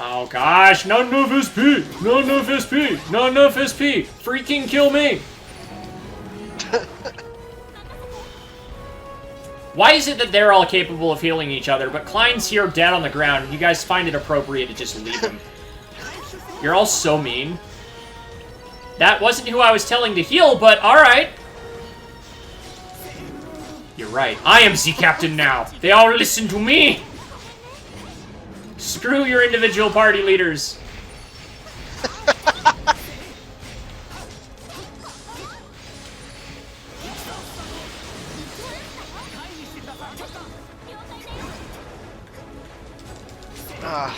Oh gosh, not enough SP! Not enough SP! Not enough SP! Freaking kill me! Why is it that they're all capable of healing each other, but Klein's here dead on the ground, you guys find it appropriate to just leave him? You're all so mean. That wasn't who I was telling to heal, but alright. You're right. I am the captain now. They all listen to me! Screw your individual party leaders.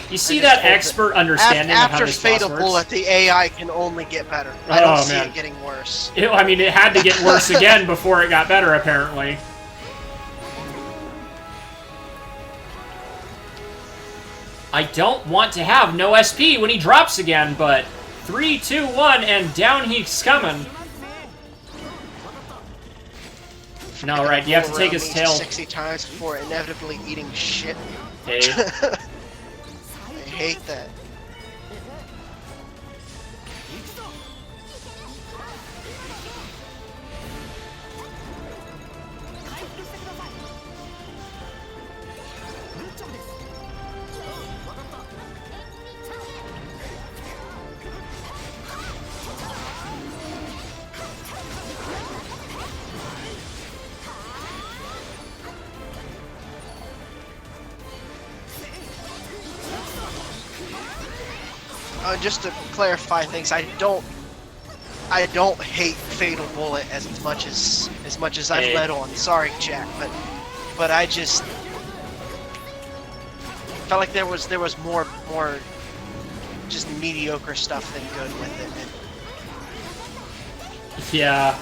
You see that expert understanding of how this boss After Fatal works? Bullet, the AI can only get better. I don't see it getting worse. I mean, it had to get worse again before it got better, apparently. I don't want to have no SP when he drops again, but 3, 2, 1, and down he's coming. No, right, you have to take his tail. 60 times before inevitably eating shit. Hey. I hate that. just to clarify things, I don't hate Fatal Bullet as much as I've led on. Sorry, Jack, but I just felt like there was more just mediocre stuff than good with it. Yeah.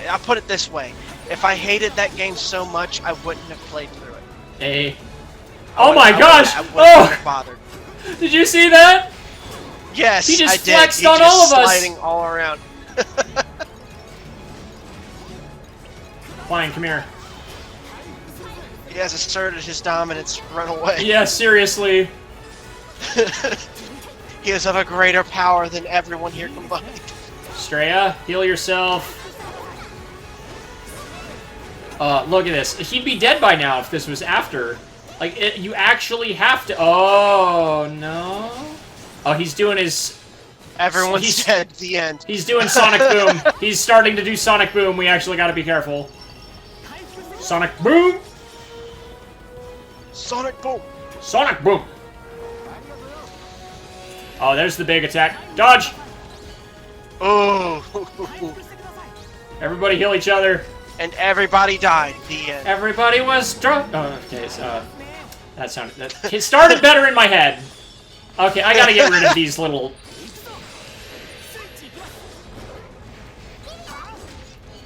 I'll put it this way: if I hated that game so much, I wouldn't have played through it. Hey. Oh my gosh! I wouldn't have bothered. Did you see that? Yes, he just I did. flexed He on just all of us. sliding all around. Fine, come here. He has asserted his dominance. Run away. Yeah, seriously. He is of a greater power than everyone here combined. Straya, heal yourself. Look at this. He'd be dead by now if this was after. Like, you actually have to... Oh, no. Oh, he's doing his... Everyone's dead. The end. He's doing Sonic Boom. He's starting to do Sonic Boom. We actually gotta be careful. Sonic Boom! Sonic Boom! Sonic Boom! Oh, there's the big attack. Dodge! Oh! Everybody heal each other. And everybody died. The end. Everybody was drunk. Oh, okay, so... it started better in my head. Okay, I gotta get rid of these little...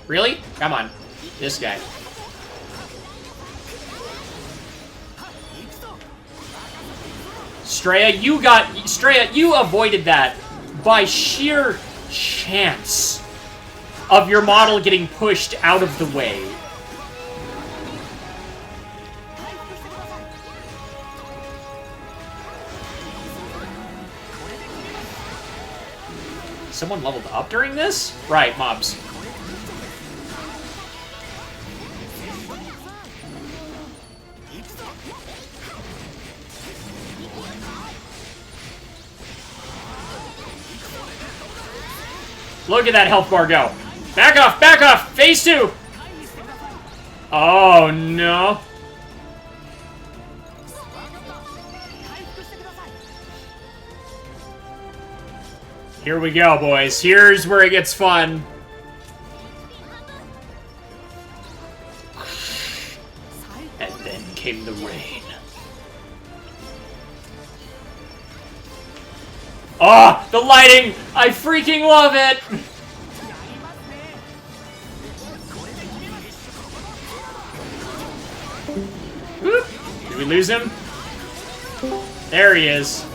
Really? Come on. This guy. Straya, you avoided that by sheer chance of your model getting pushed out of the way. Someone leveled up during this? Right, mobs. Look at that health bar go. Back off, back off! Phase 2! Oh, no. Here we go, boys. Here's where it gets fun. And then came the rain. Oh, the lighting! I freaking love it! Whoop. Did we lose him? There he is.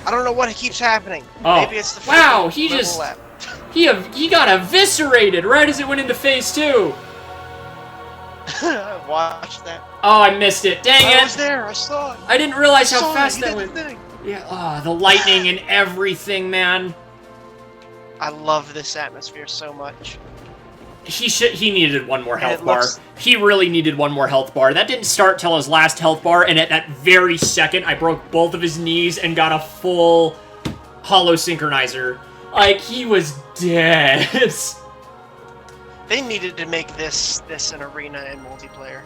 I don't know what keeps happening. Oh. Maybe it's the wow, he just... lap. He got eviscerated right as it went into phase 2. Watch that. Oh, I missed it. Dang it! I was there. I saw it. I didn't realize how fast He that did went. the thing. Yeah, oh, the lightning and everything, man. I love this atmosphere so much. He needed one more health it bar. looks- He really needed one more health bar. That didn't start till his last health bar, and at that very second, I broke both of his knees and got a full hollow synchronizer. Like, he was dead. They needed to make this an arena and multiplayer.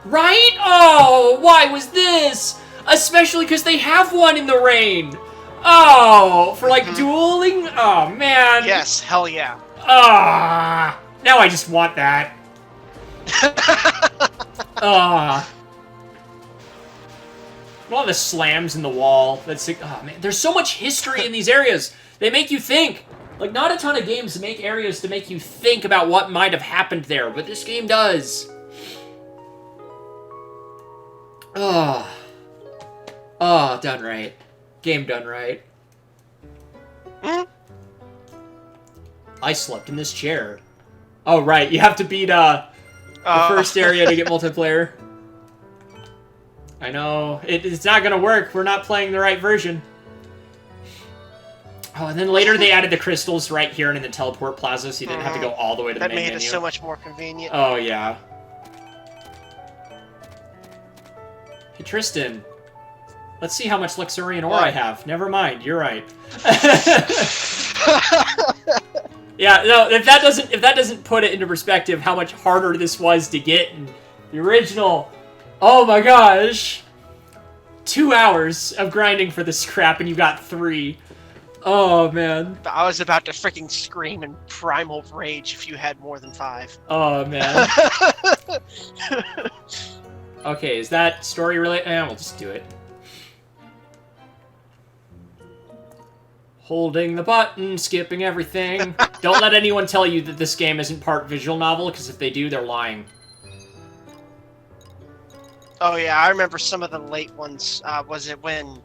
Right? Oh, why was this? Especially because they have one in the rain. Oh, for like dueling? Oh, man. Yes, hell yeah. Ah, now I just want that. Ah. All the slams in the wall. That's like, oh man, there's so much history in these areas. They make you think. Like, not a ton of games make areas to make you think about what might have happened there, but this game does. Oh. Oh, done right. Game done right. I slept in this chair. Oh, right. You have to beat the first area to get multiplayer. I know. It's not going to work. We're not playing the right version. Oh, and then later they added the crystals right here and in the teleport plaza, so you didn't have to go all the way to the That main made menu. it so much more convenient. Oh, yeah. Hey, Tristan. Let's see how much Luxurian ore I have. Never mind, you're right. Yeah, no, if that doesn't put it into perspective how much harder this was to get in the original. Oh my gosh. 2 hours of grinding for this crap, and you got 3. Oh, man. I was about to freaking scream in primal rage if you had more than 5. Oh, man. Okay, is that story related? We'll just do it. Holding the button, skipping everything. Don't let anyone tell you that this game isn't part visual novel, because if they do, they're lying. Oh yeah, I remember some of the late ones. Was it when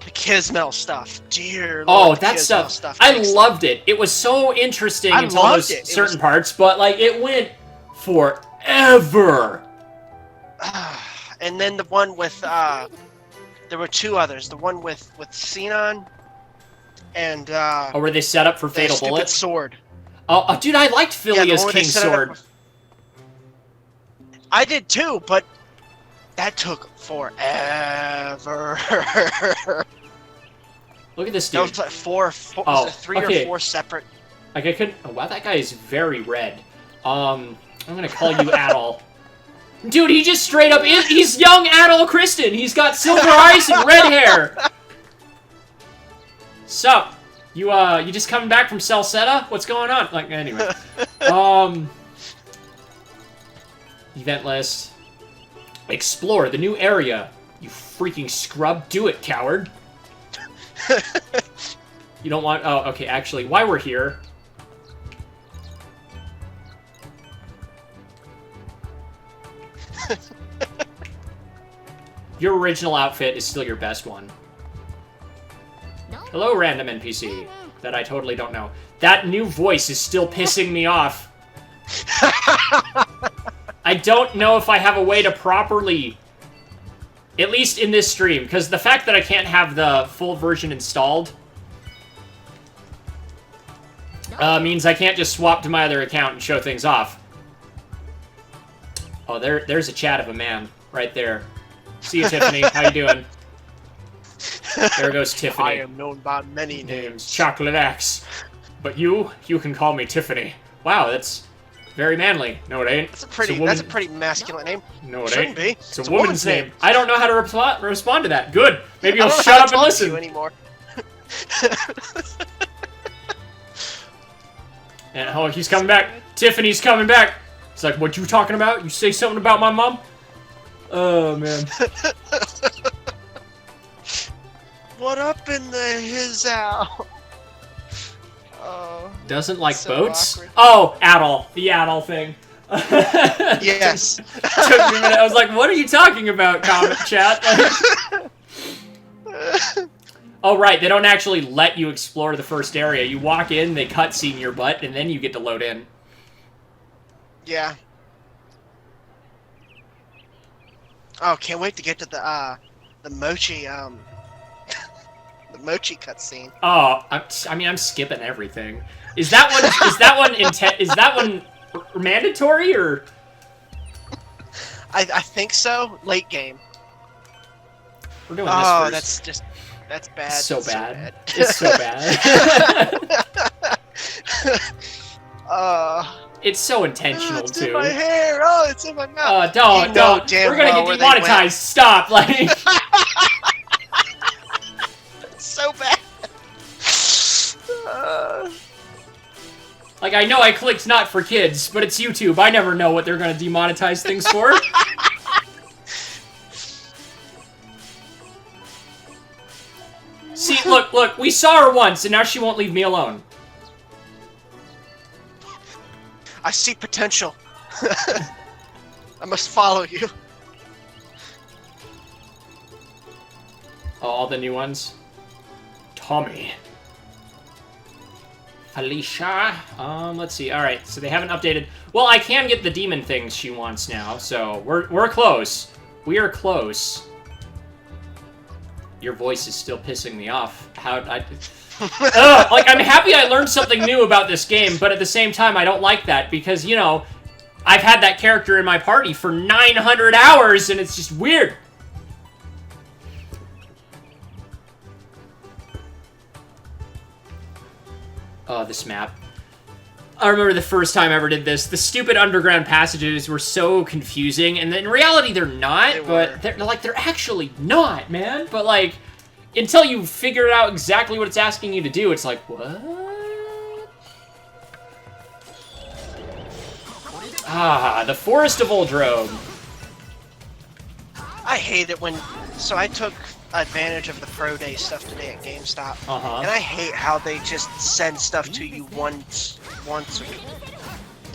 the Kismel stuff? Dear Lord, that Kismel stuff. I loved it. It was so interesting until those certain parts, but like it went forever. And then the one with there were 2 others. The one with Xenon and where they set up for Fatal Bullet sword. Oh, dude, I liked Philia's King's Sword. I did too, but that took forever. Look at this dude. That was like 4 was it 3 or 4 separate. Like I couldn't. Oh, wow, that guy is very red. I'm gonna call you Adol. Dude, he just straight up he's young Adol Kristen. He's got silver eyes and red hair. Sup? You just coming back from Celceta? What's going on? Like anyway. Event list. Explore the new area. You freaking scrub. Do it, coward. You don't want... Oh, okay, actually, while we're here... Your original outfit is still your best one. Hello, random NPC. That I totally don't know. That new voice is still pissing me off. I don't know if I have a way to properly... At least in this stream, because the fact that I can't have the full version installed... means I can't just swap to my other account and show things off. Oh, there's a chat of a man right there. See you, Tiffany. How you doing? There goes Tiffany. I am known by many names. Chocolate Axe. But you can call me Tiffany. Wow, that's very manly. No, it ain't. That's a pretty masculine name. No, it Shouldn't ain't. be. It's a woman's name. I don't know how to respond to that. Good. Maybe you'll shut up and listen. Anymore. And oh, he's coming back. Tiffany's coming back. It's like, what you talking about? You say something about my mom? Oh, man. What up in the SAO? Oh, doesn't like so boats? awkward. Oh, Adol. The Adol thing. Yes. Took me a minute. I was like, what are you talking about, comment chat? Oh, right. They don't actually let you explore the first area. You walk in, they cutscene your butt, and then you get to load in. Yeah. Oh, can't wait to get to the Mochi, the Mochi cutscene. Oh, I'm skipping everything. Is that one mandatory, or? I think so. Late game. We're doing this first. That's bad. It's so bad. bad. It's so bad. It's so intentional, it's too. in my hair. Oh, it's in my mouth. Don't. We're gonna get demonetized. Stop. Like. So bad. Like, I know I clicked not for kids, but it's YouTube. I never know what they're gonna demonetize things for. See, look, we saw her once, and now she won't leave me alone. I see potential. I must follow you. Oh, all the new ones? Tommy. Felicia. Let's see. Alright, so they haven't updated. Well, I can get the demon things she wants now, so we're close. We are close. Your voice is still pissing me off. Like, I'm happy I learned something new about this game, but at the same time, I don't like that, because, you know, I've had that character in my party for 900 hours, and it's just weird. Oh, this map. I remember the first time I ever did this. The stupid underground passages were so confusing, and in reality they're not, but they're actually not, man. But like, until you figure out exactly what it's asking you to do, it's like, what? Ah, the Forest of Uldrome. I hate it when... So I took advantage of the Pro Day stuff today at GameStop. And I hate how they just send stuff to you once or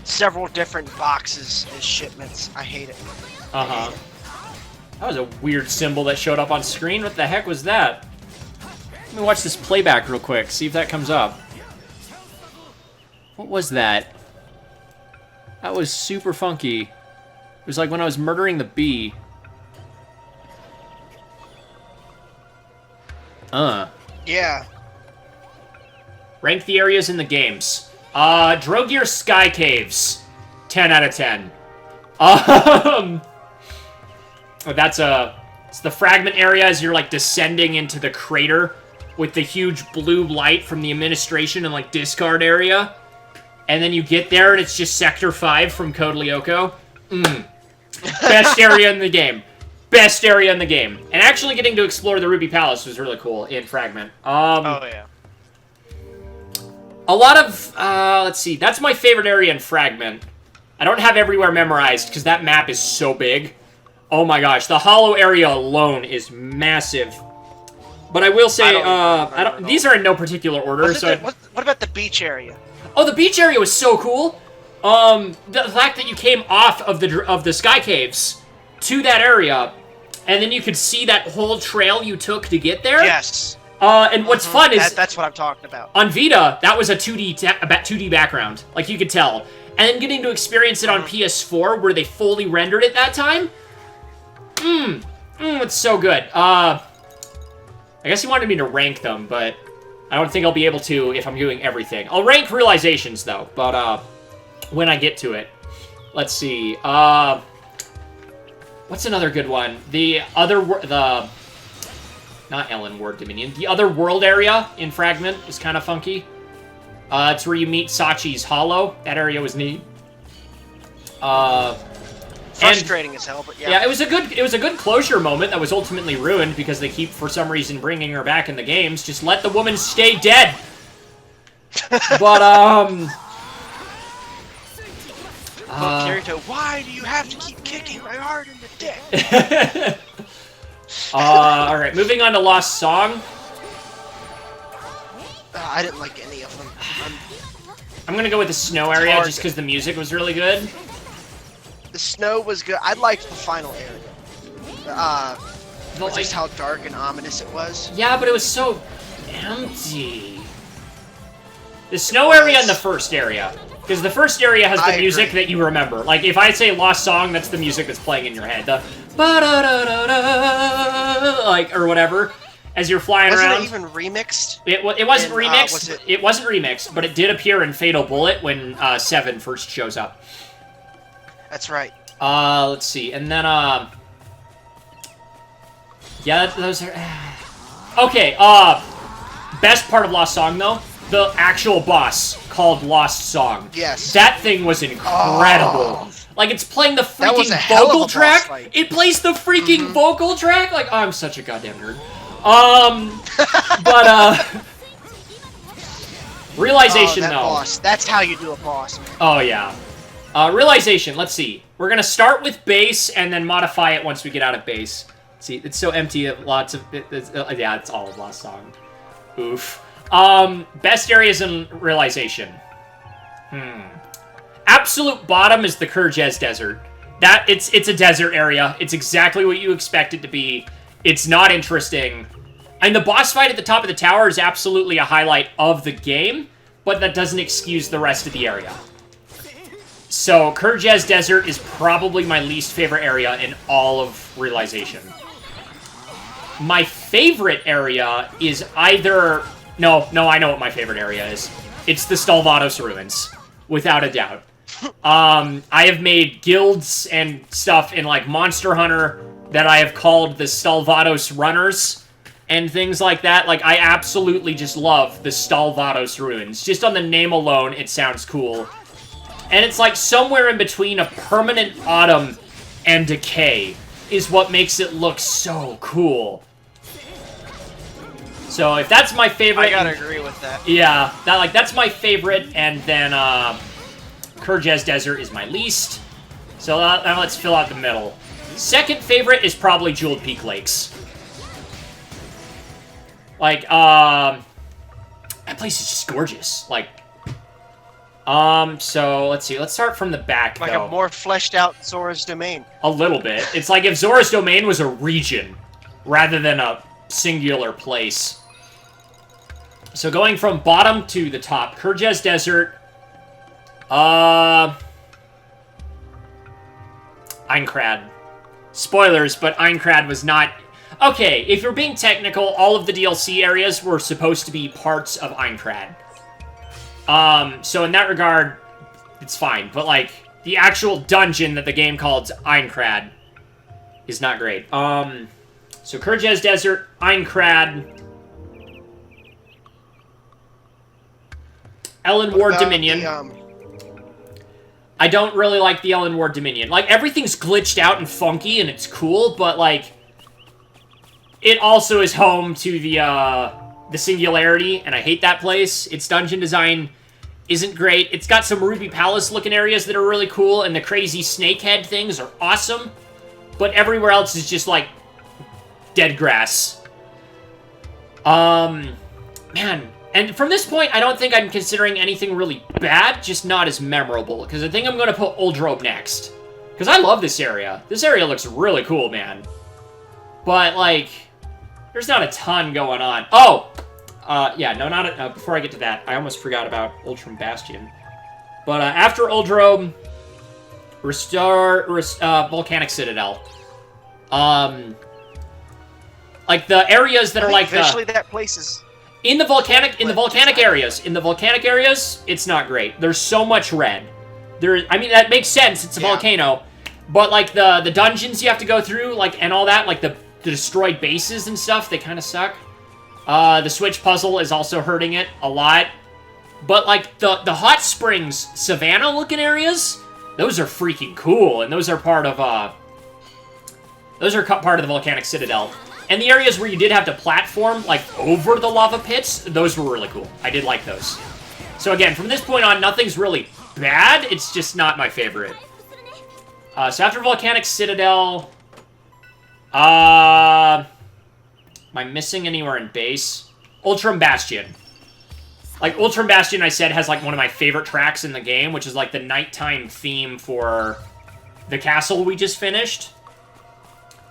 several different boxes as shipments. I hate it. That was a weird symbol that showed up on screen. What the heck was that? Let me watch this playback real quick, see if that comes up. What was that? That was super funky. It was like when I was murdering the bee. Yeah. Rank the areas in the games. Drogear Sky Caves. 10 out of 10. It's the fragment area as you're, like, descending into the crater with the huge blue light from the administration and, like, discard area. And then you get there and it's just Sector 5 from Code Lyoko. Best area in the game. Best area in the game. And actually getting to explore the Ruby Palace was really cool in Fragment. Oh, yeah. A lot of, let's see, that's my favorite area in Fragment. I don't have everywhere memorized because that map is so big. Oh my gosh, the Hollow area alone is massive. But I will say, these are in no particular order. What about the beach area? Oh, the beach area was so cool. The fact that you came off of the Sky Caves to that area, and then you could see that whole trail you took to get there. Yes. And what's fun is... That's what I'm talking about. On Vita, that was a 2D background. Like, you could tell. And then getting to experience it on PS4, where they fully rendered it that time. It's so good. I guess he wanted me to rank them, but I don't think I'll be able to if I'm doing everything. I'll rank realizations, though, but when I get to it. Let's see. What's another good one? Not Ellen Ward Dominion. The other world area in Fragment is kind of funky. It's where you meet Sachi's Hollow. That area was neat. Frustrating as hell, but yeah. Yeah, it was a good closure moment that was ultimately ruined because they keep, for some reason, bringing her back in the games. Just let the woman stay dead! But, Kirito, why do you have to keep kicking my heart in the dick? Alright, moving on to Lost Song. I didn't like any of them. I'm gonna go with the snow area just because the music was really good. The snow was good. I liked the final area. Just how dark and ominous it was. Yeah, but it was so empty. The snow area and the first area. Because the first area has the music that you remember. Like, if I say Lost Song, that's the music that's playing in your head. The ba-da-da-da-da, like, or whatever, as you're flying around. Wasn't it even remixed? It wasn't remixed. It wasn't remixed, but it did appear in Fatal Bullet when 7 first shows up. That's right. Let's see. And then, yeah, those are... Okay, best part of Lost Song, though, the actual boss called Lost Song. Yes. That thing was incredible. Like, it's playing the freaking vocal track. It plays the freaking vocal track. Like, oh, I'm such a goddamn nerd. Realization, though. Boss. That's how you do a boss, man. Oh, yeah. Realization, let's see. We're gonna start with base and then modify it once we get out of base. See, it's so empty of lots of... yeah, it's all of Lost Song. Oof. Best areas in Realization. Absolute bottom is the Kyrgyz Desert. It's a desert area. It's exactly what you expect it to be. It's not interesting. And the boss fight at the top of the tower is absolutely a highlight of the game, but that doesn't excuse the rest of the area. So, Kyrgyz Desert is probably my least favorite area in all of Realization. My favorite area is either... No, I know what my favorite area is. It's the Stalvados Ruins, without a doubt. I have made guilds and stuff in, like, Monster Hunter that I have called the Stalvados Runners. and things like that. Like, I absolutely just love the Stalvados ruins. Just on the name alone, it sounds cool. And it's like somewhere in between a permanent autumn and decay is what makes it look so cool. So if that's my favorite... I gotta agree with that. Yeah, that's my favorite, and then Kyrgyz Desert is my least. So now let's fill out the middle. Second favorite is probably Jeweled Peak Lakes. Like, that place is just gorgeous. Like, so let's see. Let's start from the back, Like though. a more fleshed out Zora's Domain. A little bit. It's like if Zora's Domain was a region rather than a singular place. So going from bottom to the top, Kyrgyz Desert, Aincrad. Spoilers, but Aincrad was not... Okay, if you're being technical, all of the DLC areas were supposed to be parts of Aincrad. So in that regard, it's fine. But, like, the actual dungeon that the game called Aincrad is not great. So Kyrgyz Desert, Aincrad, Ellen Ward Dominion. I don't really like the Ellen Ward Dominion. Like, everything's glitched out and funky, and it's cool, but, like, it also is home to the Singularity, and I hate that place. Its dungeon design isn't great. It's got some Ruby Palace-looking areas that are really cool, and the crazy snakehead things are awesome, but everywhere else is just, like, dead grass. Man... And from this point, I don't think I'm considering anything really bad, just not as memorable. Because I think I'm going to put Uldrobe next. Because I love this area. This area looks really cool, man. But, like, there's not a ton going on. Oh! Yeah, no, not a, before I get to that, I almost forgot about Ultram Bastion. But after Uldrobe, restore Volcanic Citadel. Like, the areas that are like Eventually that place is... In the volcanic areas, it's not great. There's so much red. I mean, that makes sense. It's a volcano, but like the dungeons you have to go through, like, and all that, like the destroyed bases and stuff, they kind of suck. The Switch puzzle is also hurting it a lot. But like the hot springs, Savannah-looking areas, those are freaking cool, and those are part of the Volcanic Citadel. And the areas where you did have to platform, like, over the lava pits, those were really cool. I did like those. So again, from this point on, nothing's really bad. It's just not my favorite. So after Volcanic Citadel... am I missing anywhere in base? Ultram Bastion. Like, Ultram Bastion, I said, has, like, one of my favorite tracks in the game, which is, like, the nighttime theme for the castle we just finished.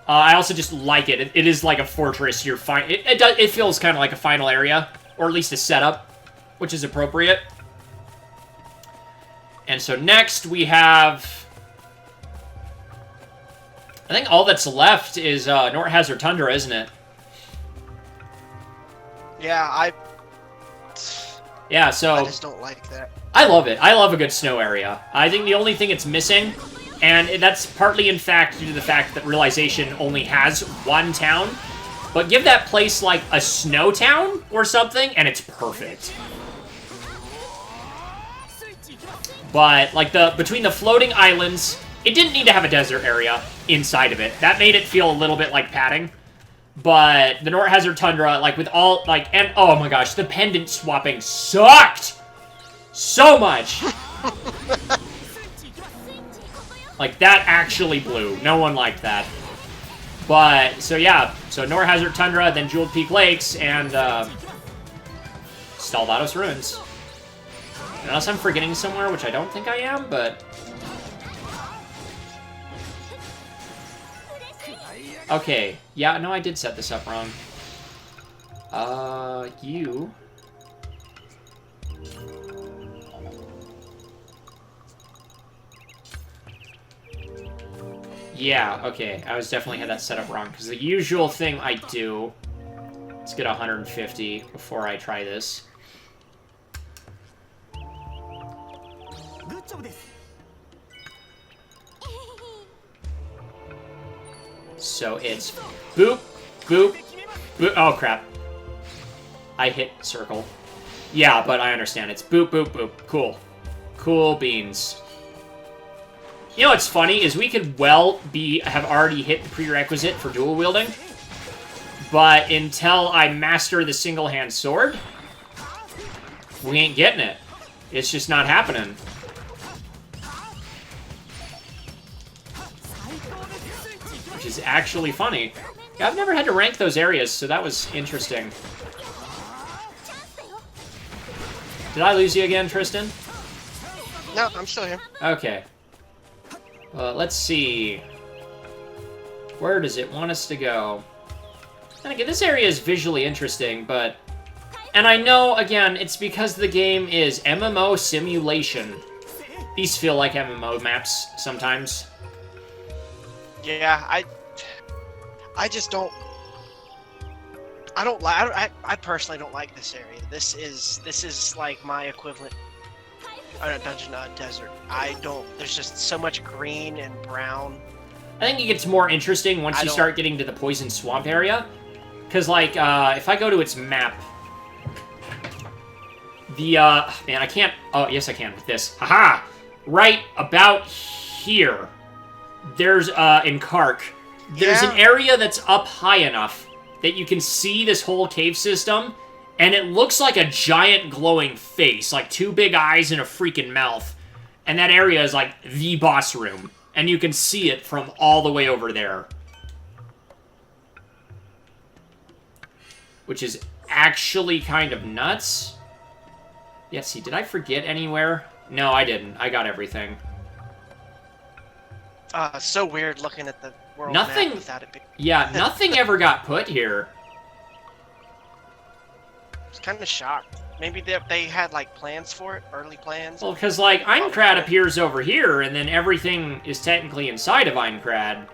I also just like it. It is like a fortress. It feels kind of like a final area, or at least a setup, which is appropriate. And so next we have... I think all that's left is North Hazard Tundra, isn't it? Yeah, Yeah, so... I just don't like that. I love it. I love a good snow area. I think the only thing it's missing... And that's partly, in fact, due to the fact that Realization only has one town. But give that place, like, a snow town or something, and it's perfect. But, like, between the floating islands, it didn't need to have a desert area inside of it. That made it feel a little bit like padding. But the North Hazard Tundra, like, with all, like, and, oh my gosh, the pendant swapping sucked so much. Like, that actually blew. No one liked that. But, so yeah. So, North Hazard Tundra, then Jeweled Peak Lakes, and, Stalvados Ruins. Unless I'm forgetting somewhere, which I don't think I am, but... Okay. Yeah, no, I did set this up wrong. You... Yeah, okay. I was definitely had that set up wrong, because the usual thing I do is get 150 before I try this. So it's boop, boop, Oh, crap. I hit circle. Yeah, but I understand. It's boop, boop, boop. Cool. Cool beans. You know what's funny is we could have already hit the prerequisite for dual wielding, but until I master the single-hand sword, we ain't getting it. It's just not happening. Which is actually funny. Yeah, I've never had to rank those areas, so that was interesting. Did I lose you again, Tristan? No, I'm still here. Okay. Let's see. Where does it want us to go? And again, this area is visually interesting, but... And I know, again, it's because the game is MMO simulation. These feel like MMO maps sometimes. Yeah, I just don't... I personally don't like this area. This is like my equivalent... dungeon, desert. There's just so much green and brown. I think it gets more interesting once you start getting to the poison swamp area. Because, like, if I go to its map... man, I can't... Oh, yes, I can with this. Haha! Right about here. There's, in Kark, there's an area that's up high enough that you can see this whole cave system, and it looks like a giant glowing face, like 2 big eyes and a freaking mouth. And that area is, like, the boss room. And you can see it from all the way over there. Which is actually kind of nuts. Yeah, see, did I forget anywhere? No, I didn't. I got everything. So weird looking at the world map without it being... Yeah, nothing ever got put here. I was kind of shocked. Maybe they had, like, plans for it? Early plans? Well, because, like, Einkrad appears over here, and then everything is technically inside of Einkrad.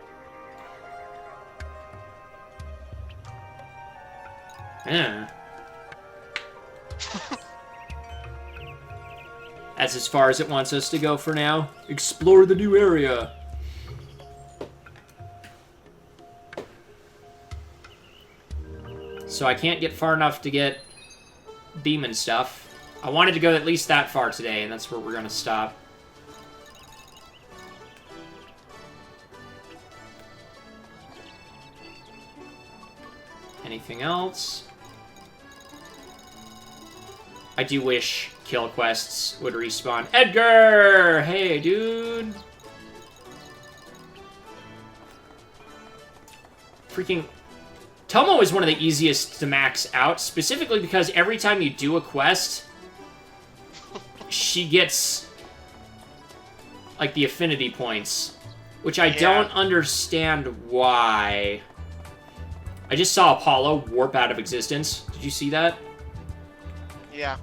Yeah. That's as far as it wants us to go for now. Explore the new area. So I can't get far enough to get demon stuff. I wanted to go at least that far today, and that's where we're going to stop. Anything else? I do wish kill quests would respawn. Edgar! Hey, dude! Freaking... Tomo is one of the easiest to max out, specifically because every time you do a quest, she gets, like, the affinity points, which I don't understand why. I just saw Apollo warp out of existence. Did you see that? Yeah.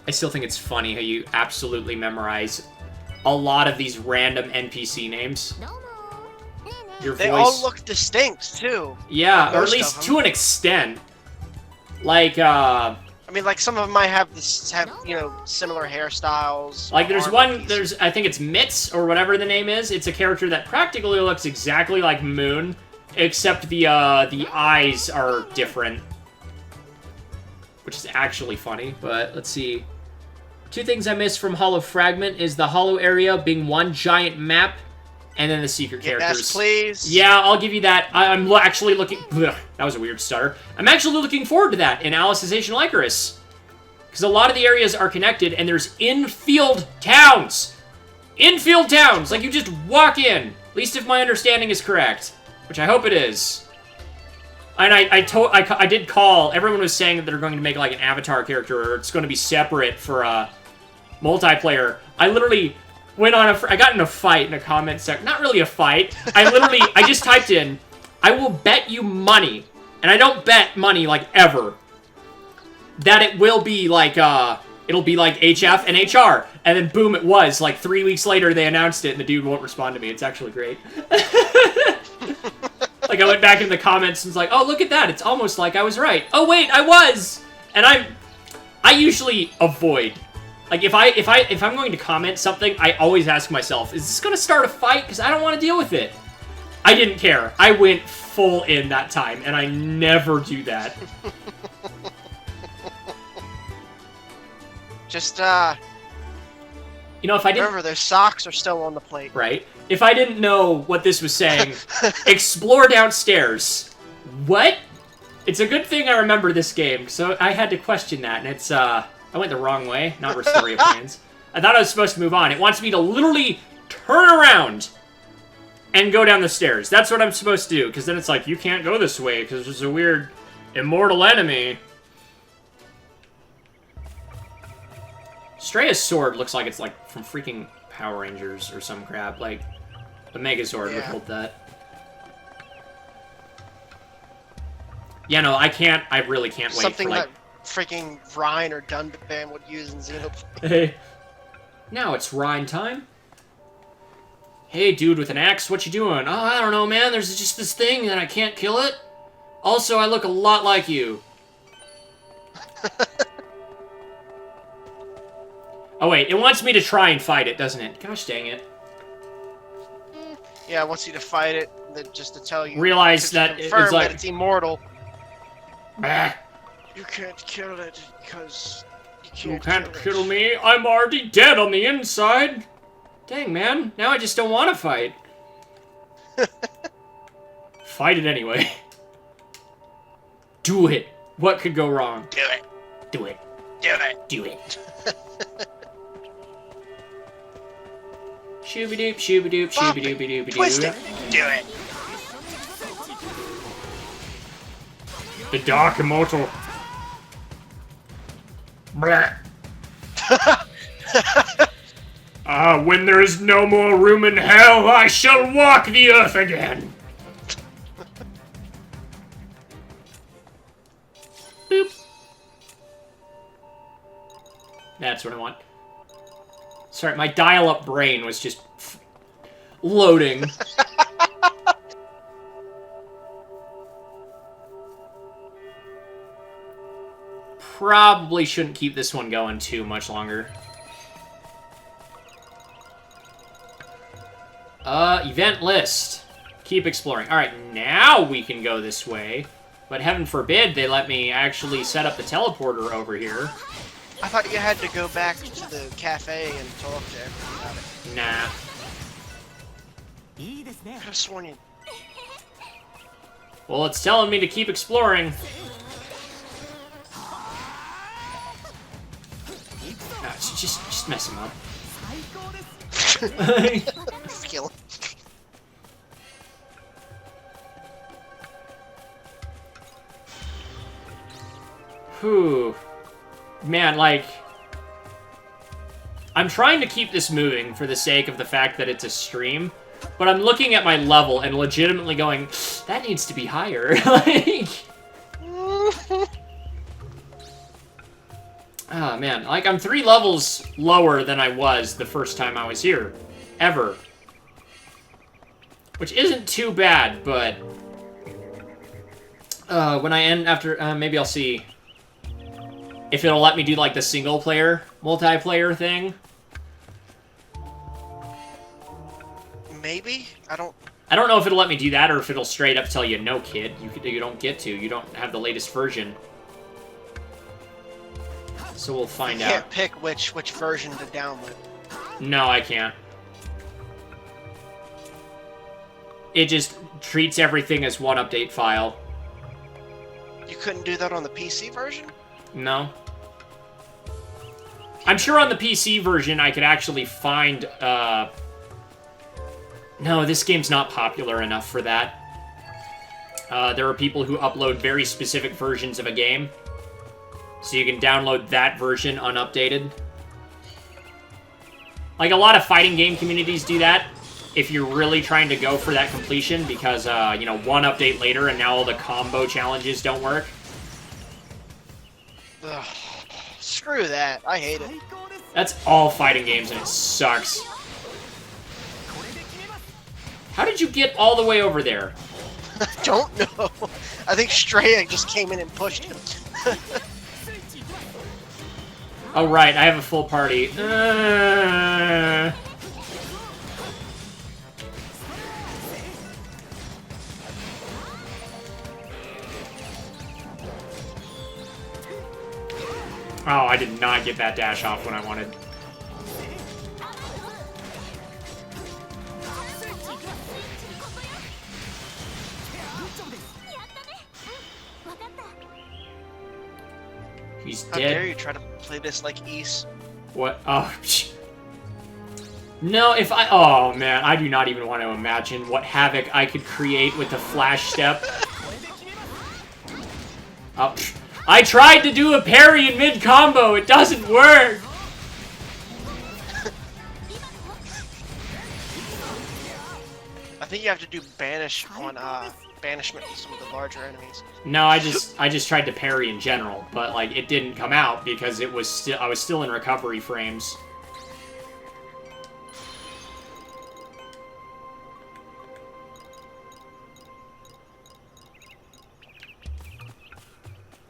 I still think it's funny how you absolutely memorize a lot of these random NPC names. They all look distinct, too. Yeah, or at least to an extent. Like, I mean, like, some of them might have you know, similar hairstyles. Like, there's one, I think it's Mitz, or whatever the name is. It's a character that practically looks exactly like Moon, except the eyes are different. Which is actually funny, but let's see. 2 things I missed from Hollow Fragment is the Hollow area being one giant map, and then the secret characters. Yes, please. Yeah, I'll give you that. I'm actually looking... Ugh, that was a weird stutter. I'm actually looking forward to that in Alice's Age of Icarus. Because a lot of the areas are connected, and there's in-field towns. In-field towns! Like, you just walk in. At least if my understanding is correct. Which I hope it is. And I did call... Everyone was saying that they're going to make, like, an avatar character, or it's going to be separate for, multiplayer. I literally... I got in a fight in a comment section. Not really a fight. I just typed in, I will bet you money, and I don't bet money, like, ever, that it will be, like, it'll be, like, HF and HR. And then, boom, it was. Like, 3 weeks later, they announced it, and the dude won't respond to me. It's actually great. Like, I went back in the comments and was like, oh, look at that. It's almost like I was right. Oh, wait, I was! And I usually avoid. Like, if I'm going to comment something, I always ask myself, is this going to start a fight? Because I don't want to deal with it. I didn't care. I went full in that time, and I never do that. Just, You know, if I didn't... remember, those socks are still on the plate. Right. If I didn't know what this was saying, explore downstairs. What? It's a good thing I remember this game, so I had to question that, and it's, I went the wrong way, not restore your plans. I thought I was supposed to move on. It wants me to literally turn around and go down the stairs. That's what I'm supposed to do, because then it's like, you can't go this way, because there's a weird immortal enemy. Streya's sword looks like it's, like, from freaking Power Rangers or some crap. Like, the Megazord would hold that. Yeah, no, I really can't wait Something for, like... that freaking Ryan or Dunban would use in Xenoblade. Hey. Now it's Ryan time. Hey, dude with an axe, what you doing? Oh, I don't know, man. There's just this thing and I can't kill it. Also, I look a lot like you. Oh, wait. It wants me to try and fight it, doesn't it? Gosh dang it. Yeah, it wants you to fight it, just to tell you. Realize that it's like... that it's immortal. Bah. You can't kill it because you can't kill me. I'm already dead on the inside. Dang, man. Now I just don't want to fight. Fight it anyway. Do it. What could go wrong? Do it. Do it. Do it. Do it. Shooby-doop, shooby-doop, shooby-doopy-doopy-doo. Twist it. Do it. The Dark Immortal. Blah. When there is no more room in hell, I shall walk the earth again. Boop. That's what I want. Sorry, my dial-up brain was just loading. Probably shouldn't keep this one going too much longer. Event list. Keep exploring. Alright, now we can go this way. But heaven forbid they let me actually set up the teleporter over here. I thought you had to go back to the cafe and talk to everyone about it. Nah. I could have sworn you... Well, it's telling me to keep exploring. No, just mess him up. Skill. Whew. Man, like... I'm trying to keep this moving for the sake of the fact that it's a stream, but I'm looking at my level and legitimately going, that needs to be higher. Like... Oh, man. Like, I'm 3 levels lower than I was the first time I was here. Ever. Which isn't too bad, but... when I end after... maybe I'll see if it'll let me do, like, the single-player, multiplayer thing. Maybe? I don't know if it'll let me do that, or if it'll straight up tell you, no, kid, you don't get to. You don't have the latest version. So we'll find out. You can't pick which version to download. No, I can't. It just treats everything as one update file. You couldn't do that on the PC version? No. I'm sure on the PC version I could actually find, No, this game's not popular enough for that. There are people who upload very specific versions of a game. So you can download that version unupdated. Like, a lot of fighting game communities do that if you're really trying to go for that completion because, you know, one update later and now all the combo challenges don't work. Ugh. Screw that. I hate it. That's all fighting games and it sucks. How did you get all the way over there? I don't know. I think Streya just came in and pushed him. Oh, right. I have a full party. Oh, I did not get that dash off when I wanted. He's How dead. dare you try to play this like East? What? Oh, no, if I... Oh, man, I do not even want to imagine what havoc I could create with the flash step. Oh, I tried to do a parry in mid-combo. It doesn't work. I think you have to do banish on banishment with some of the larger enemies. No, I just tried to parry in general, but like it didn't come out because it was still I was still in recovery frames.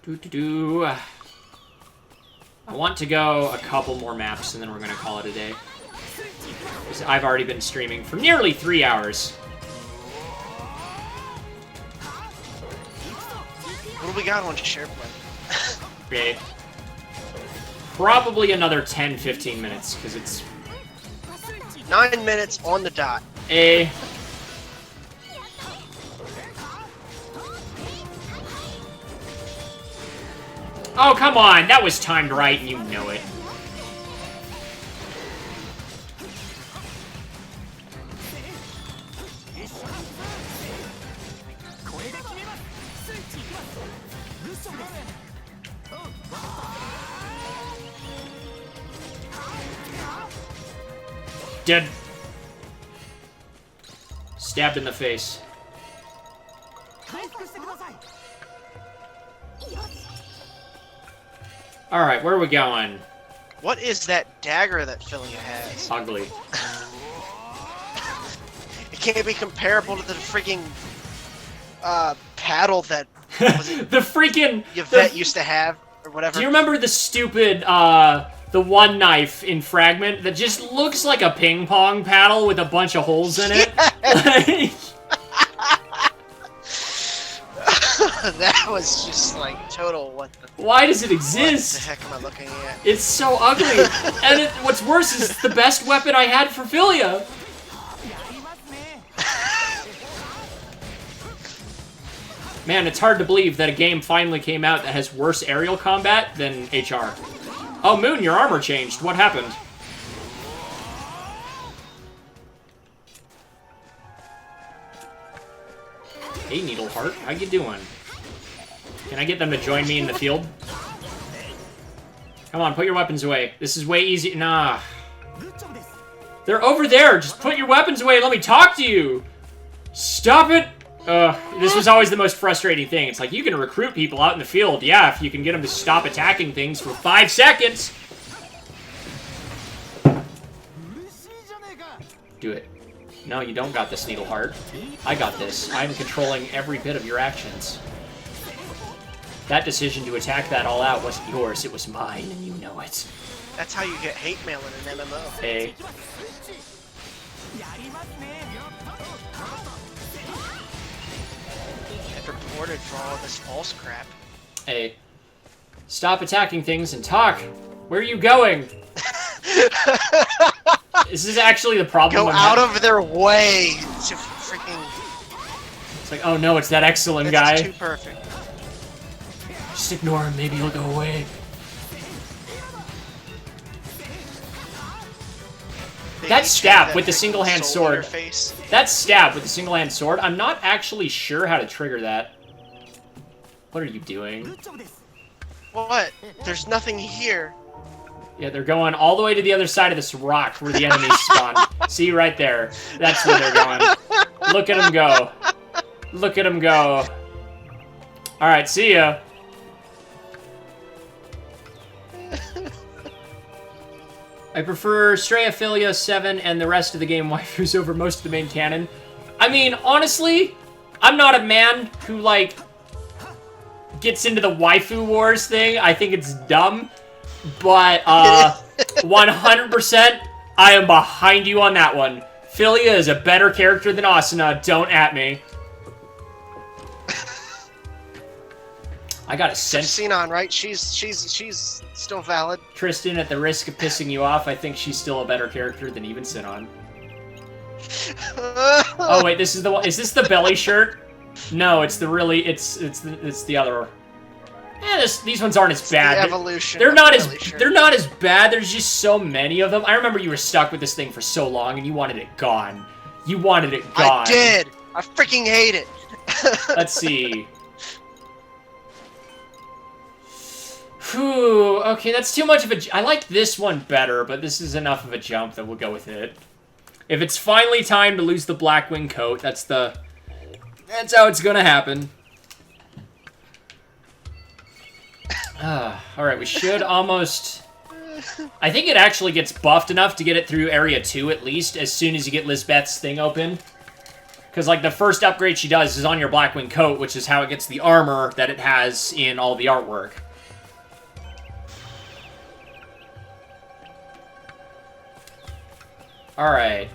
I want to go a couple more maps and then we're gonna call it a day. I've already been streaming for nearly 3 hours. What do we got on SharePlay? Okay. Probably another 10-15 minutes, because it's... 9 minutes on the dot. A... Oh, come on! That was timed right, and you know it. Dead. Stabbed in the face. Alright, where are we going? What is that dagger that Philia has? Ugly. It can't be comparable to the freaking paddle that was it The freaking... Yvette used to have, or whatever. Do you remember the stupid, the one knife in Fragment that just looks like a ping pong paddle with a bunch of holes in it? That was just like total what the... Why does it exist? What the heck am I looking at? It's so ugly. And what's worse is it's the best weapon I had for Philia. Man, it's hard to believe that a game finally came out that has worse aerial combat than HR. Oh, Moon, your armor changed. What happened? Hey, Needleheart. How you doing? Can I get them to join me in the field? Come on, put your weapons away. This is way easy. Nah. They're over there. Just put your weapons away and let me talk to you. Stop it. This was always the most frustrating thing. It's like, you can recruit people out in the field. Yeah, if you can get them to stop attacking things for 5 seconds. Do it. No, you don't got this, Needleheart. I got this. I'm controlling every bit of your actions. That decision to attack that all out wasn't yours, it was mine, and you know it. That's how you get hate mail in an MMO. Hey. Get reported for all this false crap. Hey. Stop attacking things and talk! Where are you going? This is actually the problem. Go out of their way to freaking... It's like, oh no, it's that Exalin guy. That's too perfect. Just ignore him, maybe he'll go away. That stab with the single-hand sword. That stab with the single-hand sword, I'm not actually sure how to trigger that. What are you doing? What? There's nothing here. Yeah, they're going all the way to the other side of this rock where the enemies spawn. See, right there. That's where they're going. Look at them go. Look at them go. Alright, see ya. I prefer Stray Philia 7 and the rest of the game waifus over most of the main canon. I mean, honestly, I'm not a man who, like, gets into the waifu wars thing. I think it's dumb. But, 100%, I am behind you on that one. Philia is a better character than Asuna. Don't at me. I got a sense. Xenon, right? She's still valid. Tristan, at the risk of pissing you off, I think she's still a better character than even Sinon. Oh wait, this is the one. Is this the belly shirt? No, it's the really. It's the other. Yeah, these ones aren't as bad. The evolution. They're not as bad. There's just so many of them. I remember you were stuck with this thing for so long, and you wanted it gone. You wanted it gone. I did. I freaking hate it. Let's see. Whew, okay, that's too much of a... I like this one better, but this is enough of a jump that we'll go with it. If it's finally time to lose the Blackwing coat, that's how it's gonna happen. Alright, we should almost... I think it actually gets buffed enough to get it through Area 2, at least, as soon as you get Lisbeth's thing open. Because, like, the first upgrade she does is on your Blackwing coat, which is how it gets the armor that it has in all the artwork. Alright.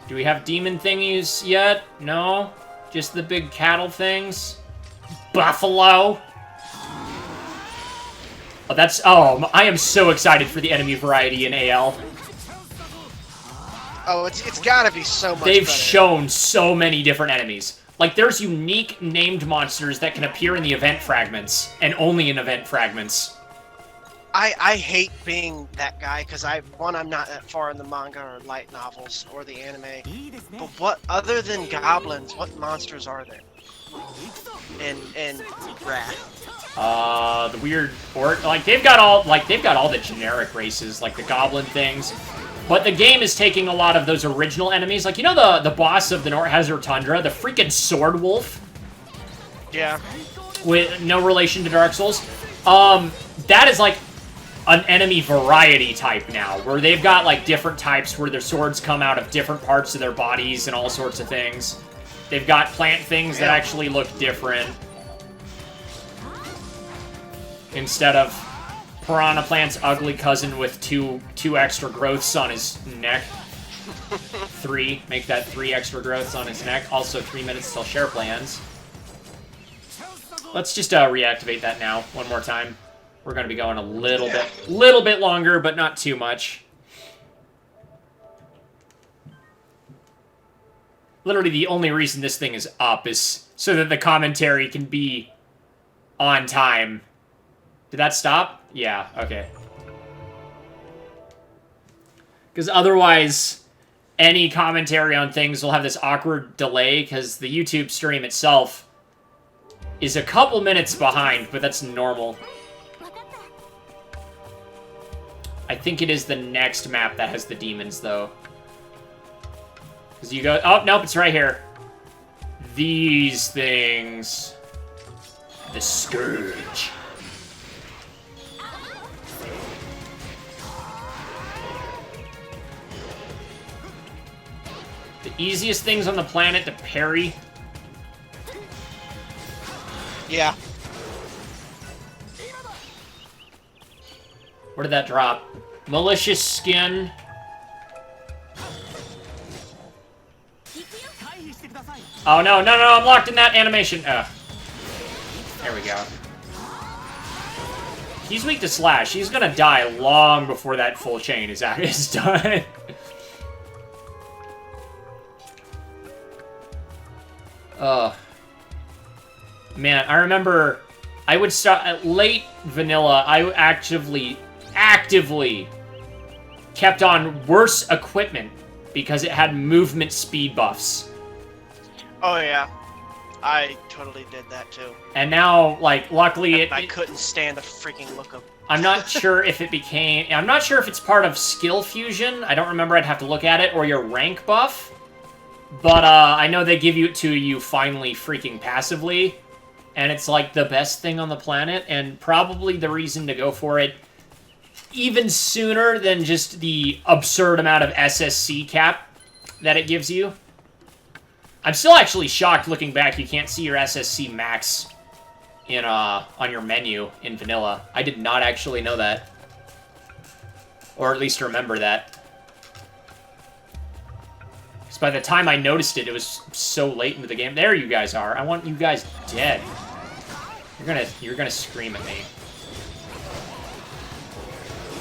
Do we have demon thingies yet? No? Just the big cattle things? Buffalo? Oh, that's... Oh, I am so excited for the enemy variety in AL. Oh, it's gotta be so much They've better. shown so many different enemies. Like, there's unique named monsters that can appear in the event fragments, and only in event fragments. I hate being that guy, because I'm not that far in the manga or light novels or the anime. But what, other than goblins, what monsters are there? In Wrath. The weird like they've got all the generic races, like the goblin things. But the game is taking a lot of those original enemies. Like, you know the boss of the Northhazer Tundra, the freaking Sword Wolf? Yeah. With no relation to Dark Souls. That is like an enemy variety type now, where they've got like different types where their swords come out of different parts of their bodies and all sorts of things. They've got plant things that actually look different. Instead of Piranha Plant's ugly cousin with two extra growths on his neck. 3. Make that 3 extra growths on his neck. Also 3 minutes till share plans. Let's just reactivate that now one more time. We're going to be going a little bit longer, but not too much. Literally the only reason this thing is up is so that the commentary can be on time. Did that stop? Yeah, okay. Because otherwise, any commentary on things will have this awkward delay, because the YouTube stream itself is a couple minutes behind, but that's normal. I think it is the next map that has the demons, though. Because you go... Oh, nope, it's right here. These things. The Scourge. The easiest things on the planet to parry. Yeah. Where did that drop? Malicious Skin. Oh, no, I'm locked in that animation. There we go. He's weak to slash. He's gonna die long before that full chain is done. Man, I remember I would start at late vanilla. I actively kept on worse equipment because it had movement speed buffs. Oh yeah, I totally did that too. And now, like, luckily I couldn't stand the freaking look of. I'm not sure if it became... I'm not sure if it's part of skill fusion. I don't remember. I'd have to look at it. Or your rank buff. But I know they give it to you finally freaking passively. And it's like the best thing on the planet. And probably the reason to go for it even sooner than just the absurd amount of SSC cap that it gives you. I'm still actually shocked looking back you can't see your SSC max in on your menu in vanilla. I did not actually know that. Or at least remember that. Because by the time I noticed it, it was so late into the game. There you guys are. I want you guys dead. You're gonna scream at me.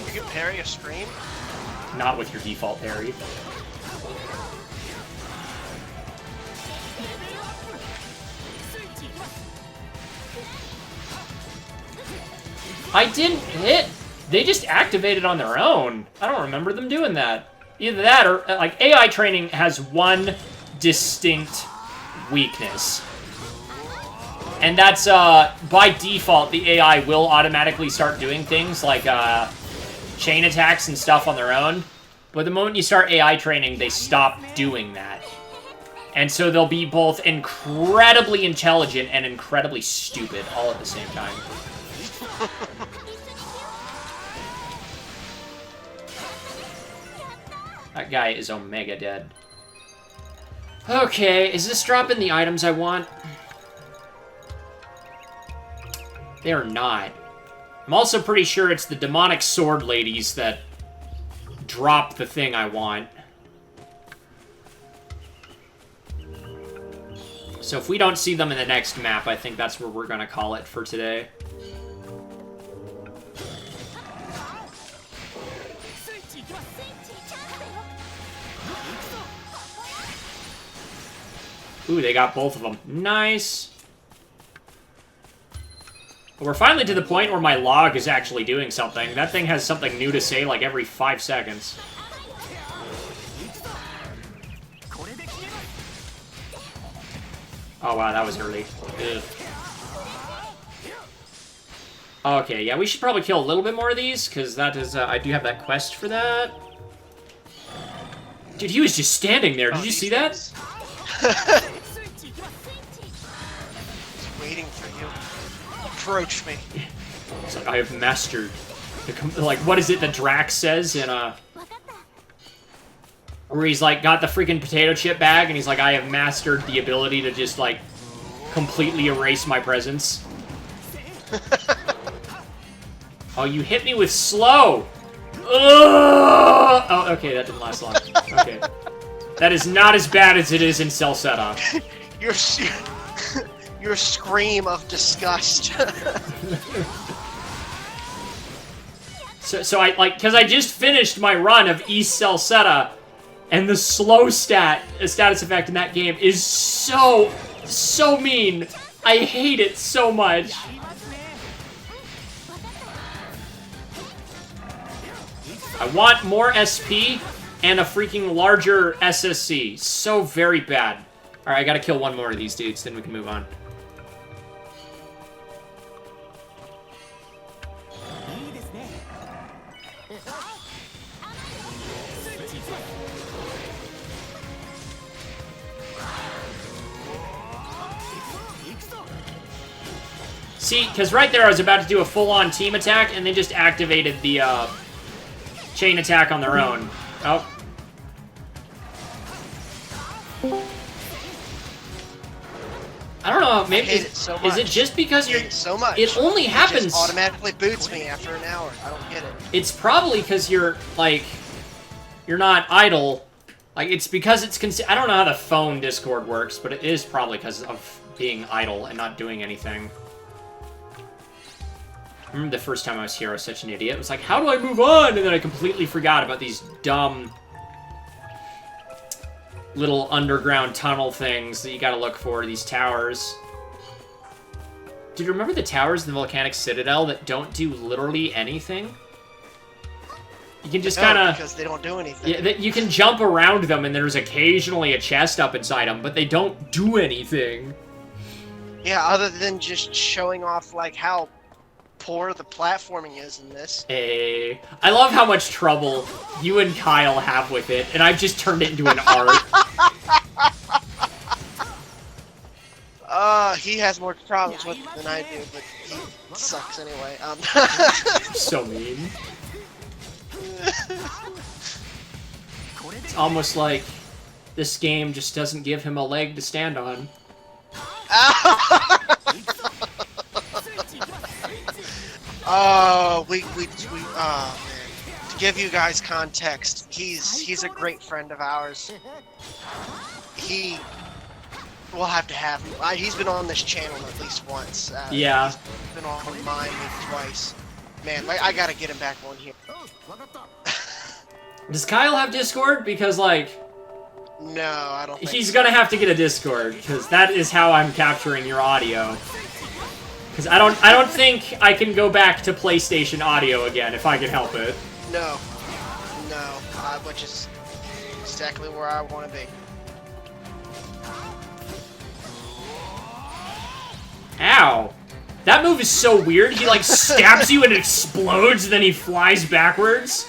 You can parry a scream? Not with your default parry. I didn't hit. They just activated on their own. I don't remember them doing that. Either that or, like, AI training has one distinct weakness. And that's, by default, the AI will automatically start doing things like, chain attacks and stuff on their own. But the moment you start AI training, they stop doing that. And so they'll be both incredibly intelligent and incredibly stupid all at the same time. That guy is Omega dead. Okay, is this dropping the items I want? They are not. I'm also pretty sure it's the demonic sword ladies that drop the thing I want. So if we don't see them in the next map, I think that's where we're gonna call it for today. Ooh, they got both of them. Nice. But we're finally to the point where my log is actually doing something. That thing has something new to say like every 5 seconds. Oh wow, that was early. Ugh. Okay, yeah, we should probably kill a little bit more of these, because that is, I do have that quest for that. Dude, he was just standing there. Did you see that? Just waiting for you. Approach me. It's like, I have mastered. Like, what is it that Drax says in, where he's, like, got the freaking potato chip bag, and he's like, I have mastered the ability to just, like, completely erase my presence. Oh, you hit me with slow! Ugh! Oh, okay, that didn't last long. Okay. That is not as bad as it is in Cell Setup. Your scream of disgust. So I, like, because I just finished my run of East Cell Setup, and the slow status effect in that game is so mean. I hate it so much. I want more SP and a freaking larger SSC. So very bad. Alright, I gotta kill one more of these dudes, then we can move on. See, because right there I was about to do a full-on team attack, and they just activated the, chain attack on their own. Oh. I don't know, maybe... Is it just because you're... so much. It only happens... It just automatically boots me after an hour. I don't get it. It's probably because you're, like... You're not idle. Like, it's because it's... I don't know how the phone Discord works, but it is probably because of being idle and not doing anything. I remember the first time I was here, I was such an idiot. It was like, how do I move on? And then I completely forgot about these dumb little underground tunnel things that you gotta look for, these towers. Did you remember the towers in the Volcanic Citadel that don't do literally anything? You can just kind of... because they don't do anything. Yeah, you can jump around them and there's occasionally a chest up inside them, but they don't do anything. Yeah, other than just showing off, like, how poor the platforming is in this. Hey, I love how much trouble you and Kyle have with it, and I've just turned it into an art. He has more problems with it than I do, but he sucks anyway. So mean. It's almost like this game just doesn't give him a leg to stand on. Oh, man. To give you guys context, he's a great friend of ours. He We'll have to have him. He's been on this channel at least once. Yeah. He's been on mine maybe twice. Man, I gotta get him back on here. Does Kyle have Discord? Because, like... No, I don't think he's so. gonna have to get a Discord, because that is how I'm capturing your audio. Because I don't think I can go back to PlayStation audio again, if I can help it. No. No. Which is exactly where I want to be. Ow. That move is so weird. He, like, stabs you and it explodes, then he flies backwards.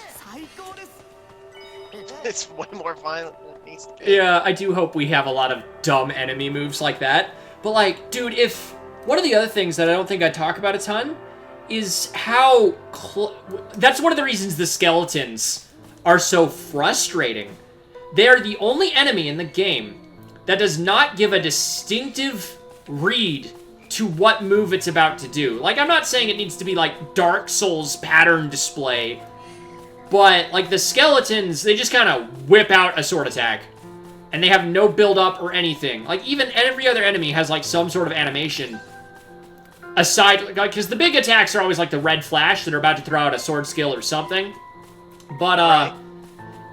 It's way more violent than it needs to be. Yeah, I do hope we have a lot of dumb enemy moves like that. But, like, dude, if... One of the other things that I don't think I talk about a ton is how... That's one of the reasons the skeletons are so frustrating. They're the only enemy in the game that does not give a distinctive read to what move it's about to do. Like, I'm not saying it needs to be, like, Dark Souls pattern display, but, like, the skeletons, they just kind of whip out a sword attack. And they have no build-up or anything. Like, even every other enemy has, like, some sort of animation. Aside, like, because the big attacks are always, like, the red flash that are about to throw out a sword skill or something. But, Right.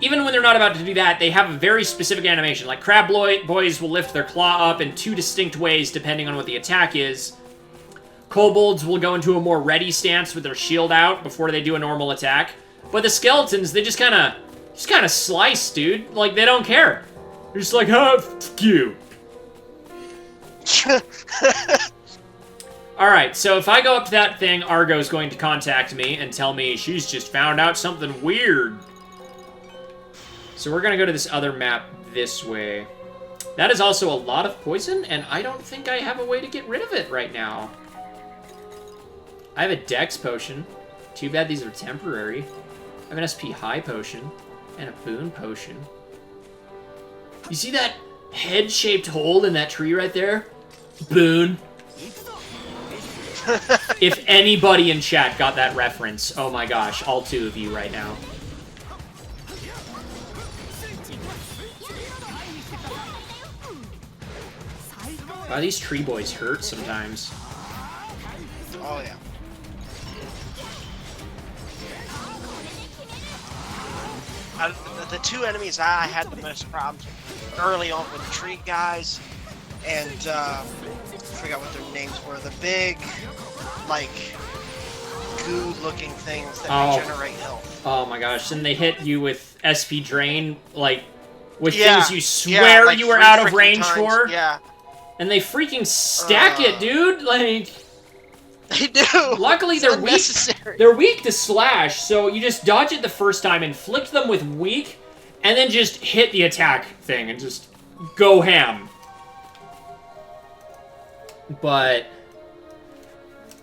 even when they're not about to do that, they have a very specific animation. Like, Crab Boys will lift their claw up in 2 distinct ways, depending on what the attack is. Kobolds will go into a more ready stance with their shield out before they do a normal attack. But the skeletons, they just kind of slice, dude. Like, they don't care. They're just like, oh, fuck you. Alright, so if I go up to that thing, Argo's going to contact me and tell me she's just found out something weird. So we're going to go to this other map this way. That is also a lot of poison, and I don't think I have a way to get rid of it right now. I have a Dex potion. Too bad these are temporary. I have an SP high potion and a boon potion. You see that head-shaped hole in that tree right there? Boon. If anybody in chat got that reference, oh my gosh, all 2 of you right now. Wow, these tree boys hurt sometimes. Oh, yeah. The 2 enemies I had the most problems with early on were the tree guys, and I forgot what their names were. The big, like, goo-looking things that regenerate health. Oh my gosh, and they hit you with SP drain, like, with Yeah, things you swear like you were 3 out of freaking range times. for. Yeah. And they freaking stack it, dude! Like... They do! Luckily, It's they're weak. unnecessary. They're weak to slash, so you just dodge it the first time, inflict them with weak, and then just hit the attack thing and just go ham. But...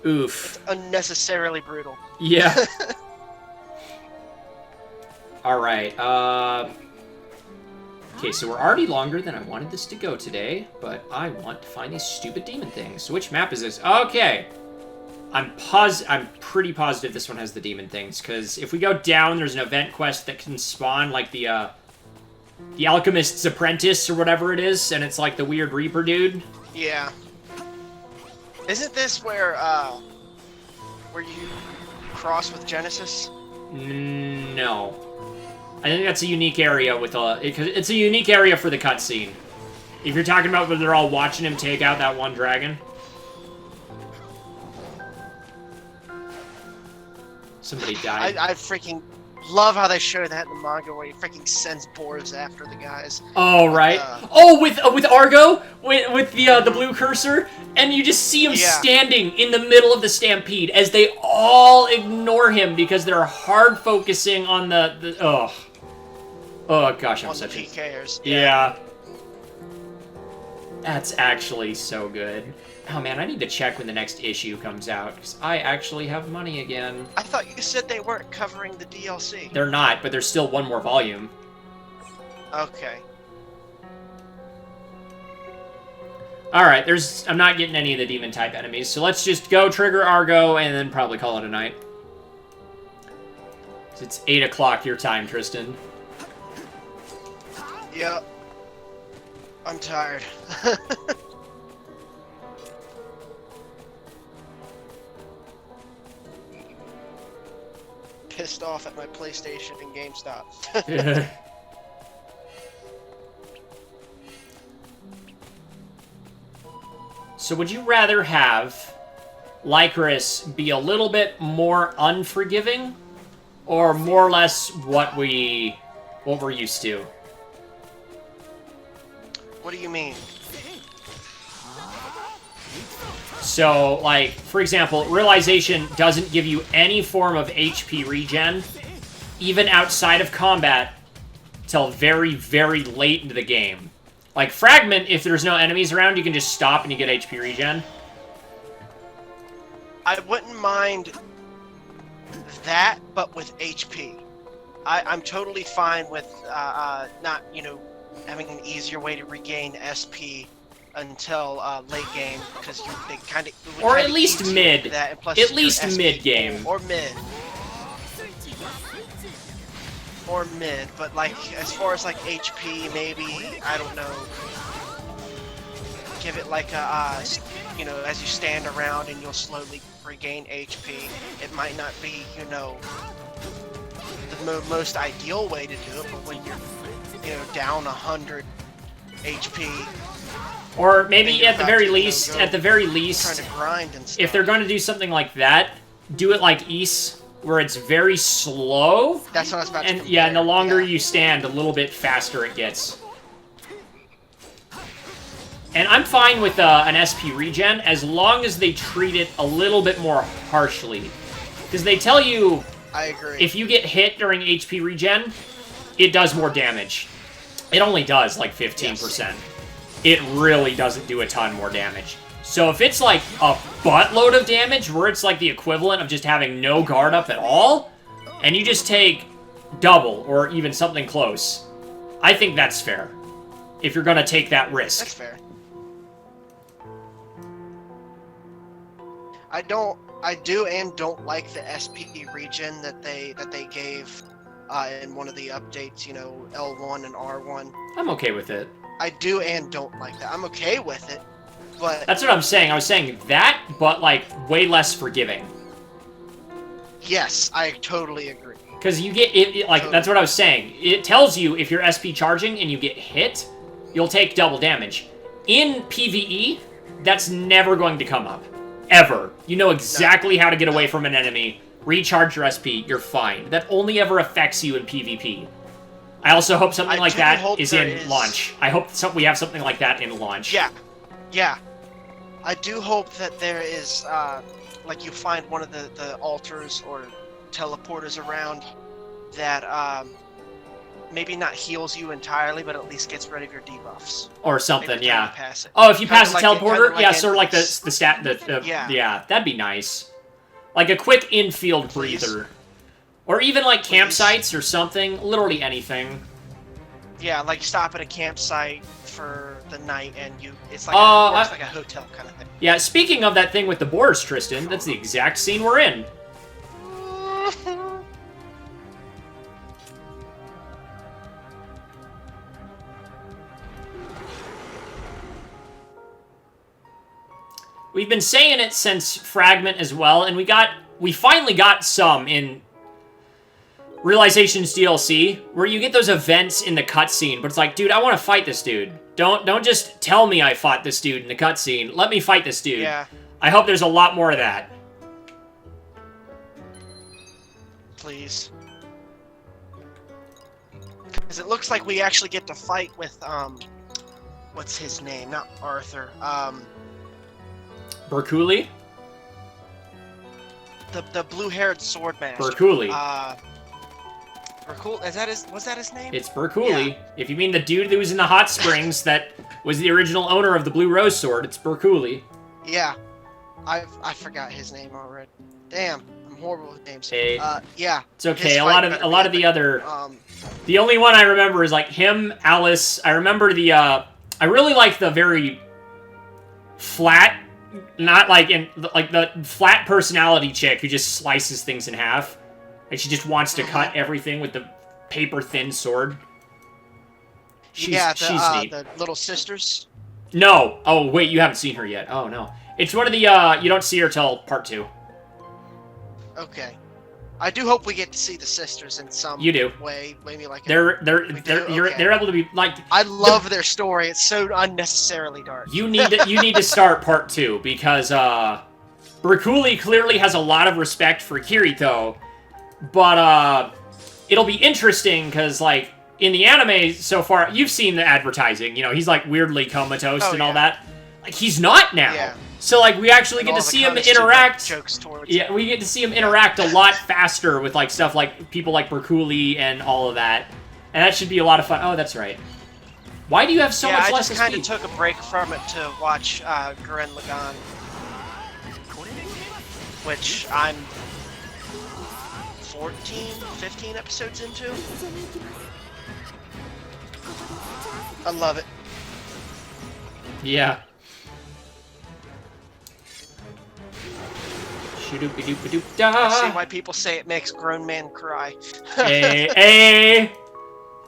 Oof. Unnecessarily brutal. Yeah. Alright, okay, so we're already longer than I wanted this to go today, but I want to find these stupid demon things. So which map is this? Okay. I'm pretty positive this one has the demon things, because if we go down, there's an event quest that can spawn, like, the Alchemist's Apprentice, or whatever it is, and it's like the weird Reaper dude. Yeah. Isn't this where you cross with Genesis? No. I think that's a unique area with it's a unique area for the cutscene. If you're talking about where they're all watching him take out that one dragon. Somebody died. I freaking love how they show that in the manga where he freaking sends boars after the guys. Oh, right. With Argo? With the blue cursor? And you just see him standing in the middle of the stampede as they all ignore him because they're hard focusing on the Oh gosh, I'm such a... PKers. Yeah. That's actually so good. Oh man, I need to check when the next issue comes out, because I actually have money again. I thought you said they weren't covering the DLC. They're not, but there's still one more volume. Okay. Alright, I'm not getting any of the demon-type enemies, so let's just go trigger Argo, and then probably call it a night. It's 8 o'clock your time, Tristan. Yep. I'm tired. Pissed off at my PlayStation and GameStop. So would you rather have Lycris be a little bit more unforgiving, or more or less what we're used to? What do you mean? So, like, for example, Realization doesn't give you any form of HP regen, even outside of combat, till very, very late into the game. Like, Fragment, if there's no enemies around, you can just stop and you get HP regen. I wouldn't mind that, but with HP. I'm totally fine with not, having an easier way to regain SP until late game, because they kind of... Or at least mid. That, and plus at least SP mid game. Or mid. Or mid, but like, as far as like HP, maybe, I don't know, give it like a, as you stand around and you'll slowly regain HP. It might not be, the most ideal way to do it, but when you're, down 100 HP, or maybe at the very least, trying to grind and stuff. if they're going to do something like that, do it like Ys, where it's very slow. That's what I was about to compare. Yeah, and the longer you stand, a little bit faster it gets. And I'm fine with an SP regen, as long as they treat it a little bit more harshly. Because they tell you, I agree. if you get hit during HP regen, it does more damage. It only does like 15%. Yes. It really doesn't do a ton more damage. So if it's like a buttload of damage, where it's like the equivalent of just having no guard up at all, and you just take double, or even something close, I think that's fair. If you're gonna take that risk. That's fair. I do and don't like the SP regen that they gave in one of the updates, L1 and R1. I'm okay with it. I do and don't like that. I'm okay with it, but... That's what I'm saying. I was saying that, but, like, way less forgiving. Yes, I totally agree. Because you get... totally. That's what I was saying. It tells you if you're SP charging and you get hit, you'll take double damage. In PvE, that's never going to come up. Ever. You know exactly how to get away from an enemy, recharge your SP, you're fine. That only ever affects you in PvP. I also hope something like that is in launch. I hope we have something like that in launch. Yeah. I do hope that there is, like, you find one of the altars or teleporters around that, maybe not heals you entirely, but at least gets rid of your debuffs. Or something, yeah. Oh, if you pass the teleporter? Yeah, sort of like the stat... Yeah, that'd be nice. Like a quick infield breather. Or even like campsites or something. Literally anything. Yeah, like stop at a campsite for the night and it's like, like a hotel kind of thing. Yeah, speaking of that thing with the boars, Tristan, that's the exact scene we're in. We've been saying it since Fragment as well, and we finally got some in Realization's DLC, where you get those events in the cutscene, but it's like, dude, I want to fight this dude. Don't just tell me I fought this dude in the cutscene. Let me fight this dude. Yeah. I hope there's a lot more of that. Please. Because it looks like we actually get to fight with, what's his name? Not Arthur. Berkuli? The blue-haired sword master. Berkuli. Was that his name? It's Berkuli. Yeah. If you mean the dude that was in the hot springs that was the original owner of the Blue Rose Sword, it's Berkuli. Yeah. I forgot his name already. Damn, I'm horrible with names. Hey. Yeah. It's okay. A lot of the other... the only one I remember is like him, Alice. I remember the... I really like the very flat... Not like the flat personality chick who just slices things in half. And she just wants to cut everything with the paper-thin sword. She's neat. the little sisters. No. Oh, wait, you haven't seen her yet. Oh, no. It's one of the, you don't see her till part 2. Okay. I do hope we get to see the sisters in some way. Maybe like they're able to be like. I love their story. It's so unnecessarily dark. You need to start part 2 because Brakuli clearly has a lot of respect for Kirito, but it'll be interesting because like in the anime so far, you've seen the advertising. You know, he's like weirdly comatose and all that. Like he's not now. Yeah. So, like, we actually get to see him interact. Jokes towards yeah, we get to see him interact a lot faster with, like, stuff like people like Brakuli and all of that. And that should be a lot of fun. Oh, that's right. Why do you have so much less speed? I just kind of took a break from it to watch Gurren Lagann. Which I'm 14, 15 episodes into. I love it. Yeah. I see why people say it makes grown men cry. Hey.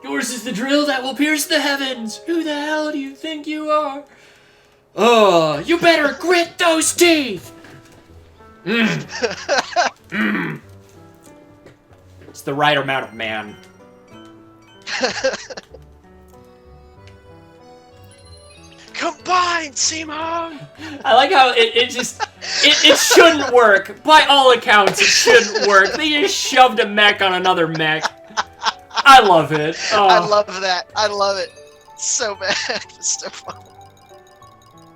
Yours is the drill that will pierce the heavens. Who the hell do you think you are? Oh, you better grit those teeth. It's the right amount of man. Combine, Simone! I like how it shouldn't work. By all accounts, it shouldn't work. They just shoved a mech on another mech. I love it. Oh. I love that. I love it. So bad. It's so fun.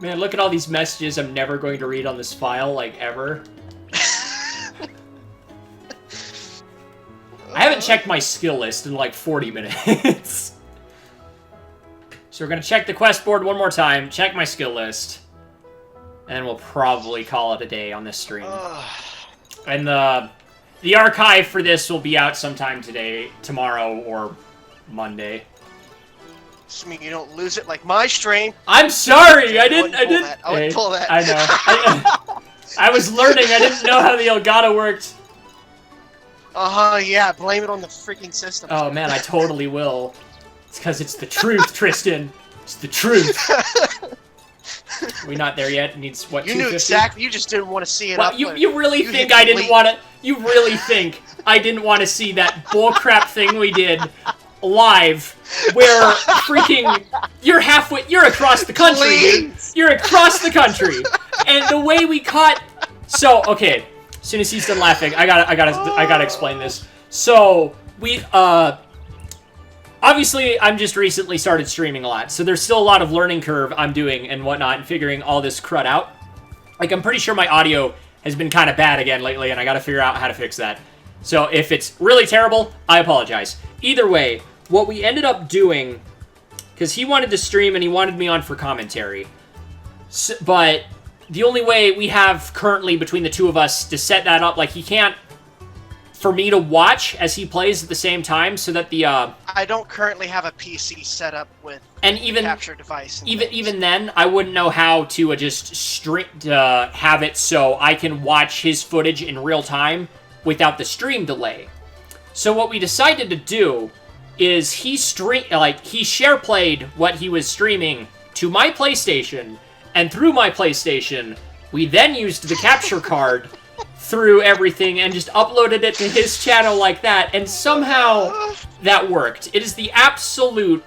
Man, look at all these messages I'm never going to read on this file, like, ever. I haven't checked my skill list in, like, 40 minutes. So we're going to check the quest board one more time, check my skill list, and then we'll probably call it a day on this stream. And the archive for this will be out sometime today, tomorrow, or Monday. Just mean you don't lose it like my stream. I'm sorry, I didn't I wouldn't pull that. I know. I was learning, I didn't know how the Elgato worked. Yeah, blame it on the freaking system. Oh man, I totally will. It's because it's the truth, Tristan. It's the truth. We not there yet? It needs what? You knew exactly. You just didn't want to see it. Well, you really think I didn't want to? You really think I didn't want to see that bullcrap thing we did live, where freaking you're across the country, dude. You're across the country, and the way we caught. So okay, as soon as he's done laughing, I gotta explain this. So we obviously, I'm just recently started streaming a lot, so there's still a lot of learning curve I'm doing and whatnot and figuring all this crud out. Like, I'm pretty sure my audio has been kind of bad again lately, and I gotta figure out how to fix that. So if it's really terrible, I apologize. Either way, what we ended up doing, because he wanted to stream and he wanted me on for commentary, so, but the only way we have currently between the two of us to set that up, like, he can't for me to watch as he plays at the same time, so that the I don't currently have a PC set up with capture device. Even then, I wouldn't know how to just have it so I can watch his footage in real time without the stream delay. So what we decided to do is he share played what he was streaming to my PlayStation, and through my PlayStation, we then used the capture card through everything and just uploaded it to his channel like that, and somehow that worked. It is the absolute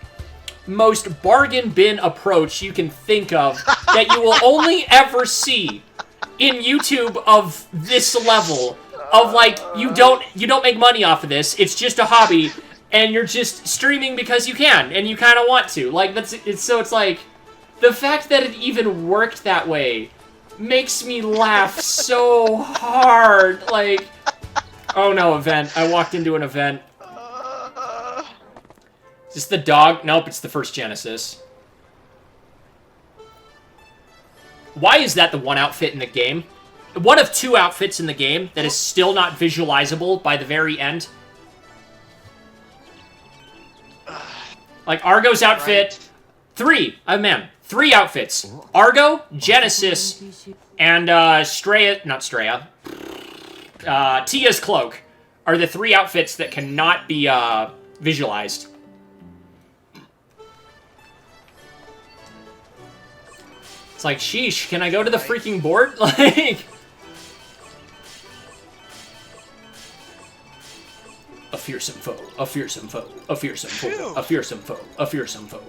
most bargain bin approach you can think of that you will only ever see in YouTube of this level of, like, you don't make money off of this. It's just a hobby, and you're just streaming because you can and you kind of want to. Like, it's like the fact that it even worked that way makes me laugh so hard. Like, oh no, event. I walked into an event. Is this the dog? Nope, it's the first Genesis. Why is that the one outfit in the game? One of two outfits in the game that is still not visualizable by the very end. Like, Argo's outfit. Three outfits. Argo, Genesis, and Tia's cloak are the three outfits that cannot be visualized. It's like, sheesh, can I go to the freaking board? Like... A fearsome foe, a fearsome foe, a fearsome foe, a fearsome foe, a fearsome foe.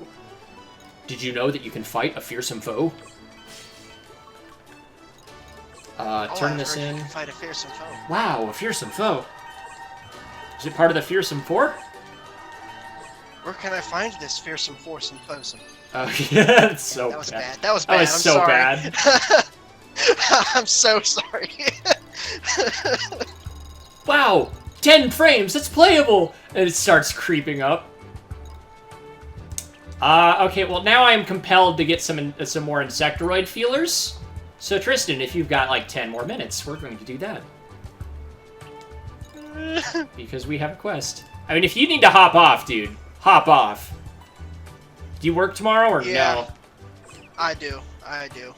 Did you know that you can fight a fearsome foe? Turn this in. Fight a fearsome foe. Wow, a fearsome foe. Is it part of the fearsome four? Where can I find this fearsome foursome foursome? Oh, yeah, that's so That was bad. bad. That was bad. That was I'm so sorry. bad. I'm so sorry. Wow, 10 frames, that's playable! And it starts creeping up. Okay, well now I'm compelled to get some more insectoid feelers. So Tristan, if you've got like 10 more minutes, we're going to do that. Because we have a quest. I mean, if you need to hop off, dude, hop off. Do you work tomorrow or no? I do. I do.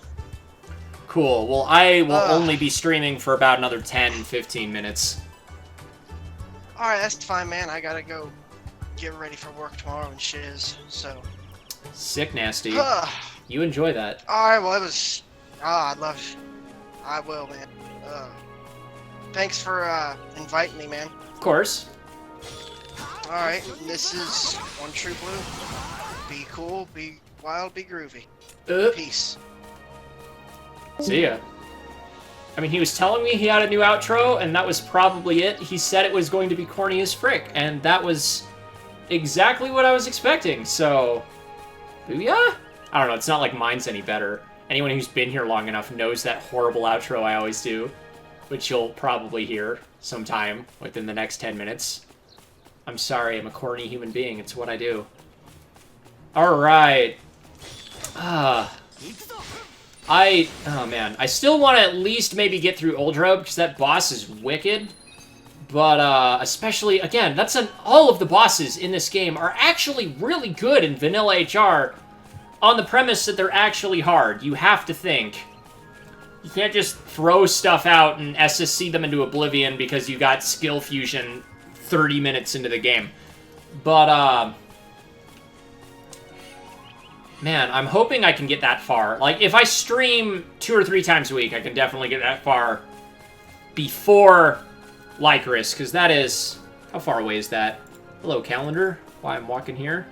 Cool. Well, I will only be streaming for about another 10, 15 minutes. Alright, that's fine, man. I gotta go get ready for work tomorrow and shiz, so... Sick nasty. You enjoy that. Alright, well, it was... I love... I will, man. Thanks for, inviting me, man. Of course. Alright, this is One True Blue. Be cool, be wild, be groovy. Peace. See ya. I mean, he was telling me he had a new outro, and that was probably it. He said it was going to be corny as frick, and that was exactly what I was expecting, so... Booyah? I don't know, it's not like mine's any better. Anyone who's been here long enough knows that horrible outro I always do, which you'll probably hear sometime within the next 10 minutes. I'm sorry, I'm a corny human being, it's what I do. Alright. Oh man, I still want to at least maybe get through Uldrobe, because that boss is wicked. But, especially, again, all of the bosses in this game are actually really good in vanilla HR, on the premise that they're actually hard. You have to think. You can't just throw stuff out and SSC them into oblivion because you got skill fusion 30 minutes into the game. But, man, I'm hoping I can get that far. Like, if I stream 2 or 3 times a week, I can definitely get that far before Lycoris, because that is... How far away is that? Hello, calendar. Why I'm walking here.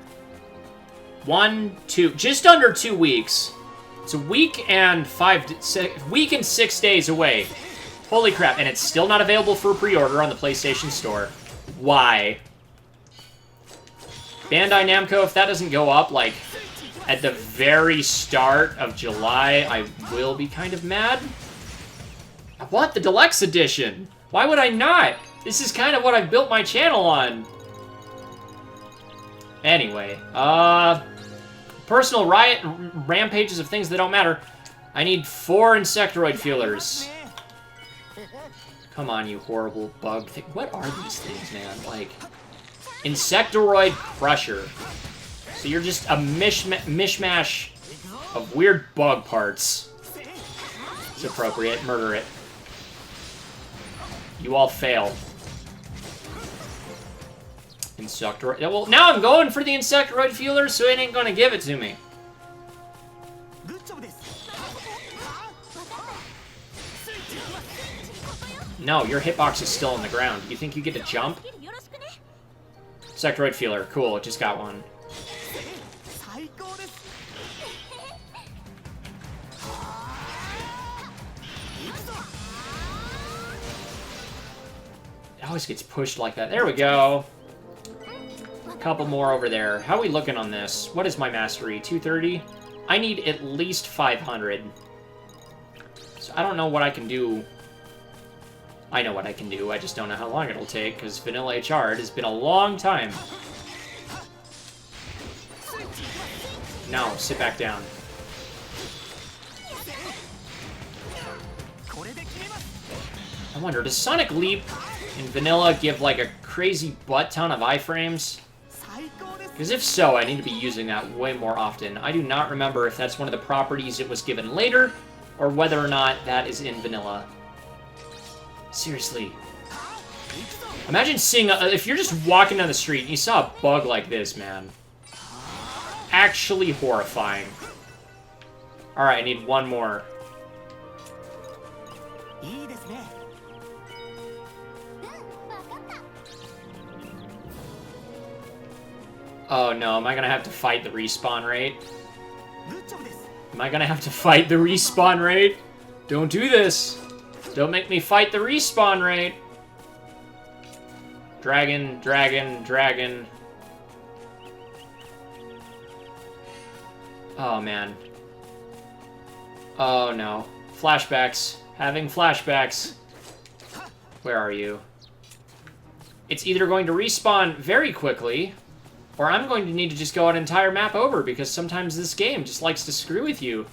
1, 2... Just under 2 weeks. It's a week and 6 days away. Holy crap, and it's still not available for pre-order on the PlayStation Store. Why? Bandai Namco, if that doesn't go up, like... at the very start of July, I will be kind of mad. I want the Deluxe Edition. Why would I not? This is kind of what I've built my channel on. Anyway, personal rampages of things that don't matter. I need 4 insectoid feelers. Come on, you horrible bug thing. What are these things, man? Like, Insectoroid Crusher. So you're just a mishmash of weird bug parts. It's appropriate. Murder it. You all fail. Insectoroid. Well, now I'm going for the Insectoroid feeler, so it ain't gonna give it to me. No, your hitbox is still on the ground. You think you get to jump? Insectoroid feeler. Cool, just got one. It always gets pushed like that. There we go. A couple more over there. How are we looking on this? What is my mastery? 230? I need at least 500. So I don't know what I can do. I know what I can do. I just don't know how long it'll take, because vanilla HR, it has been a long time. No, sit back down. I wonder, does Sonic Leap in vanilla give like a crazy butt ton of iframes? Because if so, I need to be using that way more often. I do not remember if that's one of the properties it was given later, or whether or not that is in vanilla. Seriously. Imagine seeing, if you're just walking down the street and you saw a bug like this, man. Actually horrifying. Alright, I need one more. Oh no, am I gonna have to fight the respawn rate? Am I gonna have to fight the respawn rate? Don't do this! Don't make me fight the respawn rate! Dragon, dragon, dragon. Oh man. Oh no. Flashbacks. Having flashbacks. Where are you? It's either going to respawn very quickly, or I'm going to need to just go an entire map over, because sometimes this game just likes to screw with you.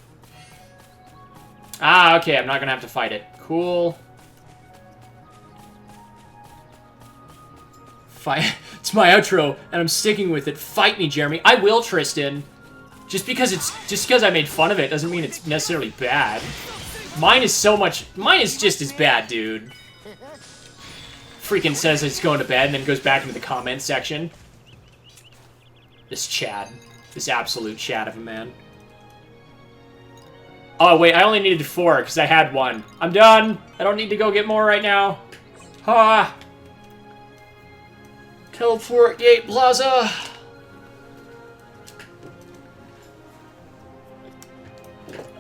Ah, okay, I'm not gonna have to fight it. Cool. Fight. It's my outro, and I'm sticking with it. Fight me, Jeremy. I will, Tristan. Just because I made fun of it doesn't mean it's necessarily bad. Mine is just as bad, dude. Freaking says it's going to bed and then goes back into the comment section. This Chad. This absolute Chad of a man. Oh, wait, I only needed 4 because I had 1. I'm done. I don't need to go get more right now. Ha! Teleport Gate Plaza.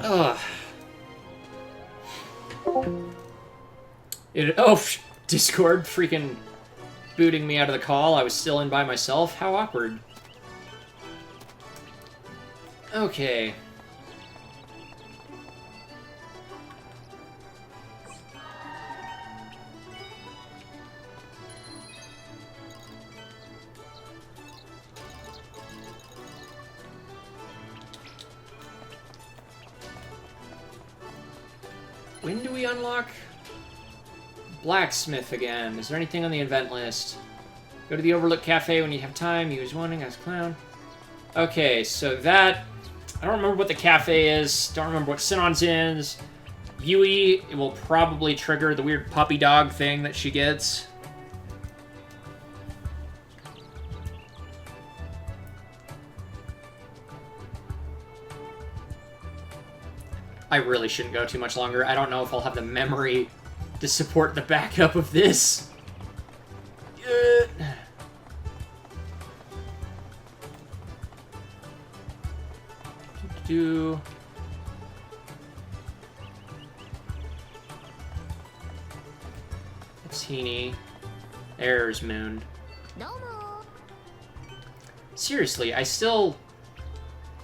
Ugh. Discord freaking booting me out of the call. I was still in by myself. How awkward. Okay. When do we unlock Blacksmith again? Is there anything on the event list? Go to the Overlook Cafe when you have time. Use wanting as clown. Okay, so that... I don't remember what the cafe is. Don't remember what Sinon's is. Yui, it will probably trigger the weird puppy dog thing that she gets. I really shouldn't go too much longer. I don't know if I'll have the memory to support the backup of this. Do Teeny. There's Moon. Seriously, I still...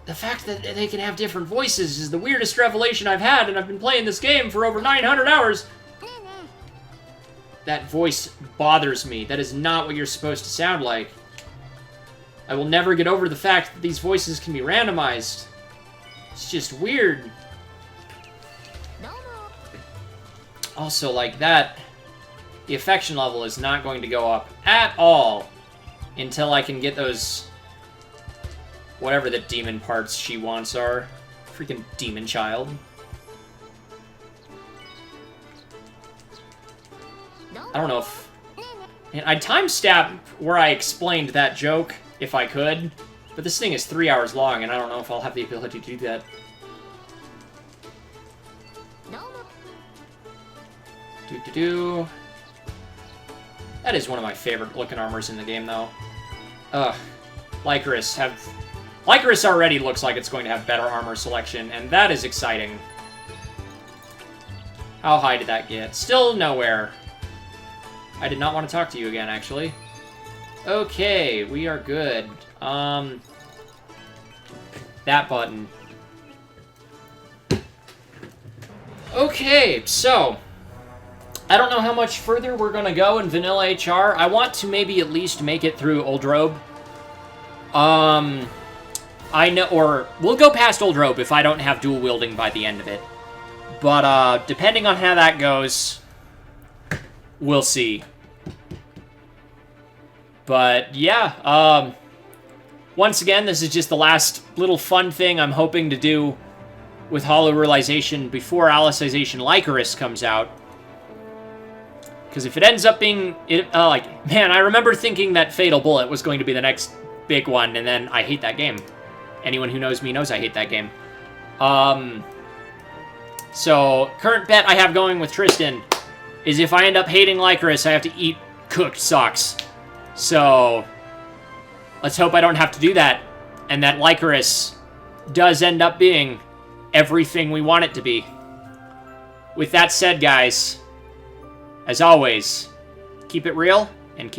The fact that they can have different voices is the weirdest revelation I've had, and I've been playing this game for over 900 hours. That voice bothers me. That is not what you're supposed to sound like. I will never get over the fact that these voices can be randomized. It's just weird. Also, like that, the affection level is not going to go up at all until I can get those... whatever the demon parts she wants are. Freaking demon child. I don't know if... And I'd timestamp where I explained that joke, if I could. But this thing is 3 hours long, and I don't know if I'll have the ability to do that. Do-do-do. That is one of my favorite looking armors in the game, though. Ugh. Lycoris already looks like it's going to have better armor selection, and that is exciting. How high did that get? Still nowhere. I did not want to talk to you again, actually. Okay, we are good. That button. Okay, so... I don't know how much further we're gonna go in Vanilla HR. I want to maybe at least make it through Old Robe. I know, or we'll go past Old Robe if I don't have dual wielding by the end of it. But, depending on how that goes, we'll see. But, yeah, once again, this is just the last little fun thing I'm hoping to do with Hollow Realization before Alicization Lycoris comes out. Because if it ends up being, man, I remember thinking that Fatal Bullet was going to be the next big one, and then I hate that game. Anyone who knows me knows I hate that game. So, current bet I have going with Tristan is if I end up hating Lycoris, I have to eat cooked socks. So, let's hope I don't have to do that, and that Lycoris does end up being everything we want it to be. With that said, guys, as always, keep it real and keep it